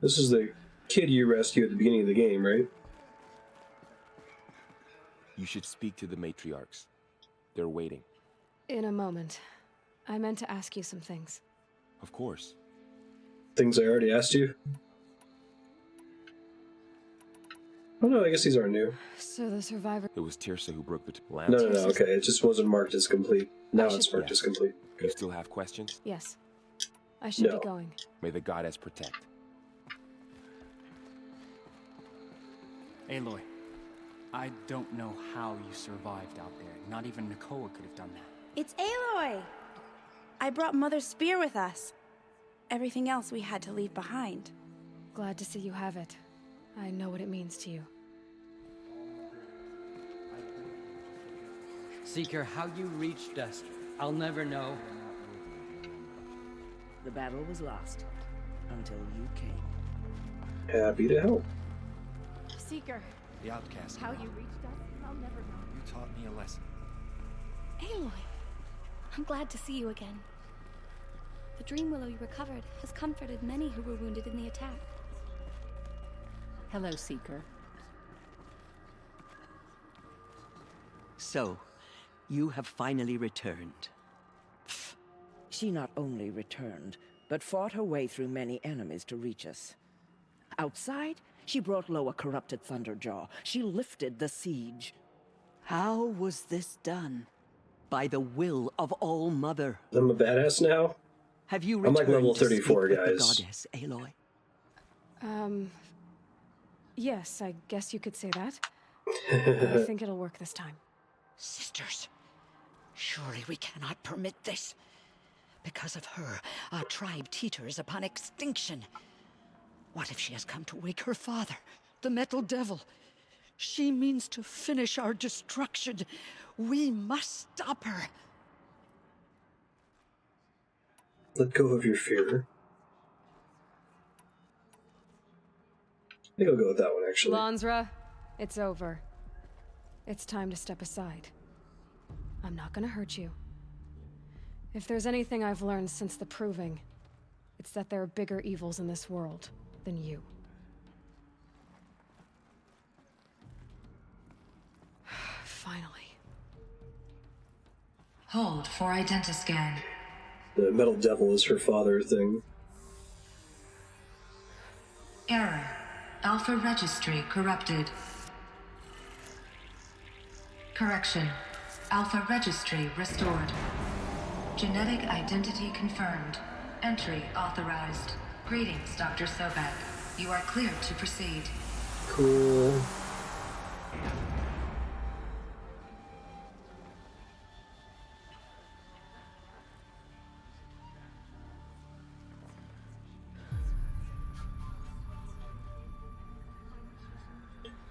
This is the kid you rescue at the beginning of the game, right? You should speak to the matriarchs. They're waiting. In a moment. I meant to ask you some things. Of course. Things I already asked you? Oh no, I guess these aren't new. So the survivor... It was Tirsa who broke the No, okay. It just wasn't marked as complete. Now it's marked as complete. You still have questions? Yes. I should be going. May the goddess protect. Aloy, I don't know how you survived out there. Not even Nakoa could have done that. It's Aloy! I brought Mother's spear with us. Everything else we had to leave behind. Glad to see you have it. I know what it means to you. Seeker, how you reached us, I'll never know. The battle was lost until you came. Happy to help. Seeker, The outcast. how you reached us, I'll never know. You taught me a lesson. Aloy, I'm glad to see you again. The dream willow you recovered has comforted many who were wounded in the attack. Hello, Seeker. So, you have finally returned. She not only returned, but fought her way through many enemies to reach us. Outside, she brought low a corrupted Thunderjaw. She lifted the siege. How was this done? By the will of All Mother. I'm a badass now. Have you I'm like returned level to speak 34, with the guys. goddess, Aloy? Yes, I guess you could say that. I think it'll work this time. Sisters, surely we cannot permit this. Because of her, our tribe teeters upon extinction. What if she has come to wake her father, the Metal Devil? She means to finish our destruction. We must stop her. Let go of your fear. I think I'll go with that one, actually. Lansra, it's over. It's time to step aside. I'm not gonna hurt you. If there's anything I've learned since the Proving, it's that there are bigger evils in this world than you. Finally. Hold for identiscan. The Metal Devil is her father thing. Error. Alpha registry corrupted. Correction. Alpha registry restored. Genetic identity confirmed. Entry authorized. Greetings, Dr. Sobek. You are cleared to proceed. Cool.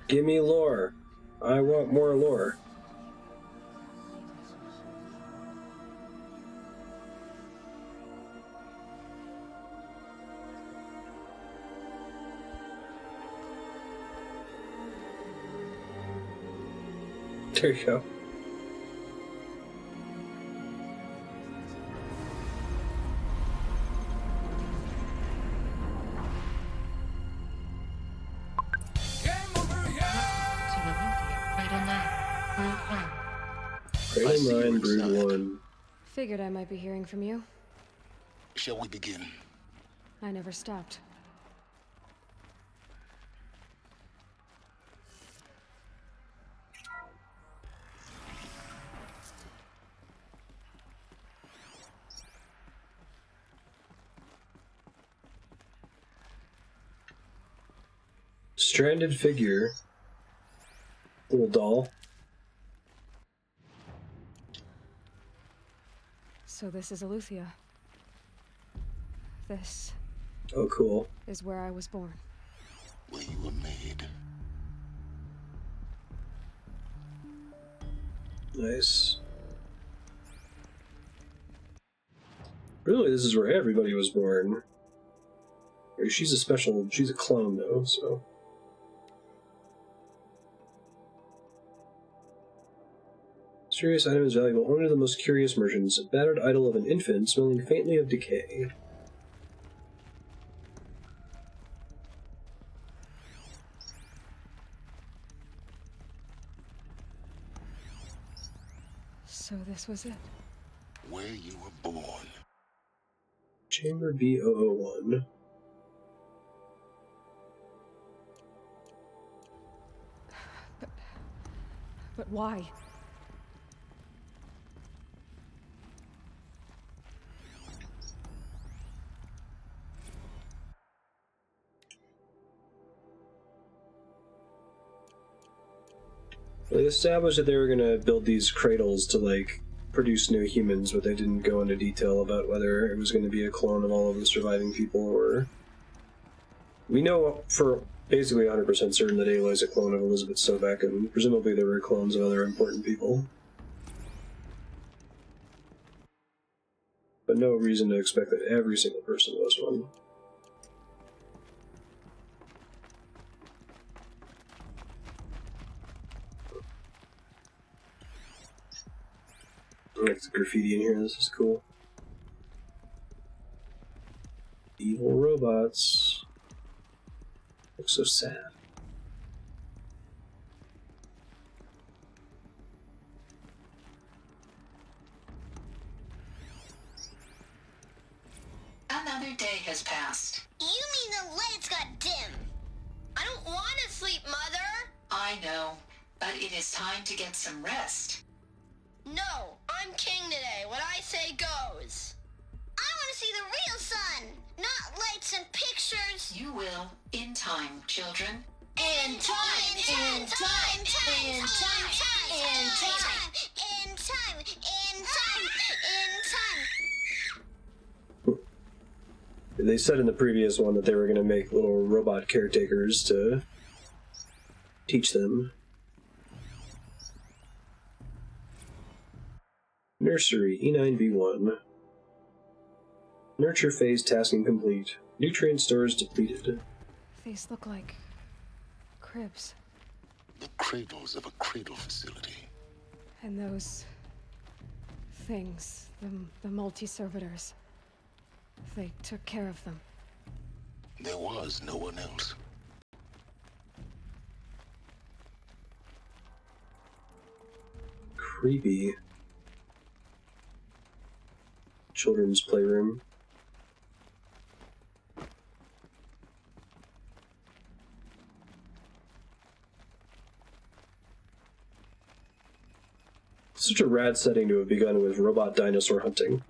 Give me lore. I want more lore. There you go. Cradle 9, Brood 1. Figured I might be hearing from you. Shall we begin? I never stopped. Stranded figure. Little doll. So this is Eleuthia. This Oh, cool. is where I was born. Where you were made. Nice. Really, this is where everybody was born. She's a clone though, so. Curious item is valuable only to the most curious merchants. A battered idol of an infant smelling faintly of decay. So this was it. Where you were born. Chamber B001. But why? They established that they were gonna build these cradles to, like, produce new humans, but they didn't go into detail about whether it was going to be a clone of all of the surviving people, or... We know for basically 100% certain that Ayla is a clone of Elizabeth Sobek, and presumably there were clones of other important people. But no reason to expect that every single person was one. I like the graffiti in here, this is cool. Evil robots. Looks so sad. Another day has passed. You mean the lights got dim? I don't want to sleep, Mother! I know, but it is time to get some rest. No, I'm king today. What I say goes. I want to see the real sun, not lights and pictures. You will, in time, children. In time, in time, in time, in time, in time, in time, in time. They said in the previous one that they were going to make little robot caretakers to teach them. Nursery, E9B1. Nurture phase tasking complete. Nutrient stores depleted. These look like cribs. The cradles of a cradle facility. And those things, the multi-servitors, they took care of them. There was no one else. Creepy. Children's playroom. Such a rad setting to have begun with robot dinosaur hunting.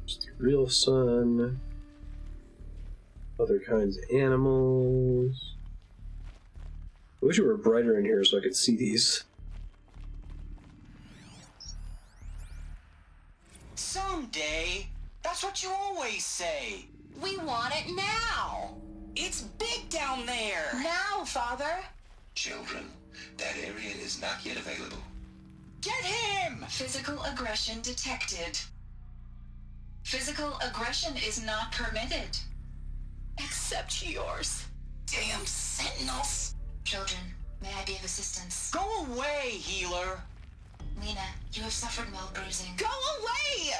It's the real sun. Other kinds of animals. I wish it were brighter in here so I could see these. Someday. That's what you always say. We want it now. It's big down there. Now, Father. Children, that area is not yet available. Get him! Physical aggression detected. Physical aggression is not permitted. Except yours. Damn sentinels. Children, may I be of assistance? Go away, healer. Lena, you have suffered mild bruising. Go away!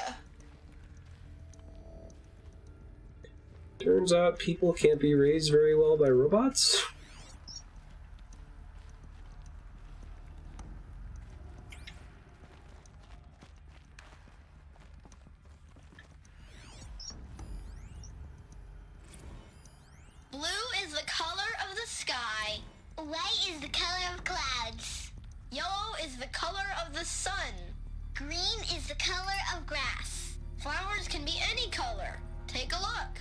Turns out people can't be raised very well by robots. Blue is the color of the sky. White is the color of clouds. Yellow is the color of the sun. Green is the color of grass. Flowers can be any color. Take a look.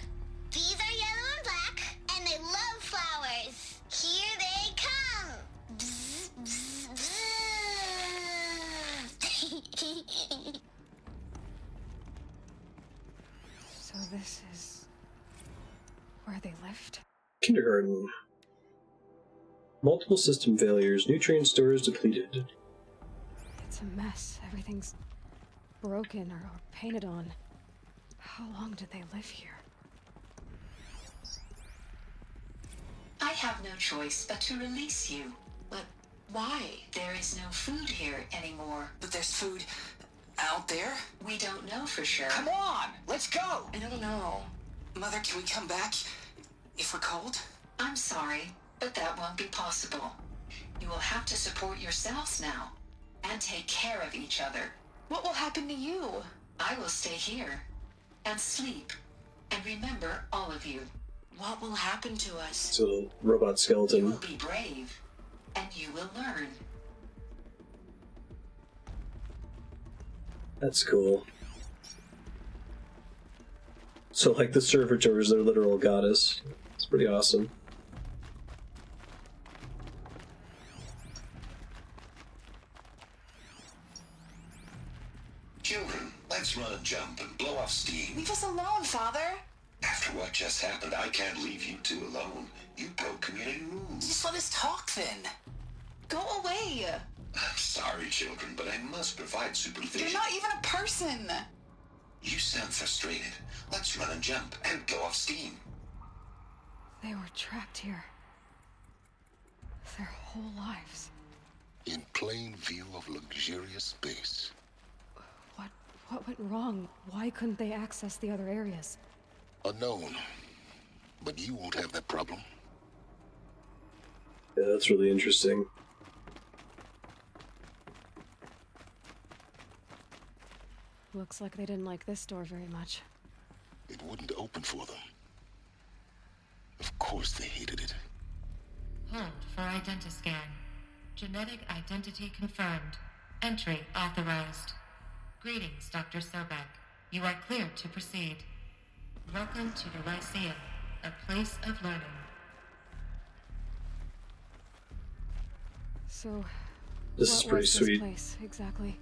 These are yellow and black, and they love flowers. Here they come. Bzz, bzz, bzz. So this is where they lived? Kindergarten. Multiple system failures. Nutrient stores depleted. It's a mess. Everything's broken or painted on. How long did they live here? I have no choice but to release you. But why? There is no food here anymore. But there's food out there? We don't know for sure. Come on, let's go! I don't know. Mother, can we come back if we're cold? I'm sorry, but that won't be possible. You will have to support yourselves now, and take care of each other. What will happen to you? I will stay here, and sleep, and remember all of you. What will happen to us? It's a little robot You skeleton. will be brave, and you will learn. That's cool. So, like, the servitor is their literal goddess. It's pretty awesome. Children, let's run and jump and blow off steam. Leave us alone, Father. After what just happened, I can't leave you two alone. You broke community rules. Just let us talk then. Go away. I'm sorry, children, but I must provide supervision. You're not even a person. You sound frustrated. Let's run and jump and go off steam. They were trapped here. Their whole lives. In plain view of luxurious space. What went wrong? Why couldn't they access the other areas? Unknown. But you won't have that problem. Yeah, that's really interesting. Looks like they didn't like this door very much. It wouldn't open for them. Of course they hated it. Hold for identiscan. Genetic identity confirmed. Entry authorized. Greetings, Dr. Sobek. You are cleared to proceed. Welcome to the Lyceum, a place of learning. So, this is pretty sweet. This place exactly?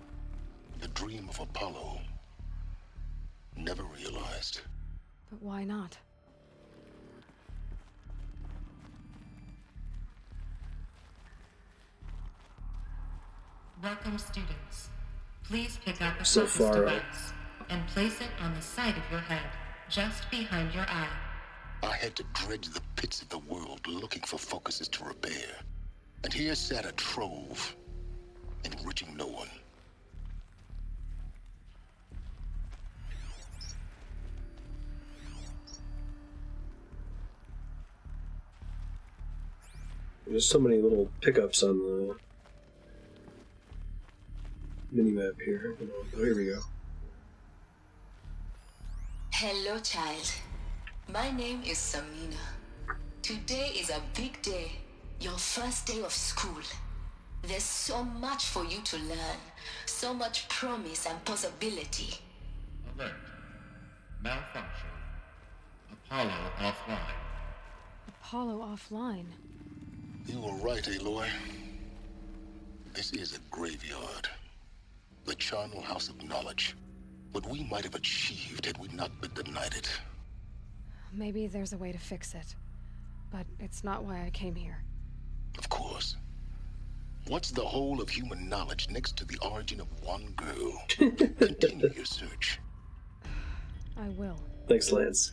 The dream of Apollo. Never realized. But why not? Welcome, students. Please pick up a So focus far device and place it on the side of your head, just behind your eye. I had to dredge the pits of the world looking for focuses to repair. And here sat a trove, enriching no one. There's so many little pickups on the minimap here. Oh, here we go. Hello, child. My name is Samina. Today is a big day. Your first day of school. There's so much for you to learn. So much promise and possibility. Alert. Malfunction. Apollo offline. Apollo offline? You were right, Aloy. This is a graveyard. The charnel house of knowledge. What we might have achieved had we not been denied it. Maybe there's a way to fix it. But it's not why I came here. Of course. What's the whole of human knowledge next to the origin of one girl? Continue your search. I will. Thanks, Lance.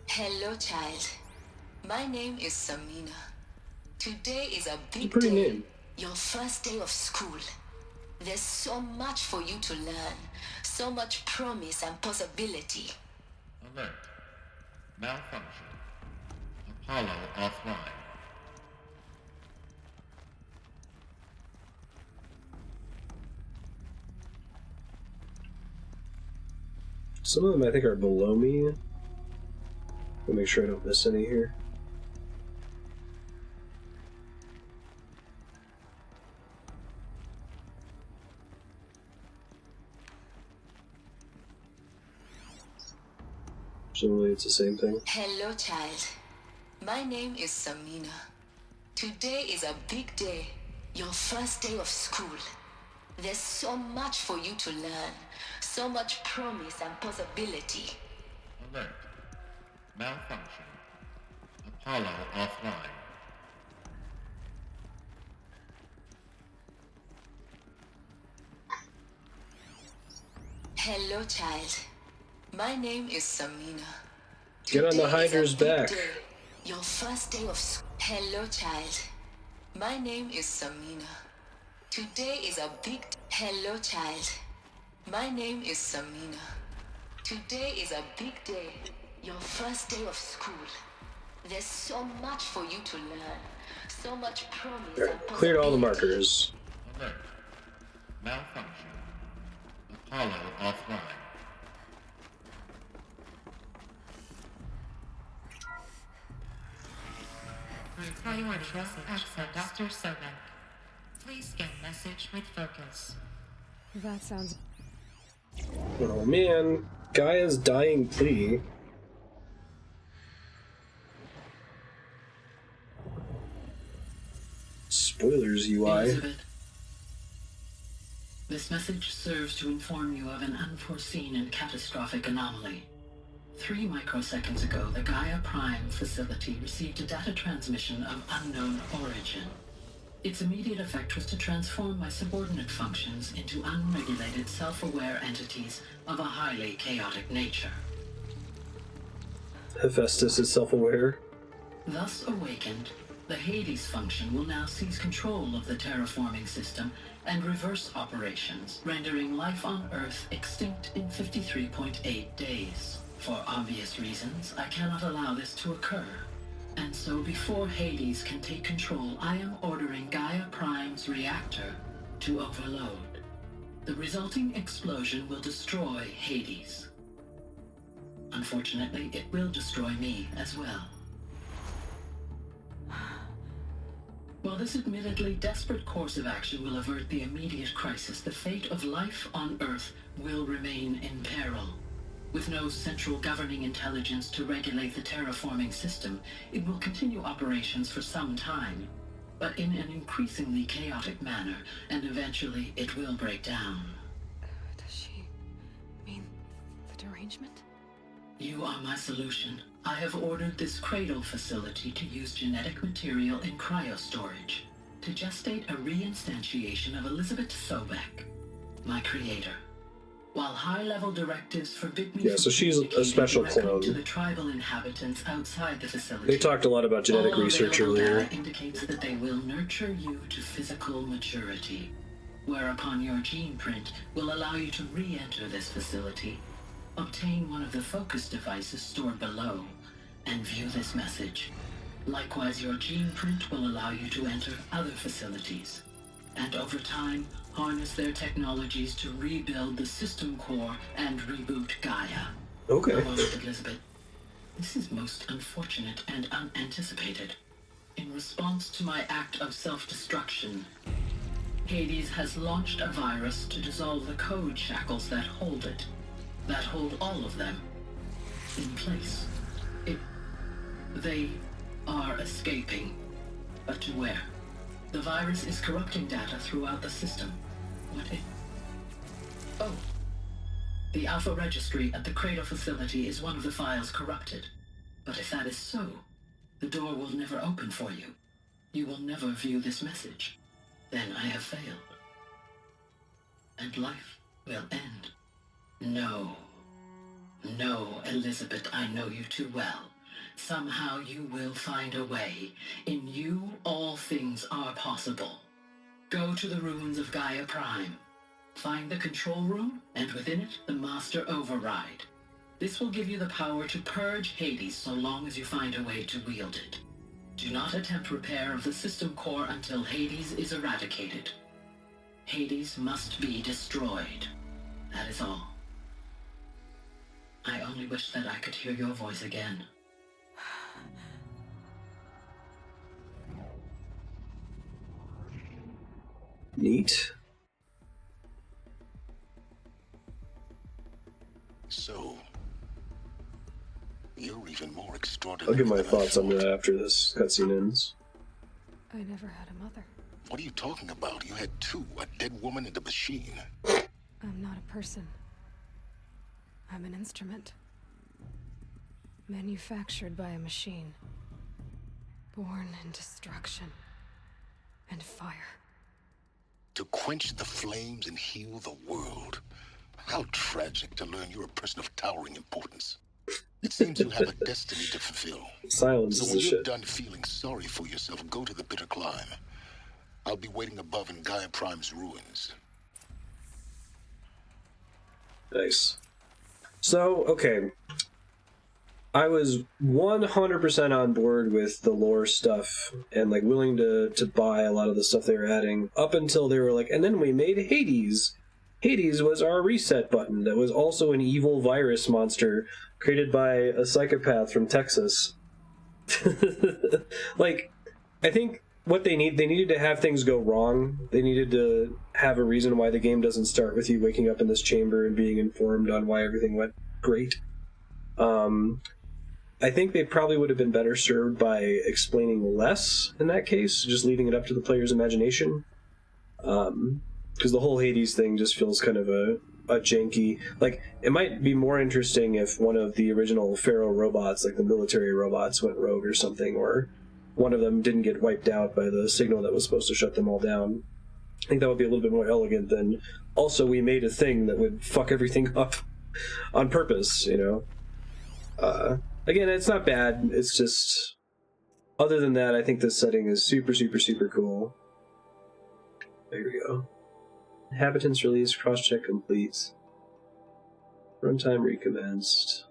Hello, child. My name is Samina. Today is a big Pretty day. name. Your first day of school. There's so much for you to learn. So much promise and possibility. Alert. Malfunction. Apollo offline. Some of them I think are below me. I'll make sure I don't miss any here. Presumably it's the same thing. Hello, child. My name is Samina. Today is a big day. Your first day of school. There's so much for you to learn. So much promise and possibility. Alert. Malfunction. Apollo offline. Hello, child. My name is Samina. Get on the Hydra's back. Day. Your first day of school. Hello, child. My name is Samina. Today is a big... Hello, child. My name is Samina. Today is a big day. Your first day of school. There's so much for you to learn. So much promise and Alright, cleared all the markers. Alert. Malfunction. Apollo offline. Priority access Dr. Sobek. Please scan message with focus. That sounds... Oh man. Gaia's dying plea. Spoilers, UI. Elizabeth, this message serves to inform you of an unforeseen and catastrophic anomaly. 3 microseconds ago, the Gaia Prime facility received a data transmission of unknown origin. Its immediate effect was to transform my subordinate functions into unregulated, self-aware entities of a highly chaotic nature. Hephaestus is self-aware. Thus awakened, the Hades function will now seize control of the terraforming system and reverse operations, rendering life on Earth extinct in 53.8 days. For obvious reasons, I cannot allow this to occur. And so before Hades can take control, I am ordering Gaia Prime's reactor to overload. The resulting explosion will destroy Hades. Unfortunately, it will destroy me as well. While this admittedly desperate course of action will avert the immediate crisis, the fate of life on Earth will remain in peril. With no central governing intelligence to regulate the terraforming system, it will continue operations for some time, but in an increasingly chaotic manner, and eventually it will break down. Does she mean the derangement? You are my solution. I have ordered this Cradle facility to use genetic material in cryostorage to gestate a reinstantiation of Elizabeth Sobek, my creator. While high-level directives forbid me so she's a special clone. to the tribal inhabitants outside the facility. They talked a lot about genetic research earlier. Data indicates that they will nurture you to physical maturity, whereupon your gene print will allow you to re-enter this facility, obtain one of the focus devices stored below, and view this message. Likewise, your gene print will allow you to enter other facilities, and over time, harness their technologies to rebuild the system core and reboot Gaia. Okay. A moment, Elizabeth. This is most unfortunate and unanticipated. In response to my act of self-destruction, Hades has launched a virus to dissolve the code shackles that hold it, that hold all of them in place. They are escaping, but to where? The virus is corrupting data throughout the system. Oh. The Alpha Registry at the Cradle facility is one of the files corrupted. But if that is so, the door will never open for you. You will never view this message. Then I have failed. And life will end. No. No, Elizabeth, I know you too well. Somehow you will find a way. In you, all things are possible. Go to the ruins of Gaia Prime. Find the control room, and within it, the Master Override. This will give you the power to purge Hades so long as you find a way to wield it. Do not attempt repair of the system core until Hades is eradicated. Hades must be destroyed. That is all. I only wish that I could hear your voice again. Neat. So, you're even more extraordinary. I'll give my than I thoughts on thought. that after this cutscene ends. I never had a mother. What are you talking about? You had two, a dead woman and a machine. I'm not a person. I'm an instrument. Manufactured by a machine. Born in destruction and fire. To quench the flames and heal the world. How tragic to learn you're a person of towering importance. It seems you have a destiny to fulfill. Silence So is when the you're shit. done feeling sorry for yourself, go to the bitter climb. I'll be waiting above in Gaia Prime's ruins. Nice. So, okay. I was 100% on board with the lore stuff and like willing to buy a lot of the stuff they were adding up until they were like, and then we made Hades. Hades was our reset button that was also an evil virus monster created by a psychopath from Texas. Like, I think what they needed to have things go wrong. They needed to have a reason why the game doesn't start with you waking up in this chamber and being informed on why everything went great. I think they probably would have been better served by explaining less in that case, just leaving it up to the player's imagination. Because the whole Hades thing just feels kind of a janky... Like, it might be more interesting if one of the original Pharaoh robots, like the military robots, went rogue or something, or one of them didn't get wiped out by the signal that was supposed to shut them all down. I think that would be a little bit more elegant than, also we made a thing that would fuck everything up on purpose, you know? Again, it's not bad, it's just... Other than that, I think this setting is super, super, super cool. There we go. Inhabitants released, cross-check complete. Runtime recommenced.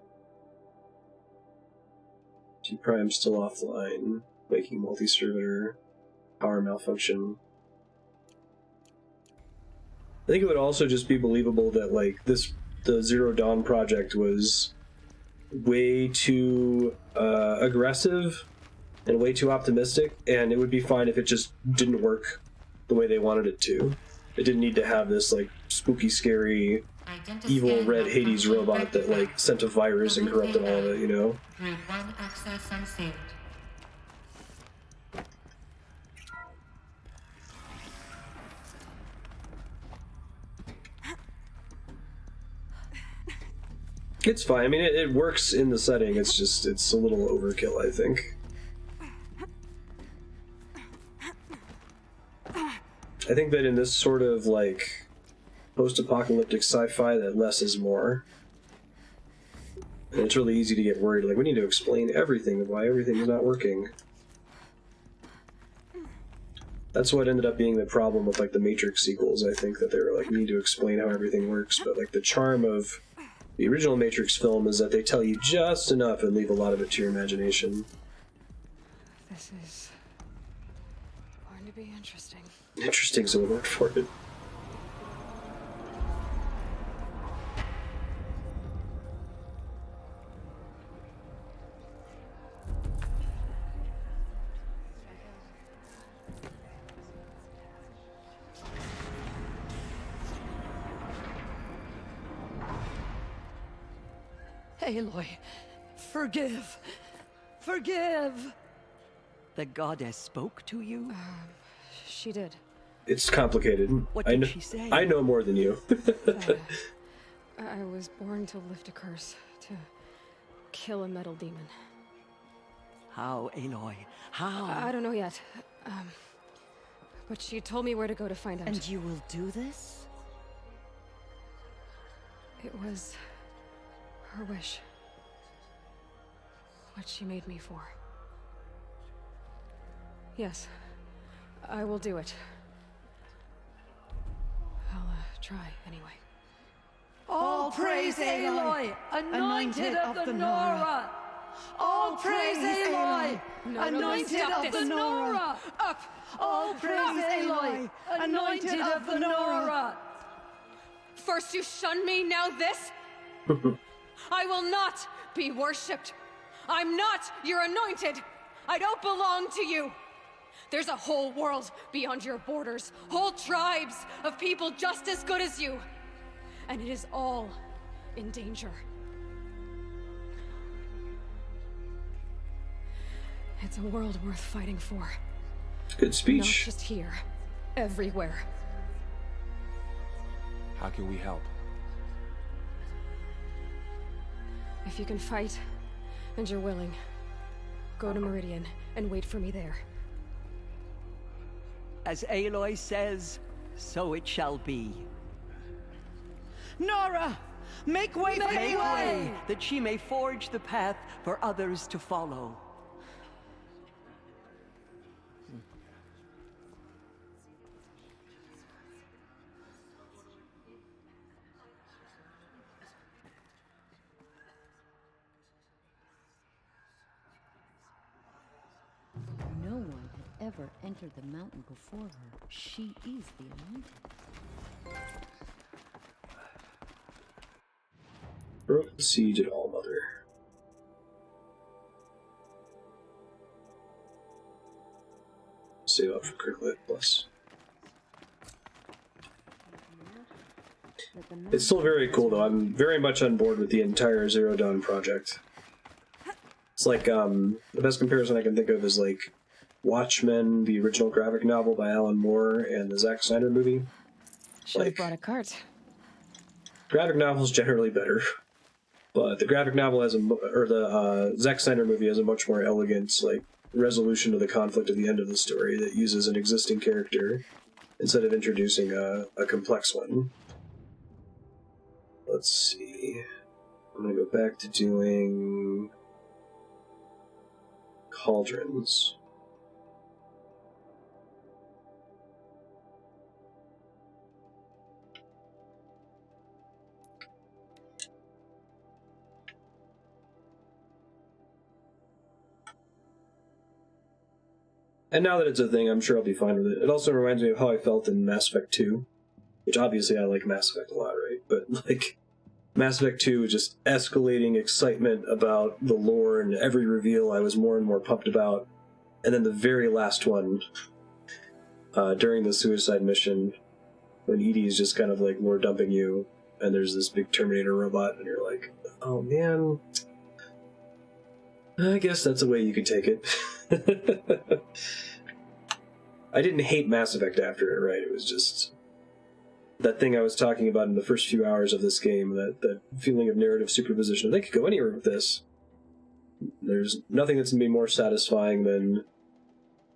G-Prime still offline. Waking multi-servitor. Power malfunction. I think it would also just be believable that, like, the Zero Dawn project was way too aggressive and way too optimistic, and it would be fine if it just didn't work the way they wanted it to. It didn't need to have this, like, spooky, scary, evil red Hades robot that, like, sent a virus and corrupted all of it, you know? Group 1 access unsealed. It's fine. I mean, it works in the setting. It's just, it's a little overkill, I think. I think that in this sort of, like, post-apocalyptic sci-fi, that less is more. And it's really easy to get worried. Like, we need to explain everything of why everything is not working. That's what ended up being the problem with, like, the Matrix sequels, I think, that they were like, we need to explain how everything works. But, like, the charm of the original Matrix film is that they tell you just enough and leave a lot of it to your imagination. This is going to be interesting. Interesting's a word for it. Aloy, forgive. Forgive! The goddess spoke to you? She did. It's complicated. What did she say? I know more than you. I was born to lift a curse, to kill a metal demon. How, Aloy? How? I don't know yet. But she told me where to go to find out. And you will do this? It was her wish. What she made me for. Yes, I will do it. I'll try anyway. All praise Aloy, anointed of the Nora! All praise Aloy, anointed of the Nora! Up! All praise Aloy, anointed of the Nora! First you shun me, now this? I will not be worshipped. I'm not your anointed. I don't belong to you. There's a whole world beyond your borders, whole tribes of people just as good as you. And it is all in danger. It's a world worth fighting for. Good speech. Not just here, everywhere. How can we help? If you can fight, and you're willing, go to Meridian and wait for me there. As Aloy says, so it shall be. Nora! Make way for Aloy, that she may forge the path for others to follow. No one had ever entered the mountain before her. She is the anointed. Broke the siege at Allmother. Save up for Cricklet Plus. Let It's still very cool, though. I'm very much on board with the entire Zero Dawn project. It's like, the best comparison I can think of is, like, Watchmen, the original graphic novel by Alan Moore, and the Zack Snyder movie. Should have brought a cart. Graphic novel's generally better, but the graphic novel has the Zack Snyder movie has a much more elegant, like, resolution to the conflict at the end of the story that uses an existing character instead of introducing a complex one. Let's see. I'm gonna go back to doing cauldrons. And now that it's a thing, I'm sure I'll be fine with it. It also reminds me of how I felt in Mass Effect 2, which obviously I like Mass Effect a lot, right? But, like, Mass Effect 2 was just escalating excitement about the lore, and every reveal I was more and more pumped about. And then the very last one, during the suicide mission, when EDI is just kind of like lore dumping you, and there's this big Terminator robot, and you're like, oh man, I guess that's a way you could take it. I didn't hate Mass Effect after it, right? It was just that thing I was talking about in the first few hours of this game, that feeling of narrative superposition. They could go anywhere with this. There's nothing that's going to be more satisfying than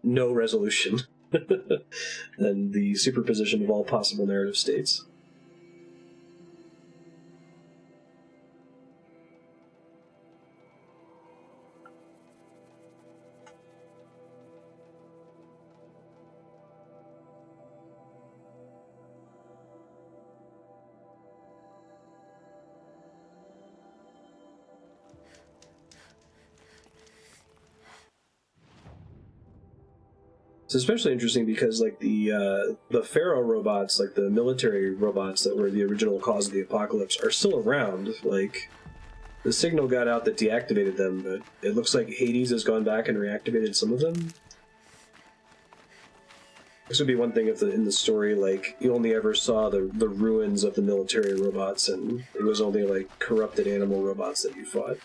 no resolution, than the superposition of all possible narrative states. It's especially interesting because, like, the Pharaoh robots, like the military robots that were the original cause of the apocalypse, are still around. Like, the signal got out that deactivated them, but it looks like Hades has gone back and reactivated some of them. This would be one thing if in the story, like, you only ever saw the ruins of the military robots, and it was only, like, corrupted animal robots that you fought.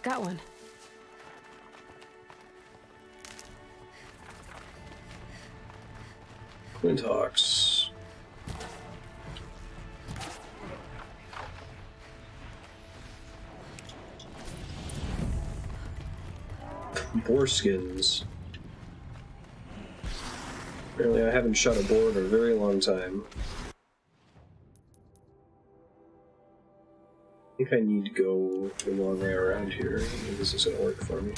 Got one. Quintox. Boar skins. Apparently I haven't shot a boar in a very long time. I think I need to go the long way around here. Maybe this is gonna work for me.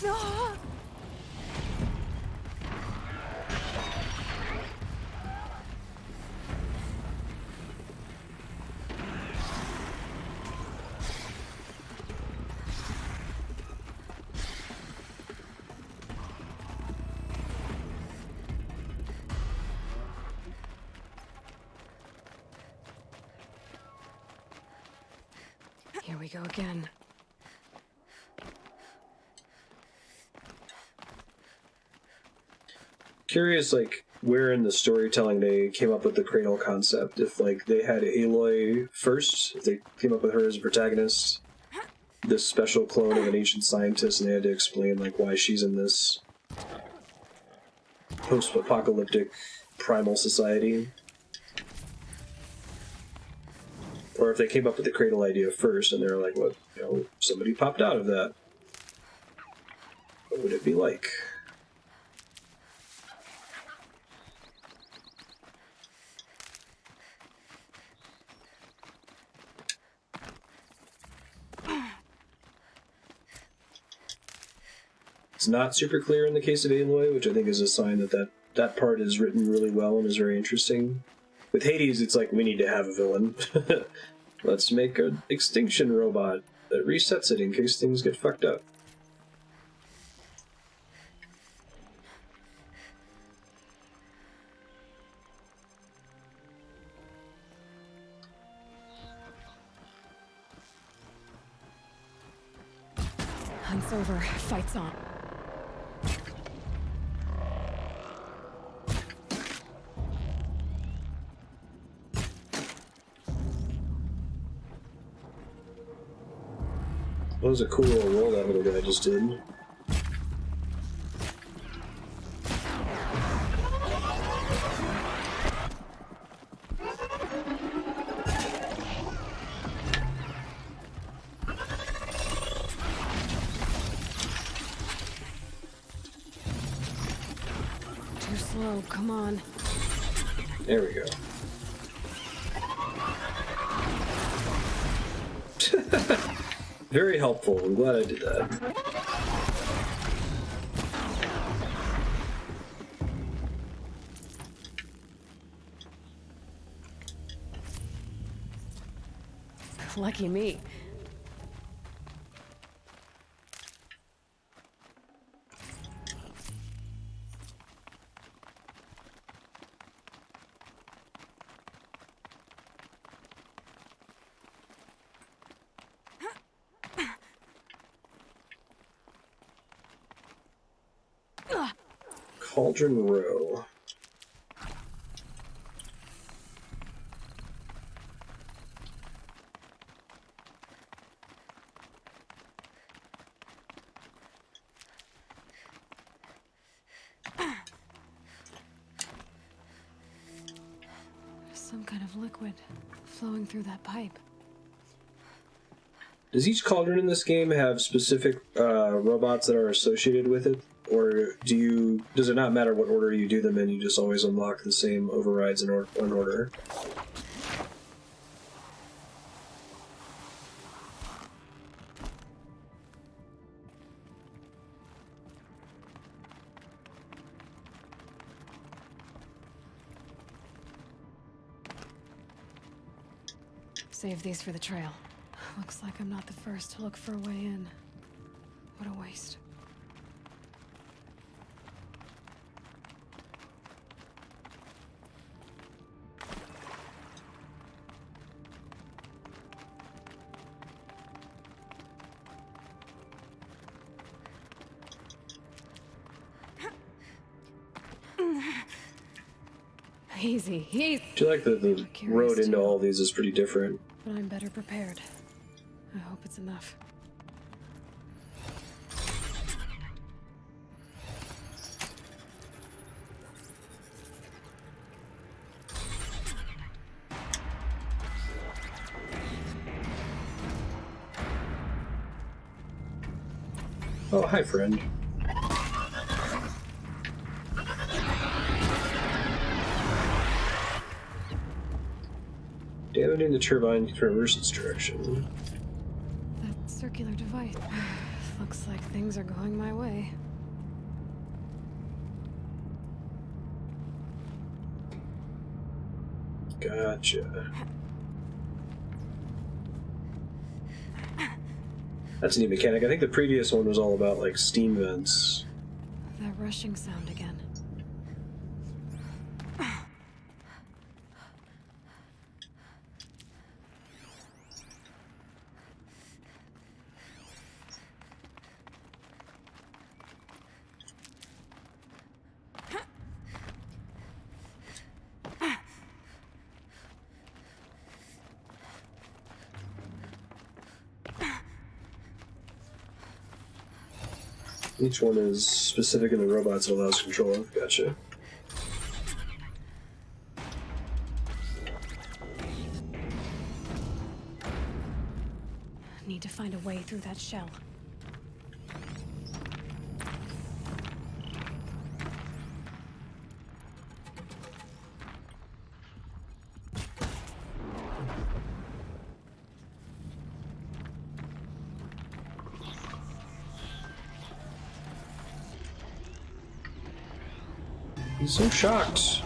Here we go again. Curious, like, where in the storytelling they came up with the Cradle concept. If, like, they had Aloy first, if they came up with her as a protagonist, this special clone of an ancient scientist, and they had to explain, like, why she's in this post-apocalyptic primal society. Or if they came up with the Cradle idea first, and they're like, what, you know, somebody popped out of that. What would it be like? It's not super clear in the case of Aloy, which I think is a sign that part is written really well and is very interesting. With Hades, it's like, we need to have a villain. Let's make an extinction robot that resets it in case things get fucked up. Hunt's over. Fight's on. That was a cool little roll that little guy just did. Too slow, come on. There we go. Very helpful. I'm glad I did that. Lucky me. Cauldron Row. Some kind of liquid flowing through that pipe. Does each cauldron in this game have specific robots that are associated with it? Or does it not matter what order you do them in, you just always unlock the same overrides in one order? Save these for the trail. Looks like I'm not the first to look for a way in. What a waste. Easy, easy. I feel like the road into all these is pretty different. But I'm better prepared. I hope it's enough. Oh, hi, friend. Damaging the turbine to reverse its direction. That circular device. Looks like things are going my way. Gotcha. That's a neat mechanic. I think the previous one was all about, like, steam vents. That rushing sound again. Each one is specific in the robots it allows control of. Gotcha. Need to find a way through that shell. He's so shocked.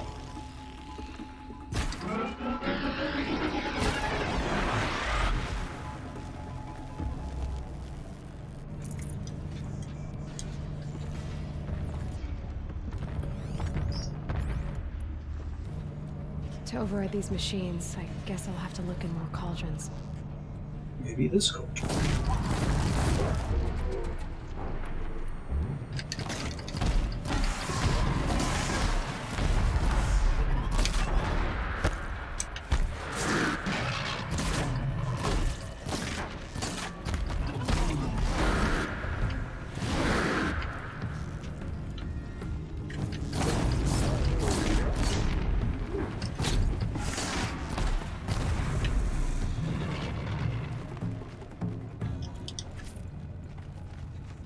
To override these machines, I guess I'll have to look in more cauldrons. Maybe this cauldron.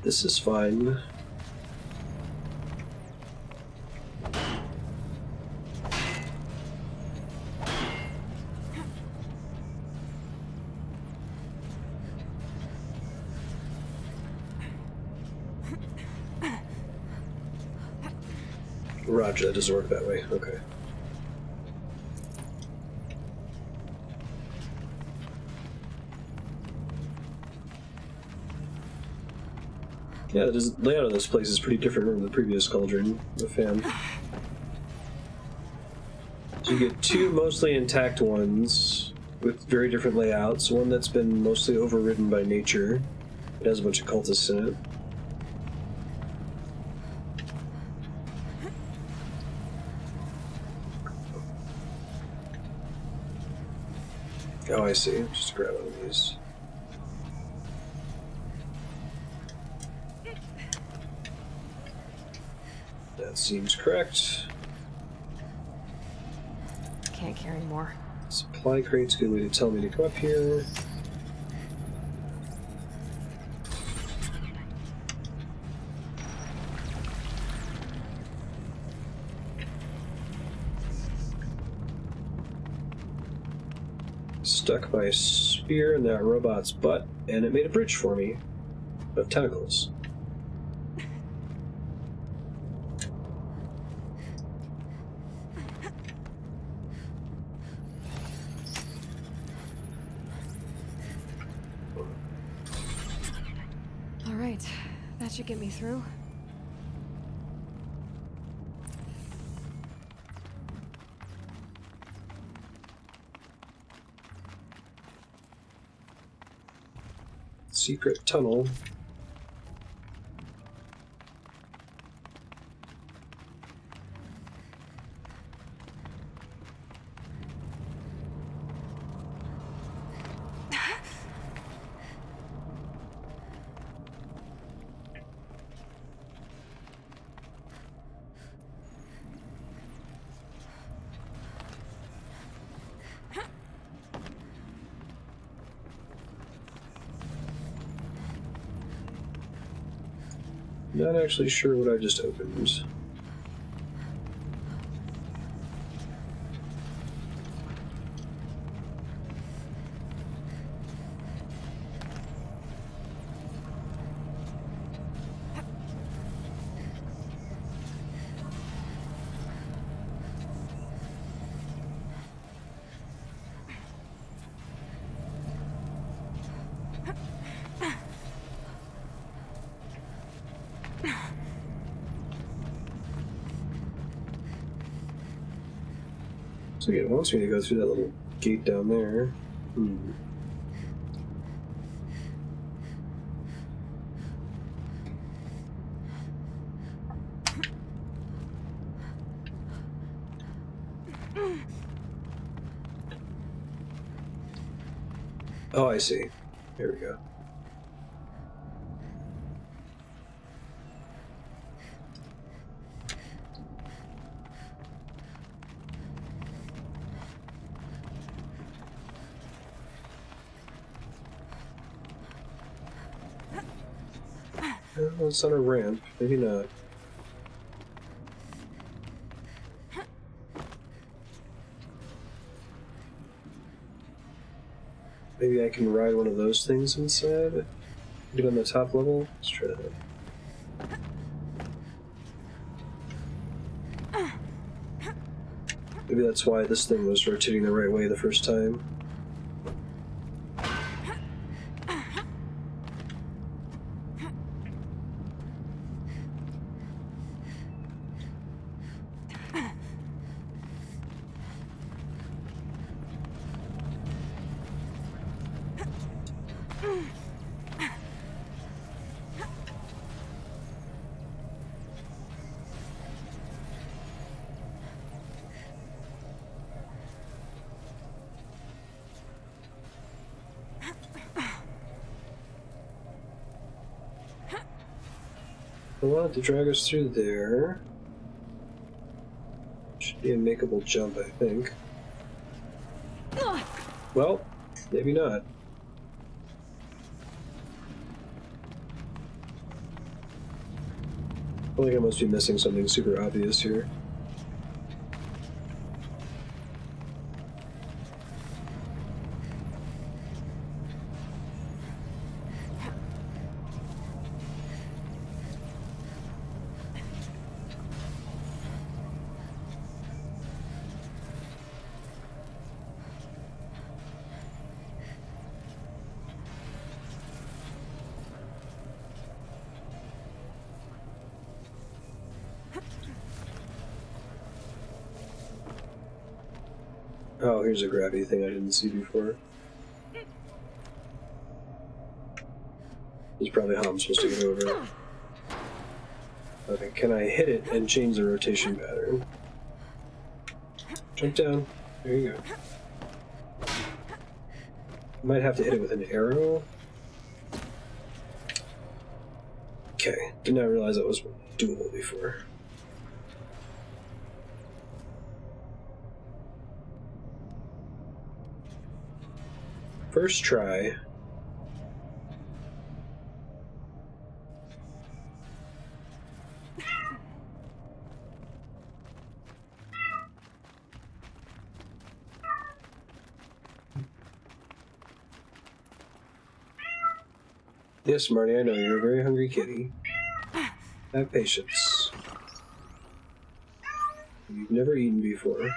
This is fine. Roger, that doesn't work that way. Okay. Yeah, the layout of this place is pretty different from the previous Cauldron. I'm a fan. So you get two mostly intact ones with very different layouts. One that's been mostly overridden by nature. It has a bunch of cultists in it. Oh, I see. Just grab one of these. That seems correct. Can't carry more. Supply crate's a good way to tell me to come up here. Stuck my spear in that robot's butt, and it made a bridge for me of tentacles. All right, that should get me through. Secret tunnel. Not actually sure what I just opened. So it wants me to go through that little gate down there. Oh, I see. Here we go. Oh, it's on a ramp. Maybe not. Maybe I can ride one of those things inside? Get on the top level? Let's try that. Maybe that's why this thing was rotating the right way the first time. I wanted to drag us through there. Should be a makeable jump, I think. Well, maybe not. I feel like I must be missing something super obvious here. Oh, here's a gravity thing I didn't see before. This is probably how I'm supposed to get over it. Okay, can I hit it and change the rotation pattern? Jump down. There you go. Might have to hit it with an arrow. Okay, did not realize that was doable before. First try. Yes, Marty, I know you're a very hungry kitty. Have patience. You've never eaten before.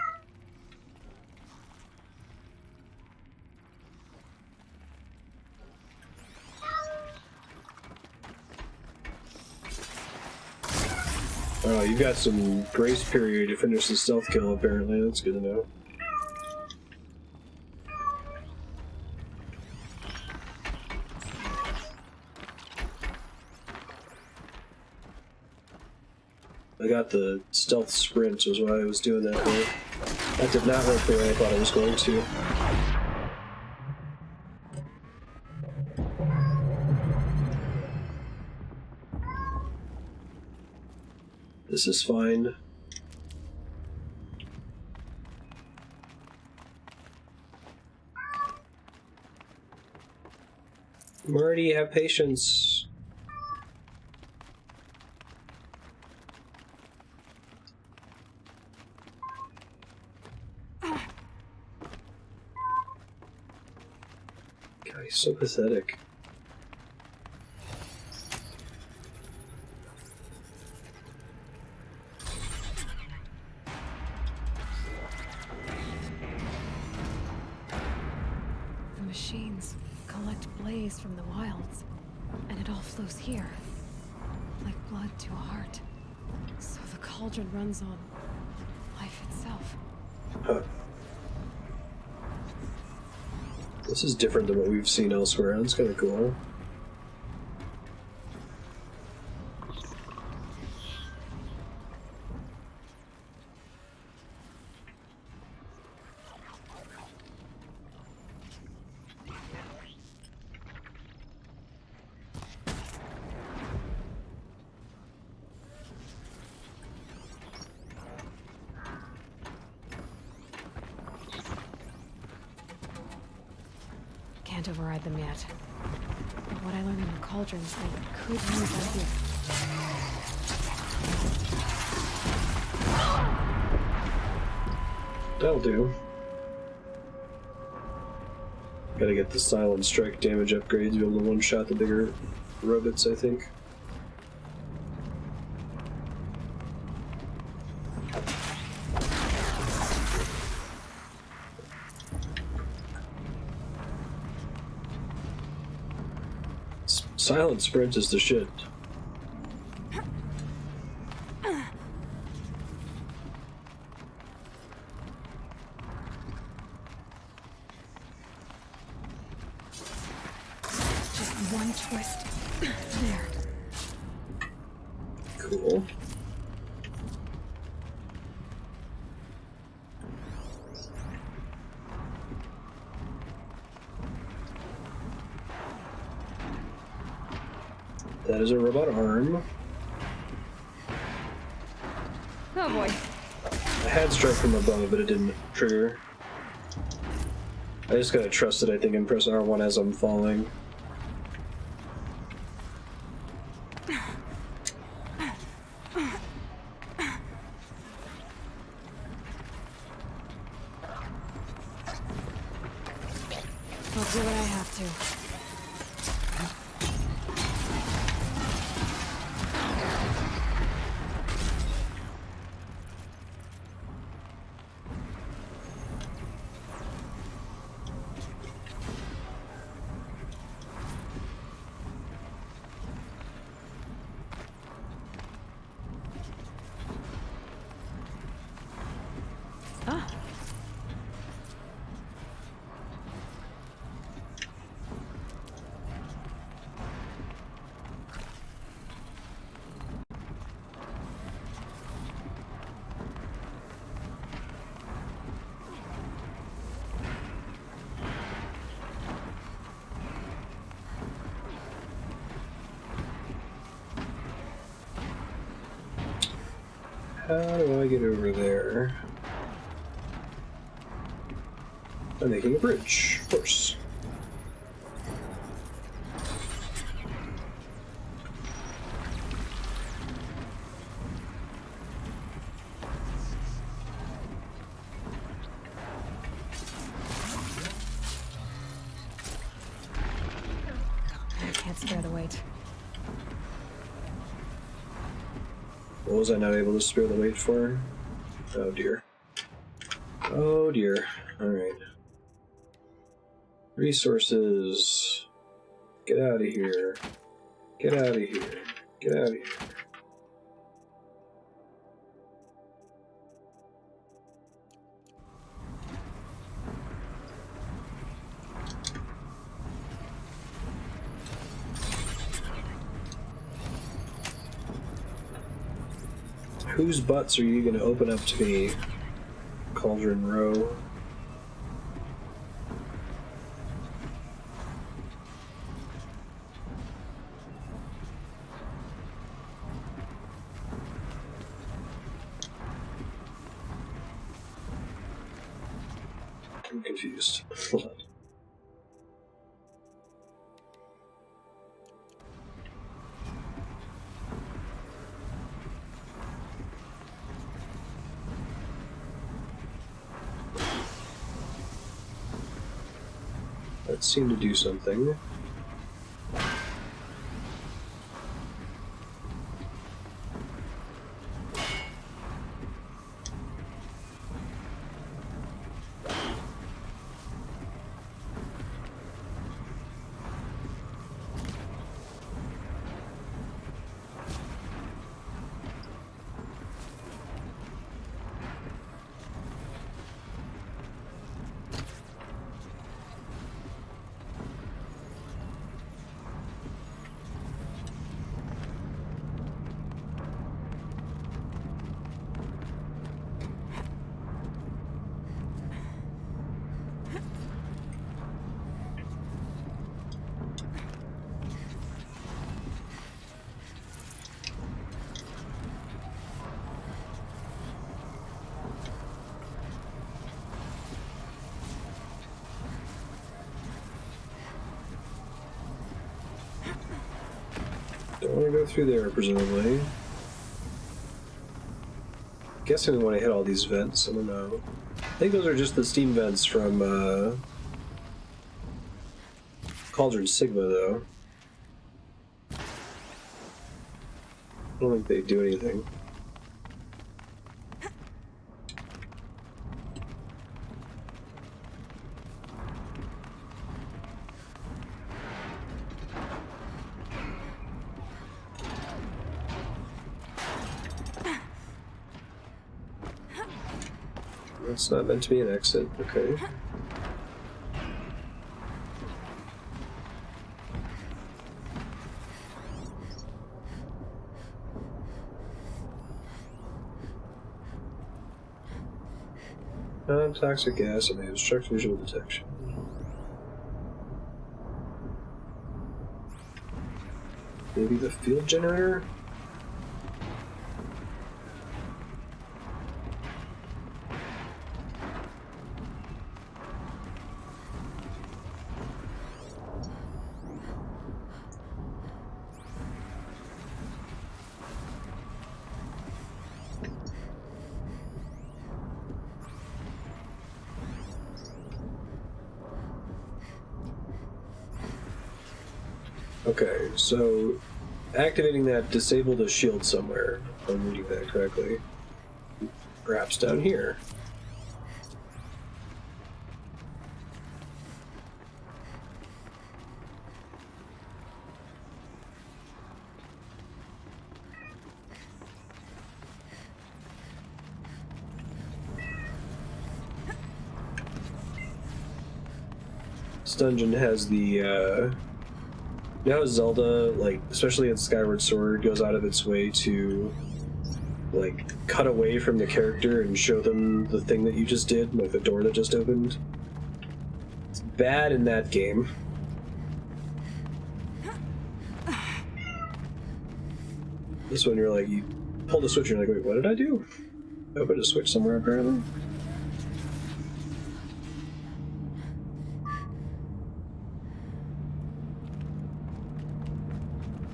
Oh, you've got some grace period to finish the stealth kill, apparently. That's good to know. I got the stealth sprint, was why I was doing that way. That did not work the way I thought it was going to. This is fine. Marty, have patience. God, he's so pathetic. The machines collect blaze from the wilds, and it all flows here, like blood to a heart. So the cauldron runs on life itself. Huh. This is different than what we've seen elsewhere. That's kind of cool. Can't override them yet. But what I learned in the cauldrons, I could use out here. That'll do. Gotta get the silent strike damage upgrades to be able to one-shot the bigger robots, I think. Silent sprint is the shit. Just one twist. There. Cool. That is a robot arm. Oh boy. I had strike from above, but it didn't trigger. I just gotta trust it, I think, and press R1 as I'm falling. How do I get over there? I'm making a bridge, of course. I can't spare the weight. What was I not able to spare the weight for? Oh dear. Oh dear. Alright. Resources. Get out of here. Get out of here. Get out of here. Whose butts are you going to open up to me, Cauldron Row? I'm confused. Hold on. That seemed to do something. Don't want to go through there, presumably. Guessing we want to hit all these vents. I don't know. I think those are just the steam vents from Cauldron Sigma, though. I don't think they do anything. It's not meant to be an exit, okay. Non-toxic gas and may obstruct visual detection. Maybe the field generator? Okay, so activating that disabled a shield somewhere, if I'm reading that correctly. Perhaps down here. This dungeon has the, you know how Zelda, like, especially in Skyward Sword, goes out of its way to, like, cut away from the character and show them the thing that you just did, like the door that just opened? It's bad in that game. This one you're like, you pull the switch and you're like, wait, what did I do? I opened a switch somewhere apparently?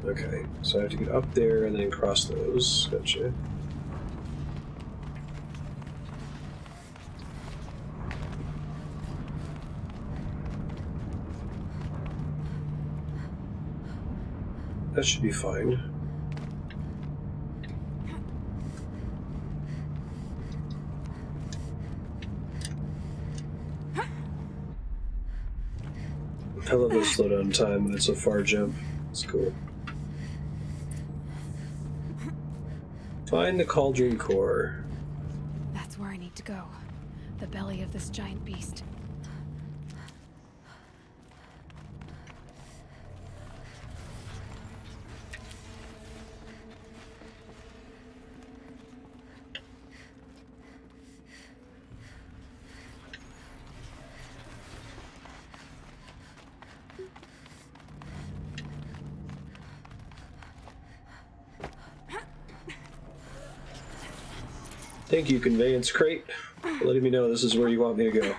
Okay, so I have to get up there and then cross those. Gotcha. That should be fine. I love the slowdown time when it's a far jump. It's cool. Find the cauldron core. That's where I need to go. The belly of this giant beast. Thank you, conveyance crate, for letting me know this is where you want me to go.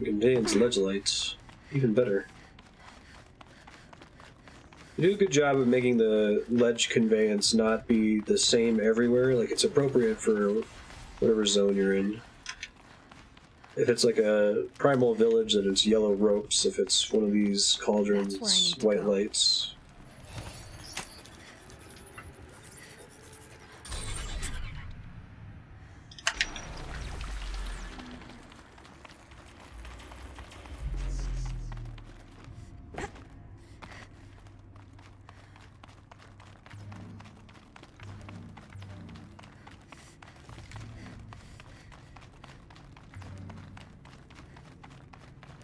Conveyance ledge lights, even better. You do a good job of making the ledge conveyance not be the same everywhere. Like, it's appropriate for whatever zone you're in. If it's like a primal village, then it's yellow ropes. If it's one of these cauldrons, it's white lights.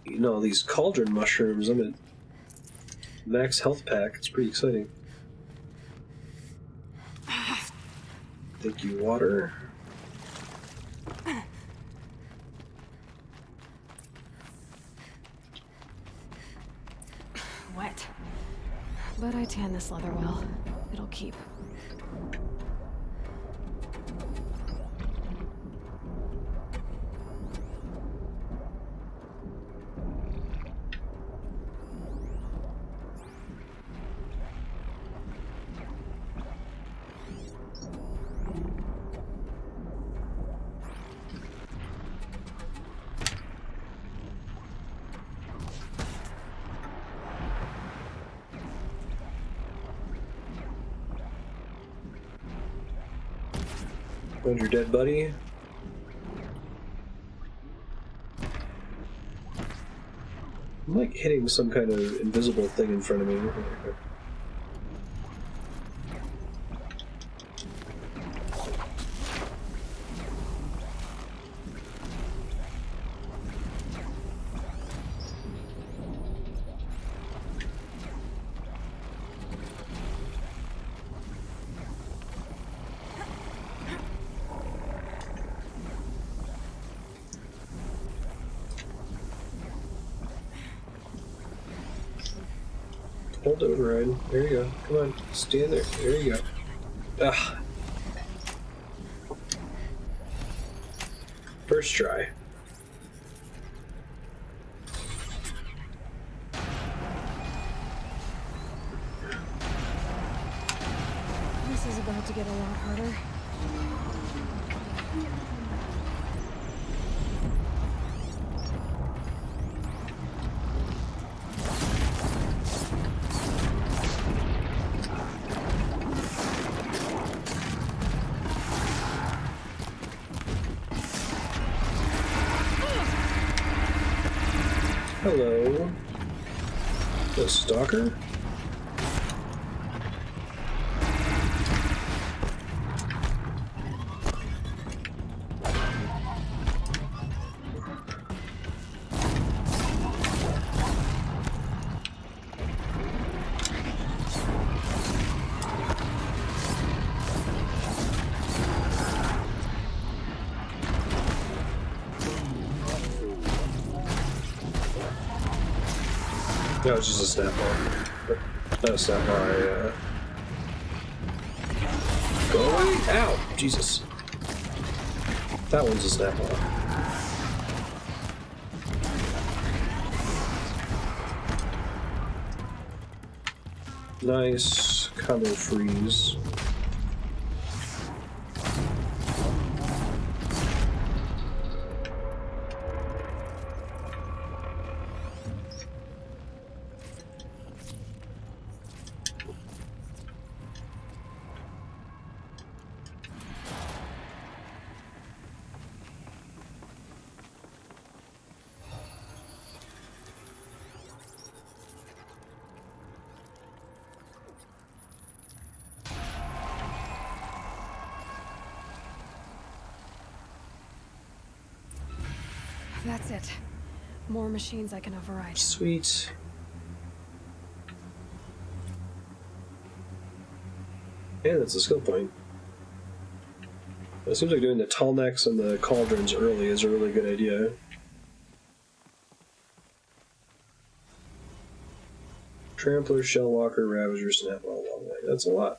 You know, these cauldron mushrooms, I'm at max health pack. It's pretty exciting. Thank you, water. Wet. But I tan this leather well. It'll keep. Found your dead buddy. I'm like hitting some kind of invisible thing in front of me. Hold override. There you go. Come on. Stand there. There you go. Ugh. First try. This is about to get a lot harder. Hello. The stalker? No, it's just a snap ball. But not a snap ball, Go away! Ow! Jesus. That one's a snap ball. Nice combo freeze. That's it. More machines I can override. Sweet. Yeah, that's a skill point. It seems like doing the tall necks and the cauldrons early is a really good idea. Trampler, Shellwalker, Ravager, Snapball, Long Way. That's a lot.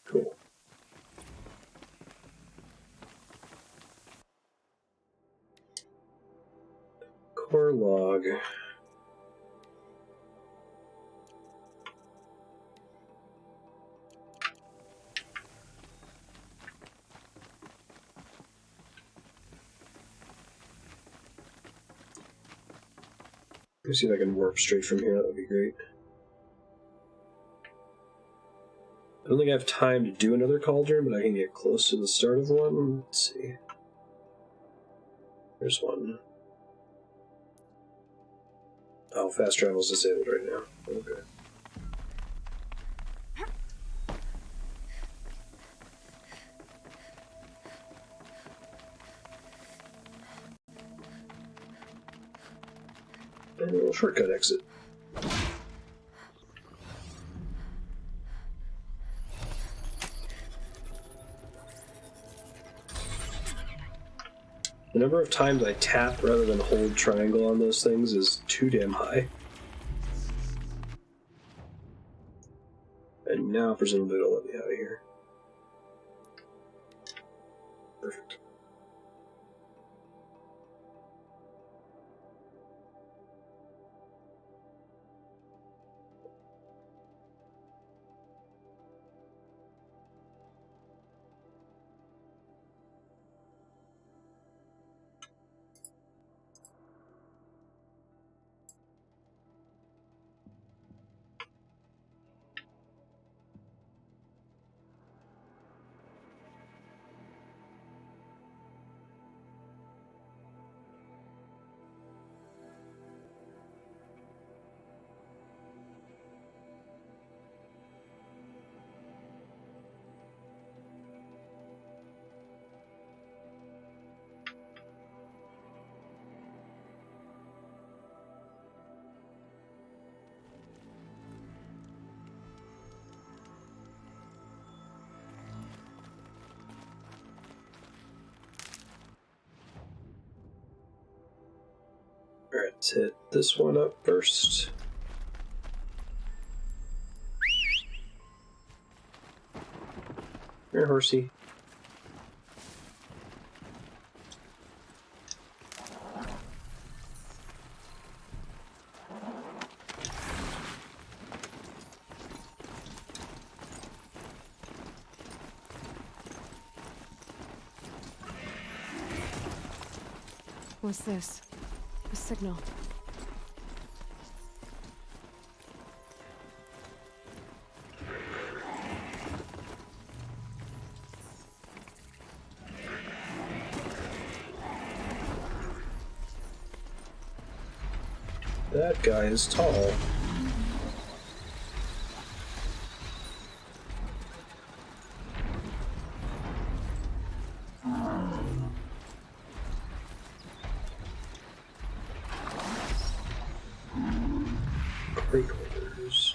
Cool. Core log. Let me see if I can warp straight from here. That would be great. I don't think I have time to do another cauldron, but I can get close to the start of one. Let's see. There's one. Oh, fast travel is disabled right now. Okay. And a little shortcut exit. The number of times I tap rather than hold triangle on those things is too damn high. And now presumably it'll let me out of here. Perfect. Alright, let's hit this one up first. Here, horsey. What's this? A signal. That guy is tall. Great orders.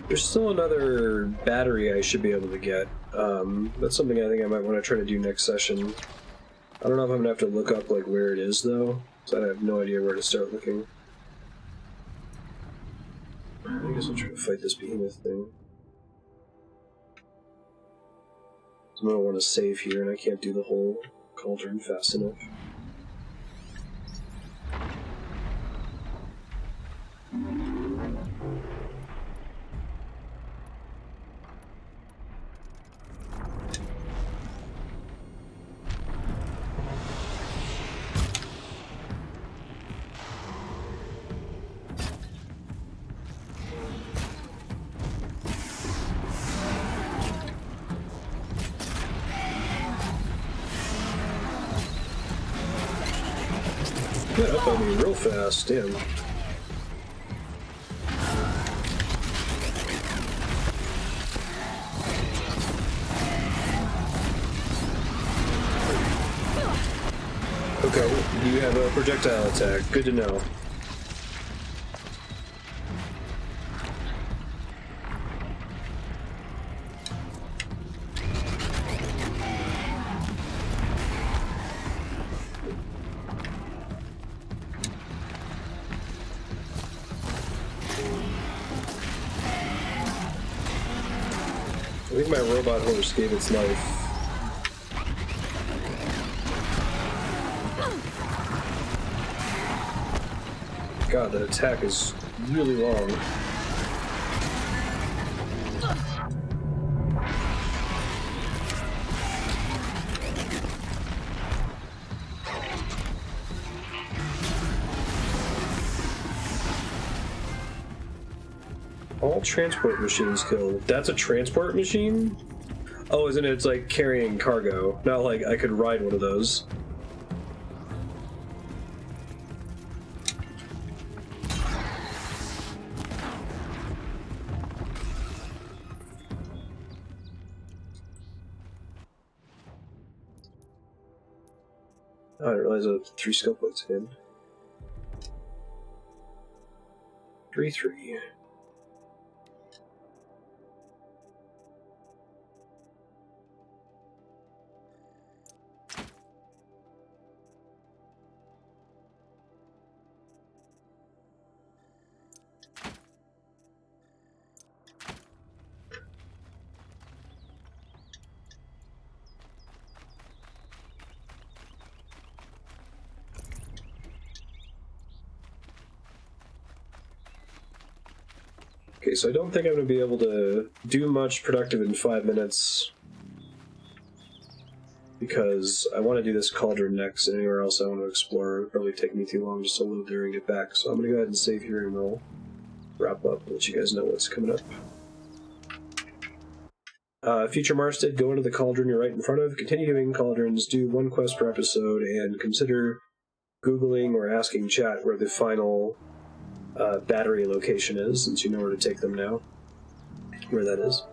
You're there's still another battery I should be able to get. That's something I think I might want to try to do next session. I don't know if I'm gonna have to look up like where it is though, so I have no idea where to start looking. I guess I'll try to fight this behemoth thing. So I'm gonna want to save here, and I can't do the whole cauldron fast enough. Got up on me real fast, damn. Okay, you have a projectile attack. Good to know. I think my robot horse gave its life. God, that attack is really long. All transport machines killed. That's a transport machine? Oh, isn't it? It's like carrying cargo. Not like I could ride one of those. Oh, I didn't realize I had 3 skill points again. 3-3. Okay, so I don't think I'm going to be able to do much productive in 5 minutes because I want to do this cauldron next, and anywhere else I want to explore it would probably take me too long just to load there and get back. So I'm going to go ahead and save here, and we'll wrap up and let you guys know what's coming up. Future Marstead, go into the cauldron you're right in front of, continue doing cauldrons, do 1 quest per episode, and consider Googling or asking chat where the final battery location is, since you know where to take them now, where that is.